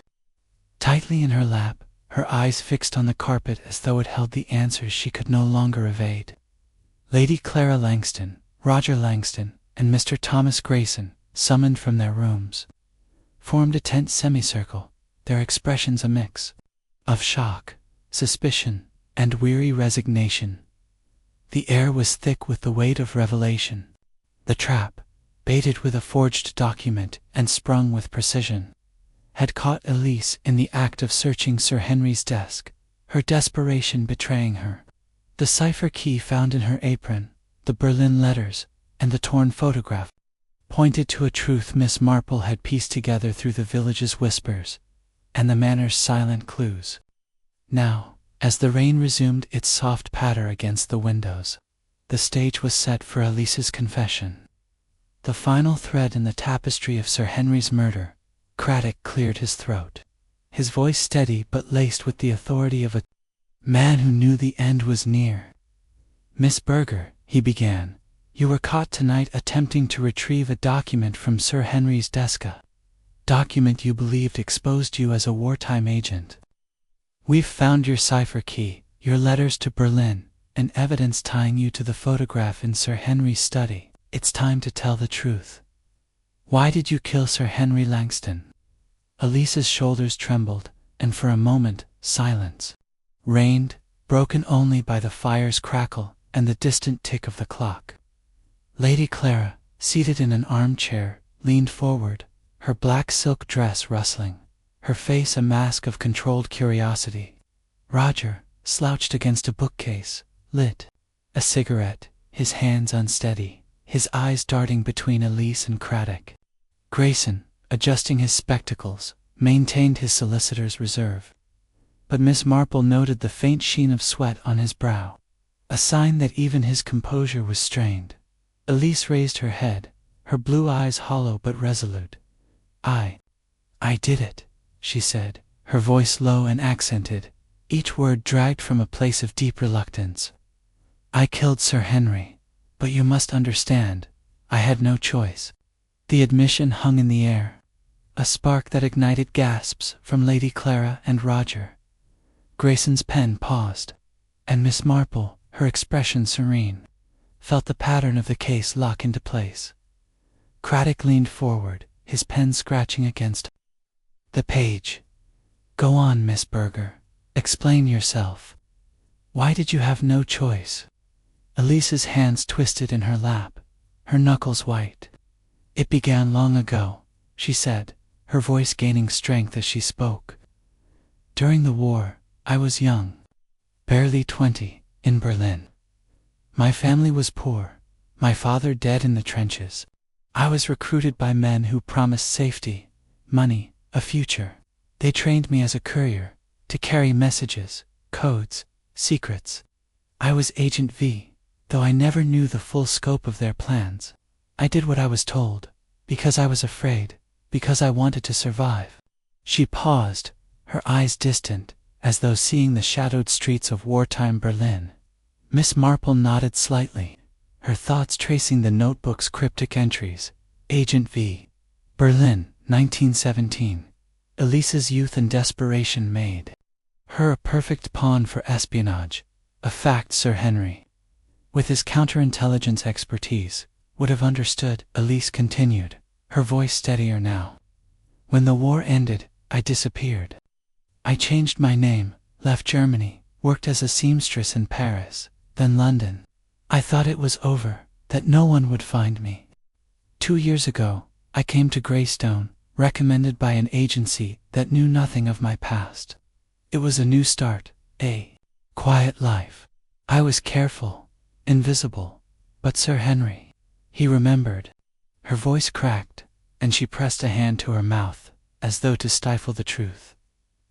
tightly in her lap, her eyes fixed on the carpet as though it held the answers she could no longer evade. Lady Clara Langston, Roger Langston, and Mr. Thomas Grayson, summoned from their rooms, formed a tense semicircle, their expressions a mix of shock, suspicion, and weary resignation. The air was thick with the weight of revelation. The trap, baited with a forged document and sprung with precision, had caught Elise in the act of searching Sir Henry's desk, her desperation betraying her. The cipher key found in her apron, the Berlin letters, and the torn photograph pointed to a truth Miss Marple had pieced together through the village's whispers and the manor's silent clues. Now, as the rain resumed its soft patter against the windows, the stage was set for Elise's confession. The final thread in the tapestry of Sir Henry's murder. Craddock cleared his throat, his voice steady but laced with the authority of a man who knew the end was near. "Miss Berger," he began, "you were caught tonight attempting to retrieve a document from Sir Henry's desk, a document you believed exposed you as a wartime agent. We've found your cipher key, your letters to Berlin, and evidence tying you to the photograph in Sir Henry's study. It's time to tell the truth. Why did you kill Sir Henry Langston?" Elise's shoulders trembled, and for a moment, silence reigned, broken only by the fire's crackle and the distant tick of the clock. Lady Clara, seated in an armchair, leaned forward, her black silk dress rustling, her face a mask of controlled curiosity. Roger, slouched against a bookcase, lit a cigarette, his hands unsteady, his eyes darting between Elise and Craddock. Grayson, adjusting his spectacles, maintained his solicitor's reserve. But Miss Marple noted the faint sheen of sweat on his brow, a sign that even his composure was strained. Elise raised her head, her blue eyes hollow but resolute. I did it," she said, her voice low and accented, each word dragged from a place of deep reluctance. "I killed Sir Henry, but you must understand, I had no choice." The admission hung in the air, a spark that ignited gasps from Lady Clara and Roger. Grayson's pen paused, and Miss Marple, her expression serene, felt the pattern of the case lock into place. Craddock leaned forward, his pen scratching against the page. "Go on, Miss Berger. Explain yourself. Why did you have no choice?" Elise's hands twisted in her lap, her knuckles white. "It began long ago," she said, her voice gaining strength as she spoke. "During the war, I was young, barely 20, in Berlin. My family was poor, my father dead in the trenches. I was recruited by men who promised safety, money, a future. They trained me as a courier, to carry messages, codes, secrets. I was Agent V, though I never knew the full scope of their plans. I did what I was told, because I was afraid, because I wanted to survive." She paused, her eyes distant, as though seeing the shadowed streets of wartime Berlin. Miss Marple nodded slightly, her thoughts tracing the notebook's cryptic entries. Agent V. Berlin, 1917. Elise's youth and desperation Maid. Her a perfect pawn for espionage, a fact Sir Henry, with his counterintelligence expertise, would have understood. Elise continued, her voice steadier now. "When the war ended, I disappeared. I changed my name, left Germany, worked as a seamstress in Paris, then London. I thought it was over, that no one would find me. 2 years ago, I came to Greystone, recommended by an agency that knew nothing of my past. It was a new start, a quiet life. I was careful, invisible, but Sir Henry, he remembered." Her voice cracked, and she pressed a hand to her mouth, as though to stifle the truth.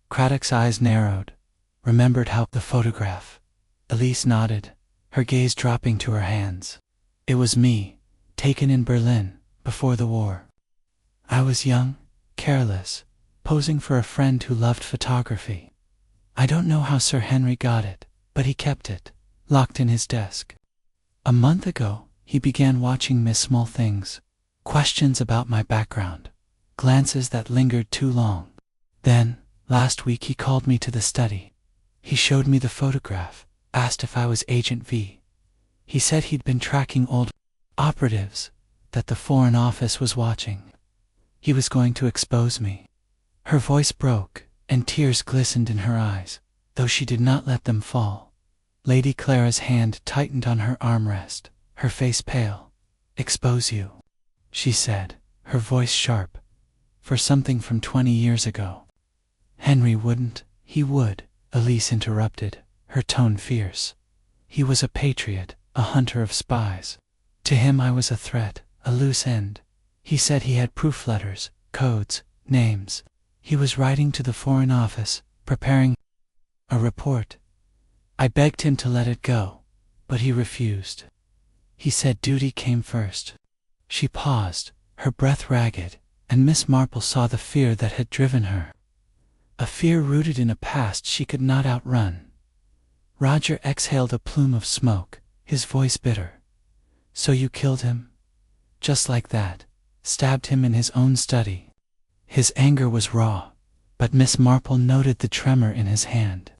Craddock's eyes narrowed. "Remembered how the photograph?" Elise nodded, her gaze dropping to her hands. "It was me, taken in Berlin, before the war. I was young, careless, posing for a friend who loved photography. I don't know how Sir Henry got it, but he kept it, locked in his desk. A month ago, he began watching Miss Small Things, questions about my background, glances that lingered too long. Then, last week he called me to the study. He showed me the photograph, asked if I was Agent V. He said he'd been tracking old operatives, that the Foreign Office was watching. He was going to expose me. Her voice broke, and tears glistened in her eyes, though she did not let them fall. Lady Clara's hand tightened on her armrest, her face pale. "Expose you," she said, her voice sharp, for something from 20 years ago. "Henry wouldn't." "He would," Elise interrupted, her tone fierce. "He was a patriot, a hunter of spies. To him I was a threat, a loose end. He said he had proof letters, codes, names. He was writing to the Foreign Office, preparing a report. I begged him to let it go, but he refused. He said duty came first." She paused, her breath ragged, and Miss Marple saw the fear that had driven her. A fear rooted in a past she could not outrun. Roger exhaled a plume of smoke, his voice bitter. "So you killed him? Just like that? Stabbed him in his own study?" His anger was raw, but Miss Marple noted the tremor in his hand,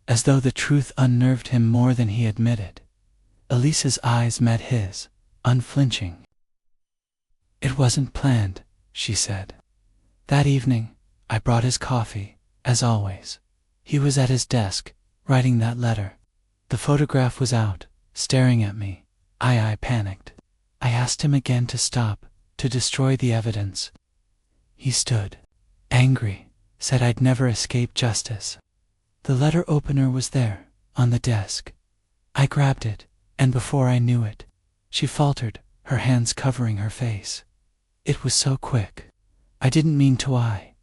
as though the truth unnerved him more than he admitted. Elise's eyes met his, unflinching. "It wasn't planned," she said. "That evening, I brought his coffee, as always. He was at his desk, writing that letter. The photograph was out, staring at me. I panicked. I asked him again to stop, to destroy the evidence. He stood, angry, said I'd never escape justice. The letter opener was there, on the desk. I grabbed it, and before I knew it, she faltered, her hands covering her face. It was so quick. I didn't mean to. I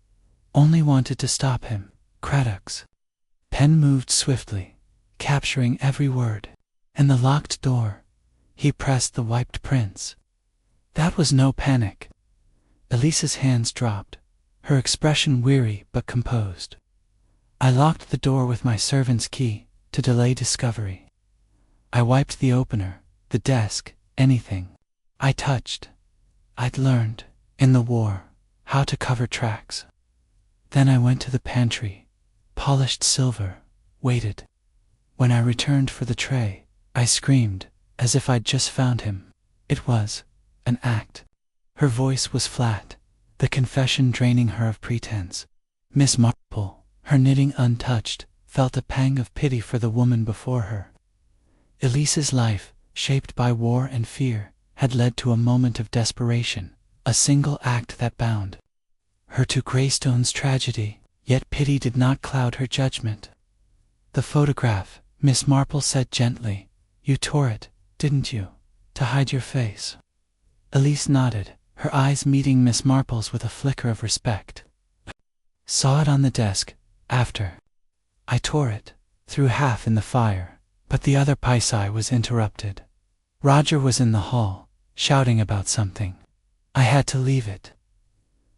only wanted to stop him. Craddock's pen moved swiftly, capturing every word. And the locked door. He pressed the wiped prints. That was no panic. Elise's hands dropped, her expression weary but composed. I locked the door with my servant's key, to delay discovery. I wiped the opener, the desk, anything I touched. I'd learned, in the war, how to cover tracks. Then I went to the pantry, polished silver, waited. When I returned for the tray, I screamed, as if I'd just found him. It was an act. Her voice was flat, the confession draining her of pretense. Miss Marple, her knitting untouched, felt a pang of pity for the woman before her. Elise's life, shaped by war and fear, had led to a moment of desperation, a single act that bound her to Greystone's tragedy, yet pity did not cloud her judgment. "The photograph," Miss Marple said gently. "You tore it, didn't you, to hide your face?" Elise nodded, her eyes meeting Miss Marple's with a flicker of respect. "Saw it on the desk, after. I tore it, threw half in the fire, but the other piece was interrupted. Roger was in the hall, shouting about something. I had to leave it."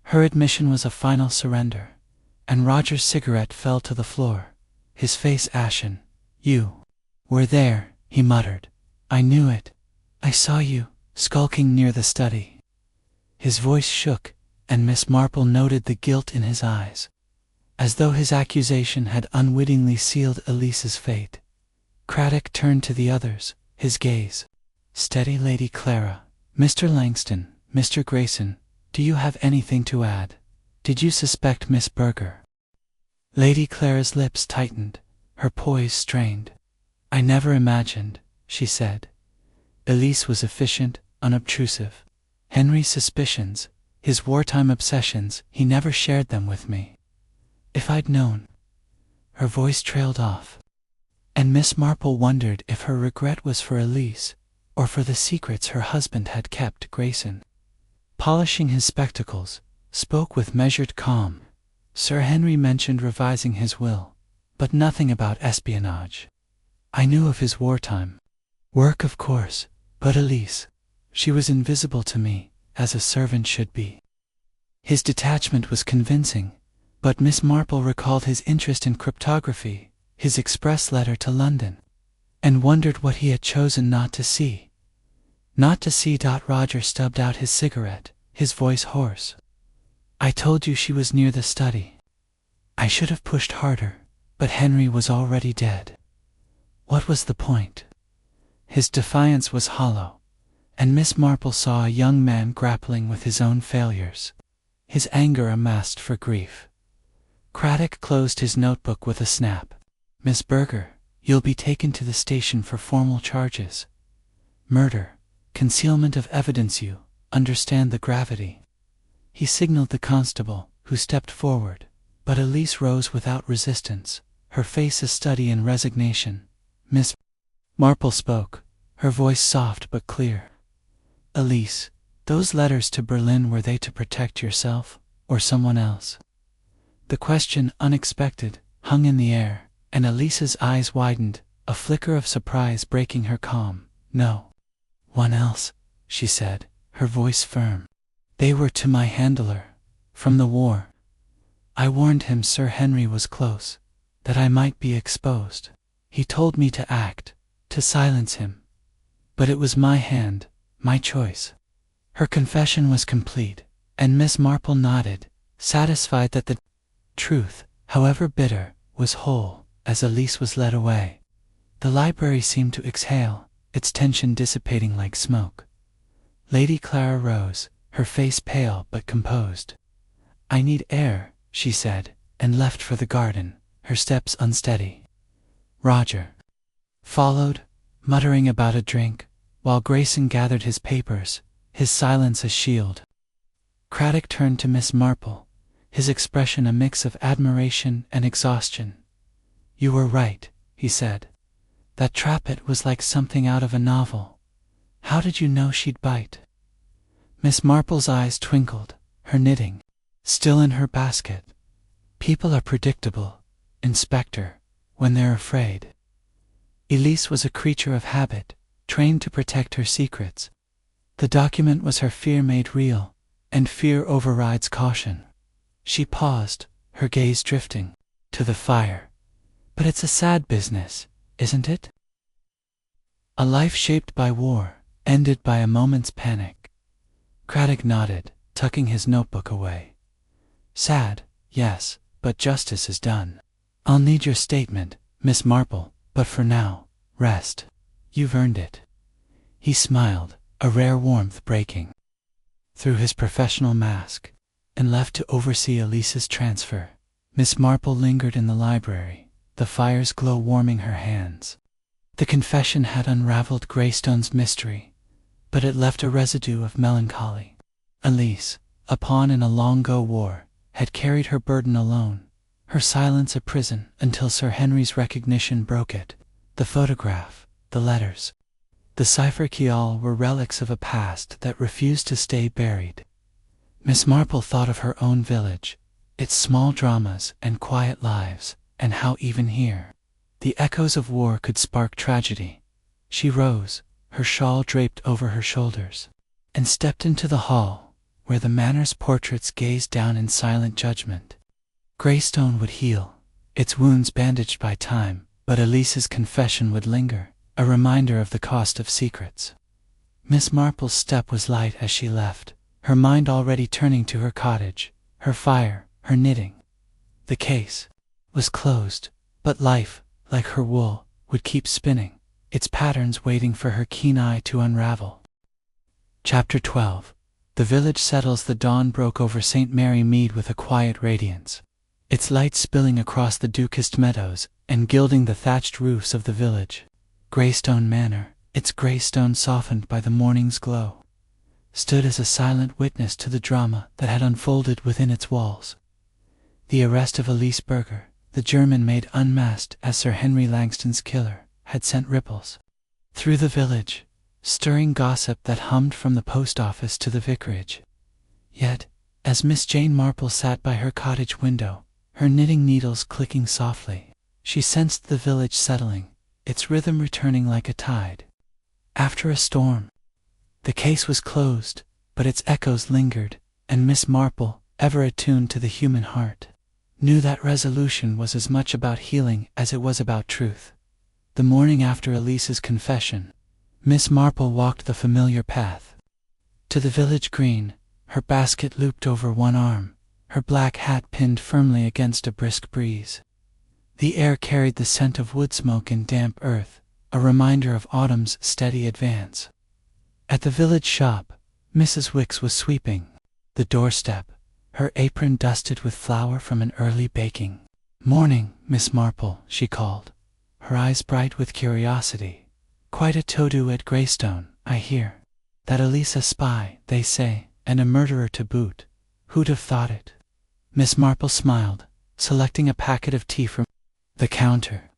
Her admission was a final surrender, and Roger's cigarette fell to the floor, his face ashen. "You were there," he muttered. "I knew it. I saw you, skulking near the study." His voice shook, and Miss Marple noted the guilt in his eyes, as though his accusation had unwittingly sealed Elise's fate. Craddock turned to the others, his gaze steady. "Lady Clara, Mr. Langston, Mr. Grayson, do you have anything to add? Did you suspect Miss Burger?" Lady Clara's lips tightened, her poise strained. "I never imagined," she said. Elise was efficient, unobtrusive. Henry's suspicions, his wartime obsessions, he never shared them with me. If I'd known. Her voice trailed off, and Miss Marple wondered if her regret was for Elise, or for the secrets her husband had kept. Grayson, polishing his spectacles, spoke with measured calm. "Sir Henry mentioned revising his will, but nothing about espionage. I knew of his wartime work, of course, but Elise, she was invisible to me, as a servant should be. His detachment was convincing, but Miss Marple recalled his interest in cryptography, his express letter to London, and wondered what he had chosen not to see. Not to see. Roger stubbed out his cigarette, his voice hoarse. I told you she was near the study. I should have pushed harder, but Henry was already dead. What was the point? His defiance was hollow, and Miss Marple saw a young man grappling with his own failures, his anger amassed for grief. Craddock closed his notebook with a snap. Miss Berger, you'll be taken to the station for formal charges. Murder, concealment of evidence. You understand the gravity. He signaled the constable, who stepped forward, but Elise rose without resistance, her face a study in resignation. Miss Marple spoke, her voice soft but clear. Elise, those letters to Berlin, were they to protect yourself, or someone else? The question, unexpected, hung in the air, and Elise's eyes widened, a flicker of surprise breaking her calm. No one else, she said, her voice firm. They were to my handler, from the war. I warned him Sir Henry was close, that I might be exposed. He told me to act, to silence him. But it was my hand, my choice. Her confession was complete, and Miss Marple nodded, satisfied that the truth, however bitter, was whole. As Elise was led away, the library seemed to exhale, its tension dissipating like smoke. Lady Clara rose, her face pale but composed. I need air, she said, and left for the garden, her steps unsteady. Roger followed, muttering about a drink, while Grayson gathered his papers, his silence a shield. Craddock turned to Miss Marple, his expression a mix of admiration and exhaustion. You were right, he said. That Trappet was like something out of a novel. How did you know she'd bite? Miss Marple's eyes twinkled, her knitting still in her basket. People are predictable, Inspector, when they're afraid. Elise was a creature of habit, trained to protect her secrets. The document was her fear made real, and fear overrides caution. She paused, her gaze drifting to the fire. But it's a sad business, isn't it? A life shaped by war, ended by a moment's panic. Craddock nodded, tucking his notebook away. Sad, yes, but justice is done. I'll need your statement, Miss Marple, but for now, rest. You've earned it. He smiled, a rare warmth breaking through his professional mask, and left to oversee Elise's transfer. Miss Marple lingered in the library, the fire's glow warming her hands. The confession had unraveled Greystone's mystery, but it left a residue of melancholy. Elise, a pawn in a long-ago war, had carried her burden alone, her silence a prison until Sir Henry's recognition broke it. The photograph, the letters, the cipher key, all were relics of a past that refused to stay buried. Miss Marple thought of her own village, its small dramas and quiet lives, and how even here, the echoes of war could spark tragedy. She rose, her shawl draped over her shoulders, and stepped into the hall, where the manor's portraits gazed down in silent judgment. Greystone would heal, its wounds bandaged by time, but Elise's confession would linger, a reminder of the cost of secrets. Miss Marple's step was light as she left, her mind already turning to her cottage, her fire, her knitting. The case was closed, but life, like her wool, would keep spinning, its patterns waiting for her keen eye to unravel. Chapter 12. The village settles. The dawn broke over St. Mary Mead with a quiet radiance, its light spilling across the dukest meadows and gilding the thatched roofs of the village. Greystone Manor, its grey stone softened by the morning's glow, stood as a silent witness to the drama that had unfolded within its walls. The arrest of Elise Berger, the German maid unmasked as Sir Henry Langston's killer, had sent ripples through the village, stirring gossip that hummed from the post office to the vicarage. Yet, as Miss Jane Marple sat by her cottage window, her knitting needles clicking softly, she sensed the village settling, its rhythm returning like a tide after a storm. The case was closed, but its echoes lingered, and Miss Marple, ever attuned to the human heart, knew that resolution was as much about healing as it was about truth. The morning after Elise's confession, Miss Marple walked the familiar path to the village green, her basket looped over one arm, her black hat pinned firmly against a brisk breeze. The air carried the scent of wood smoke and damp earth, a reminder of autumn's steady advance. At the village shop, Mrs. Wicks was sweeping the doorstep, her apron dusted with flour from an early baking. "Morning, Miss Marple," she called, her eyes bright with curiosity. "Quite a to-do at Greystone, I hear. That Elise a spy, they say, and a murderer to boot. Who'd have thought it?" Miss Marple smiled, selecting a packet of tea from the counter.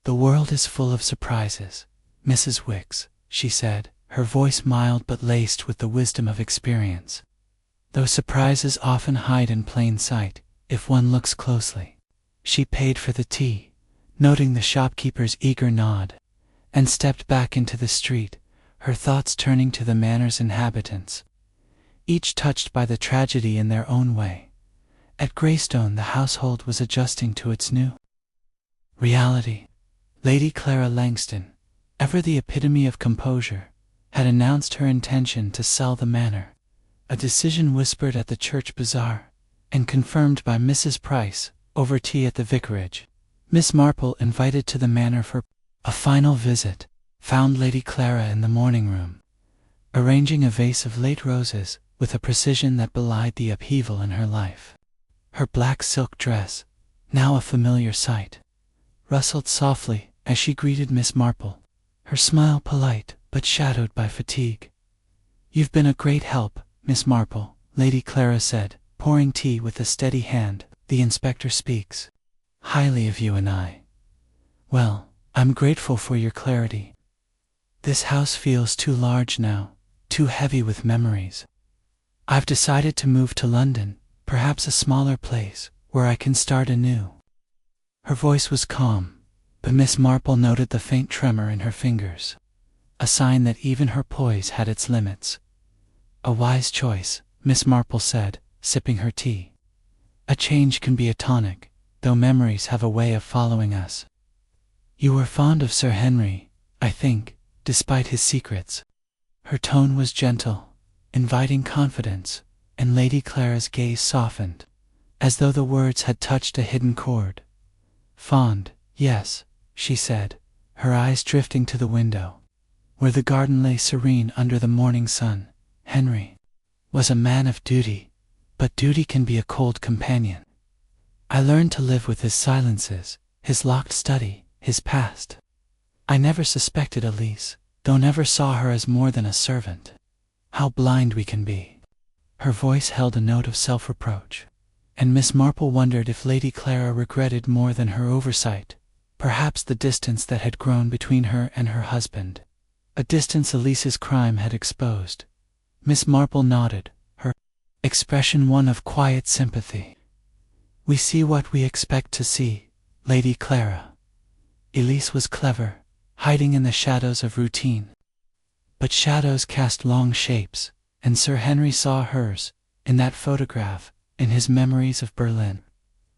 "The world is full of surprises, Mrs. Wicks," she said, her voice mild but laced with the wisdom of experience. "Those surprises often hide in plain sight, if one looks closely." She paid for the tea, noting the shopkeeper's eager nod, and stepped back into the street, her thoughts turning to the manor's inhabitants, each touched by the tragedy in their own way. At Greystone the household was adjusting to its new reality. Lady Clara Langston, ever the epitome of composure, had announced her intention to sell the manor, a decision whispered at the church bazaar, and confirmed by Mrs. Price over tea at the vicarage. Miss Marple, invited to the manor for a final visit, found Lady Clara in the morning room, arranging a vase of late roses with a precision that belied the upheaval in her life. Her black silk dress, now a familiar sight, rustled softly as she greeted Miss Marple, her smile polite but shadowed by fatigue. "You've been a great help, Miss Marple," Lady Clara said, pouring tea with a steady hand. "The inspector speaks highly of you and I. Well, I'm grateful for your clarity. This house feels too large now, too heavy with memories. I've decided to move to London, perhaps a smaller place, where I can start anew." Her voice was calm, but Miss Marple noted the faint tremor in her fingers, a sign that even her poise had its limits. "A wise choice," Miss Marple said, sipping her tea. "A change can be a tonic, though memories have a way of following us. You were fond of Sir Henry, I think, despite his secrets." Her tone was gentle, inviting confidence, and Lady Clara's gaze softened, as though the words had touched a hidden chord. "Fond, yes," she said, her eyes drifting to the window, where the garden lay serene under the morning sun. "Henry was a man of duty, but duty can be a cold companion. I learned to live with his silences, his locked study, his past. I never suspected Elise, though never saw her as more than a servant. How blind we can be." Her voice held a note of self-reproach, and Miss Marple wondered if Lady Clara regretted more than her oversight, perhaps the distance that had grown between her and her husband, a distance Elise's crime had exposed. Miss Marple nodded, her expression one of quiet sympathy. "We see what we expect to see, Lady Clara. Elise was clever, hiding in the shadows of routine. But shadows cast long shapes, and Sir Henry saw hers, in that photograph, in his memories of Berlin."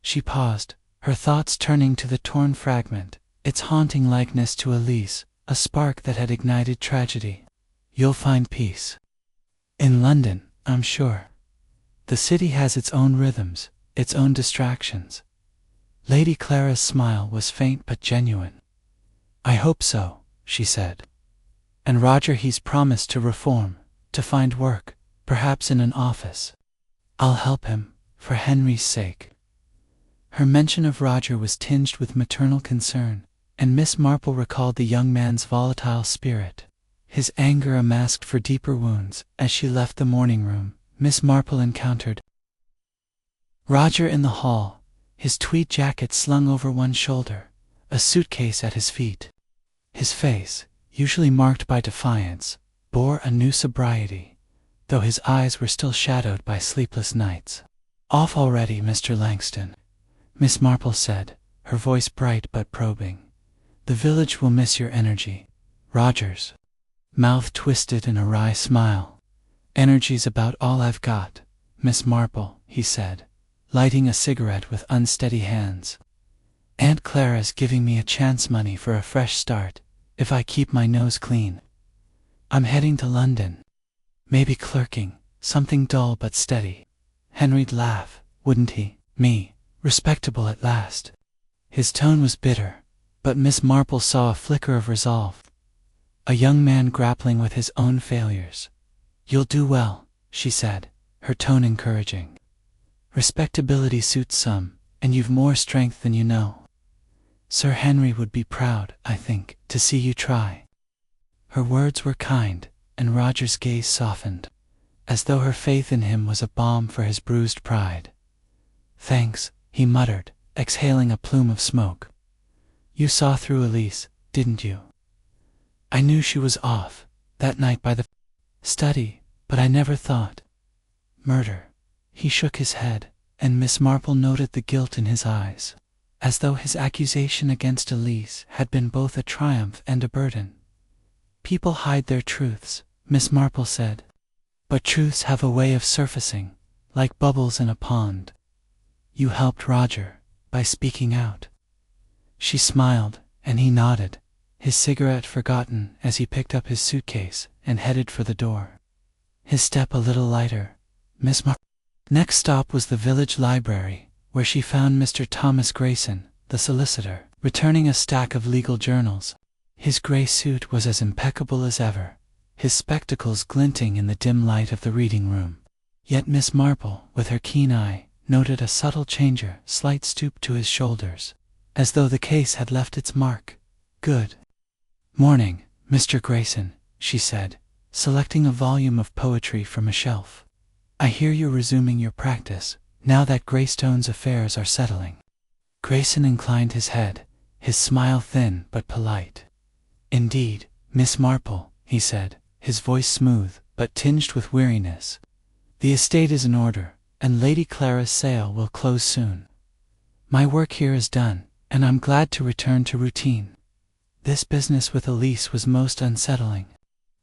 She paused, her thoughts turning to the torn fragment, its haunting likeness to Elise, a spark that had ignited tragedy. "You'll find peace in London, I'm sure. The city has its own rhythms, its own distractions." Lady Clara's smile was faint but genuine. "I hope so," she said. "And Roger, he's promised to reform, to find work, perhaps in an office. I'll help him, for Henry's sake." Her mention of Roger was tinged with maternal concern, and Miss Marple recalled the young man's volatile spirit, his anger a mask for deeper wounds. As she left the morning room, Miss Marple encountered Roger in the hall, his tweed jacket slung over one shoulder, a suitcase at his feet. His face, usually marked by defiance, bore a new sobriety, though his eyes were still shadowed by sleepless nights. "Off already, Mr. Langston," Miss Marple said, her voice bright but probing. "The village will miss your energy." Roger's mouth twisted in a wry smile. "Energy's about all I've got," Miss Marple," he said, lighting a cigarette with unsteady hands. "Aunt Clara's giving me a chance money for a fresh start, if I keep my nose clean. I'm heading to London. Maybe clerking, something dull but steady. Henry'd laugh, wouldn't he? Me, respectable at last." His tone was bitter, but Miss Marple saw a flicker of resolve. A young man grappling with his own failures. "You'll do well," she said, her tone encouraging. "Respectability suits some, and you've more strength than you know. Sir Henry would be proud, I think, to see you try." Her words were kind, and Roger's gaze softened, as though her faith in him was a balm for his bruised pride. "Thanks," he muttered, exhaling a plume of smoke. "You saw through Elise, didn't you?" "I knew she was off, that night by the study, but I never thought murder." He shook his head, and Miss Marple noted the guilt in his eyes, as though his accusation against Elise had been both a triumph and a burden. "People hide their truths," Miss Marple said. "But truths have a way of surfacing, like bubbles in a pond. You helped Roger by speaking out." She smiled, and he nodded, his cigarette forgotten as he picked up his suitcase and headed for the door. His step a little lighter, Miss Marple. Next stop was the village library, where she found Mr. Thomas Grayson, the solicitor, returning a stack of legal journals. His gray suit was as impeccable as ever, his spectacles glinting in the dim light of the reading room. Yet Miss Marple, with her keen eye, noted a subtle slight stoop to his shoulders, as though the case had left its mark. "Good morning, Mr. Grayson," she said, selecting a volume of poetry from a shelf. "I hear you're resuming your practice, now that Greystone's affairs are settling." Grayson inclined his head, his smile thin but polite. "Indeed, Miss Marple," he said, his voice smooth, but tinged with weariness. "The estate is in order, and Lady Clara's sale will close soon. My work here is done, and I'm glad to return to routine. This business with Elise was most unsettling."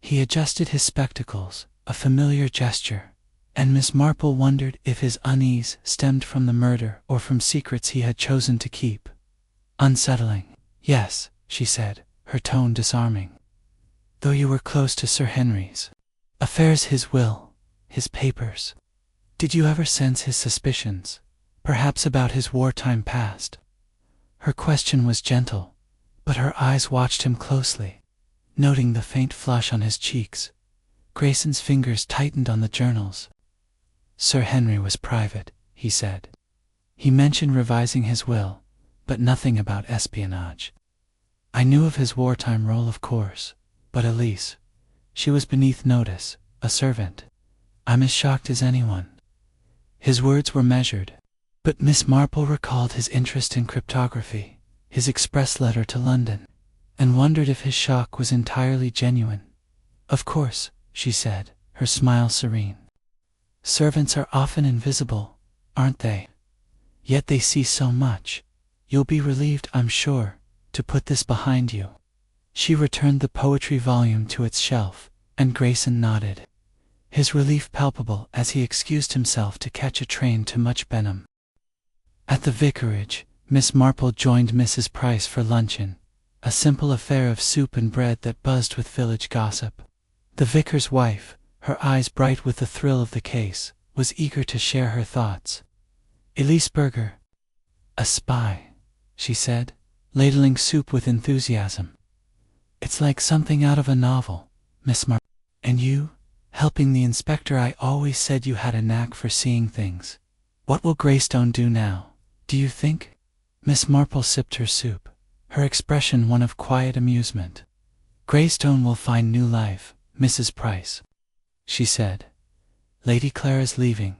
He adjusted his spectacles, a familiar gesture, and Miss Marple wondered if his unease stemmed from the murder or from secrets he had chosen to keep. "Unsettling, yes," she said, her tone disarming. "Though you were close to Sir Henry's affairs, his will, his papers. Did you ever sense his suspicions, perhaps about his wartime past?" Her question was gentle, but her eyes watched him closely, noting the faint flush on his cheeks. Grayson's fingers tightened on the journals. "Sir Henry was private," he said. "He mentioned revising his will, but nothing about espionage. I knew of his wartime role, of course, but Elise, she was beneath notice, a servant. I'm as shocked as anyone." His words were measured, but Miss Marple recalled his interest in cryptography, his express letter to London, and wondered if his shock was entirely genuine. "Of course," she said, her smile serene. "Servants are often invisible, aren't they? Yet they see so much. You'll be relieved, I'm sure, to put this behind you." She returned the poetry volume to its shelf, and Grayson nodded, his relief palpable as he excused himself to catch a train to Much Benham. At the vicarage, Miss Marple joined Mrs. Price for luncheon, a simple affair of soup and bread that buzzed with village gossip. The vicar's wife, her eyes bright with the thrill of the case, was eager to share her thoughts. "Elise Berger, a spy," she said, ladling soup with enthusiasm. "It's like something out of a novel, Miss Marple. And you, helping the inspector. I always said you had a knack for seeing things. What will Greystone do now, do you think?" Miss Marple sipped her soup, her expression one of quiet amusement. "Greystone will find new life, Mrs. Price," she said. "Lady Clara's leaving,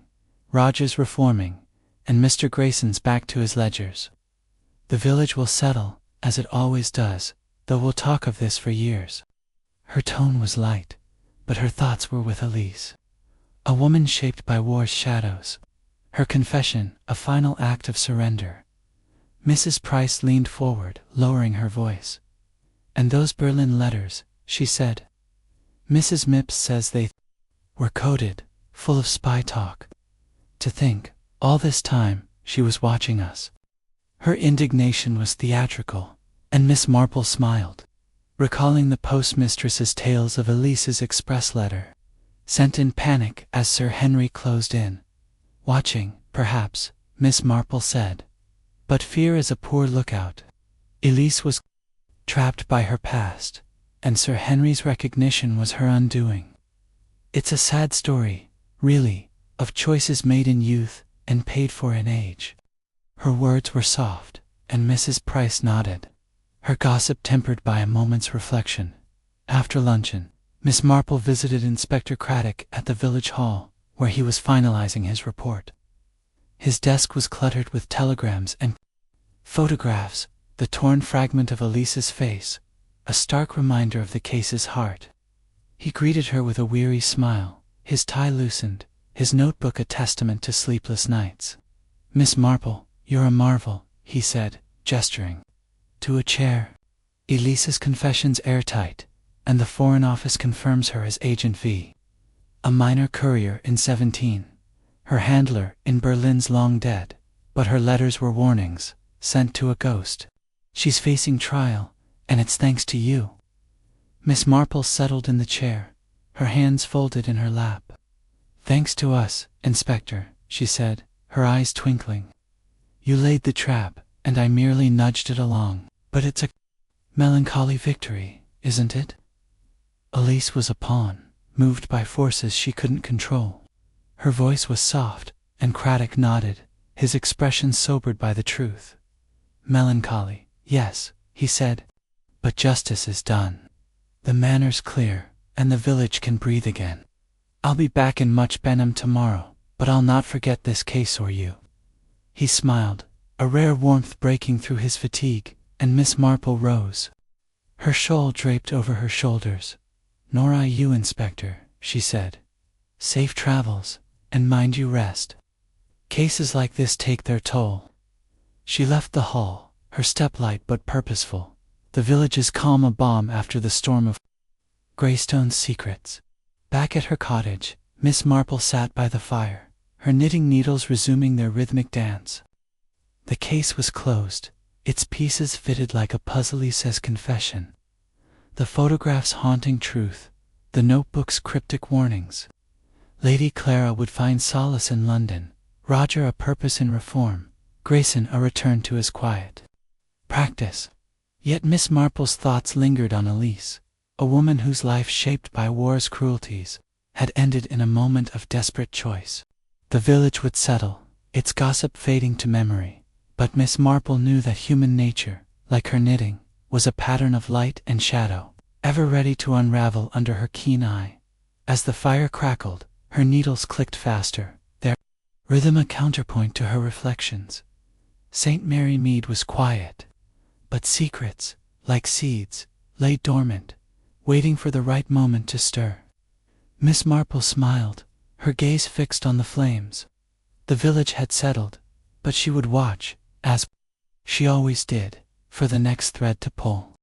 Roger's reforming, and Mr. Grayson's back to his ledgers. The village will settle, as it always does, though we'll talk of this for years." Her tone was light, but her thoughts were with Elise, a woman shaped by war's shadows, her confession a final act of surrender. Mrs. Price leaned forward, lowering her voice. "And those Berlin letters," she said. "Mrs. Mipps says they were coded, full of spy talk. To think, all this time, she was watching us. Her indignation was theatrical, and Miss Marple smiled, recalling the postmistress's tales of Elise's express letter, sent in panic as Sir Henry closed in. Watching, perhaps, Miss Marple said. But fear is a poor lookout. Elise was trapped by her past, and Sir Henry's recognition was her undoing. It's a sad story, really, of choices made in youth and paid for in age. Her words were soft, and Mrs. Price nodded, her gossip tempered by a moment's reflection. After luncheon, Miss Marple visited Inspector Craddock at the village hall, where he was finalizing his report. His desk was cluttered with telegrams and photographs, the torn fragment of Elise's face, a stark reminder of the case's heart. He greeted her with a weary smile, his tie loosened, his notebook a testament to sleepless nights. "Miss Marple, you're a marvel," he said, gesturing to a chair. "Elise's confession's airtight, and the Foreign Office confirms her as Agent V. A minor courier in 17. Her handler in Berlin's long dead, but her letters were warnings, sent to a ghost. She's facing trial, and it's thanks to you." Miss Marple settled in the chair, her hands folded in her lap. "Thanks to us, Inspector," she said, her eyes twinkling. "You laid the trap, and I merely nudged it along. But it's a melancholy victory, isn't it?" Elise was a pawn, moved by forces she couldn't control. Her voice was soft, and Craddock nodded, his expression sobered by the truth. "Melancholy, yes," he said, "but justice is done. The manor's clear, and the village can breathe again. I'll be back in Much Benham tomorrow, but I'll not forget this case or you." He smiled, a rare warmth breaking through his fatigue, and Miss Marple rose, her shawl draped over her shoulders. "Nor I you, Inspector," she said. "Safe travels, and mind you rest. Cases like this take their toll." She left the hall, her step light but purposeful, the village's calm a balm after the storm of Greystone's secrets. Back at her cottage, Miss Marple sat by the fire, her knitting needles resuming their rhythmic dance. The case was closed, its pieces fitted like a puzzle. Elise's confession, the photographs haunting truth, the notebook's cryptic warnings. Lady Clara would find solace in London, Roger a purpose in reform, Grayson a return to his quiet practice. Yet Miss Marple's thoughts lingered on Elise, a woman whose life, shaped by war's cruelties, had ended in a moment of desperate choice. The village would settle, its gossip fading to memory, but Miss Marple knew that human nature, like her knitting, was a pattern of light and shadow, ever ready to unravel under her keen eye. As the fire crackled, her needles clicked faster, their rhythm a counterpoint to her reflections. St. Mary Mead was quiet, but secrets, like seeds, lay dormant, waiting for the right moment to stir. Miss Marple smiled, her gaze fixed on the flames. The village had settled, but she would watch, as she always did, for the next thread to pull.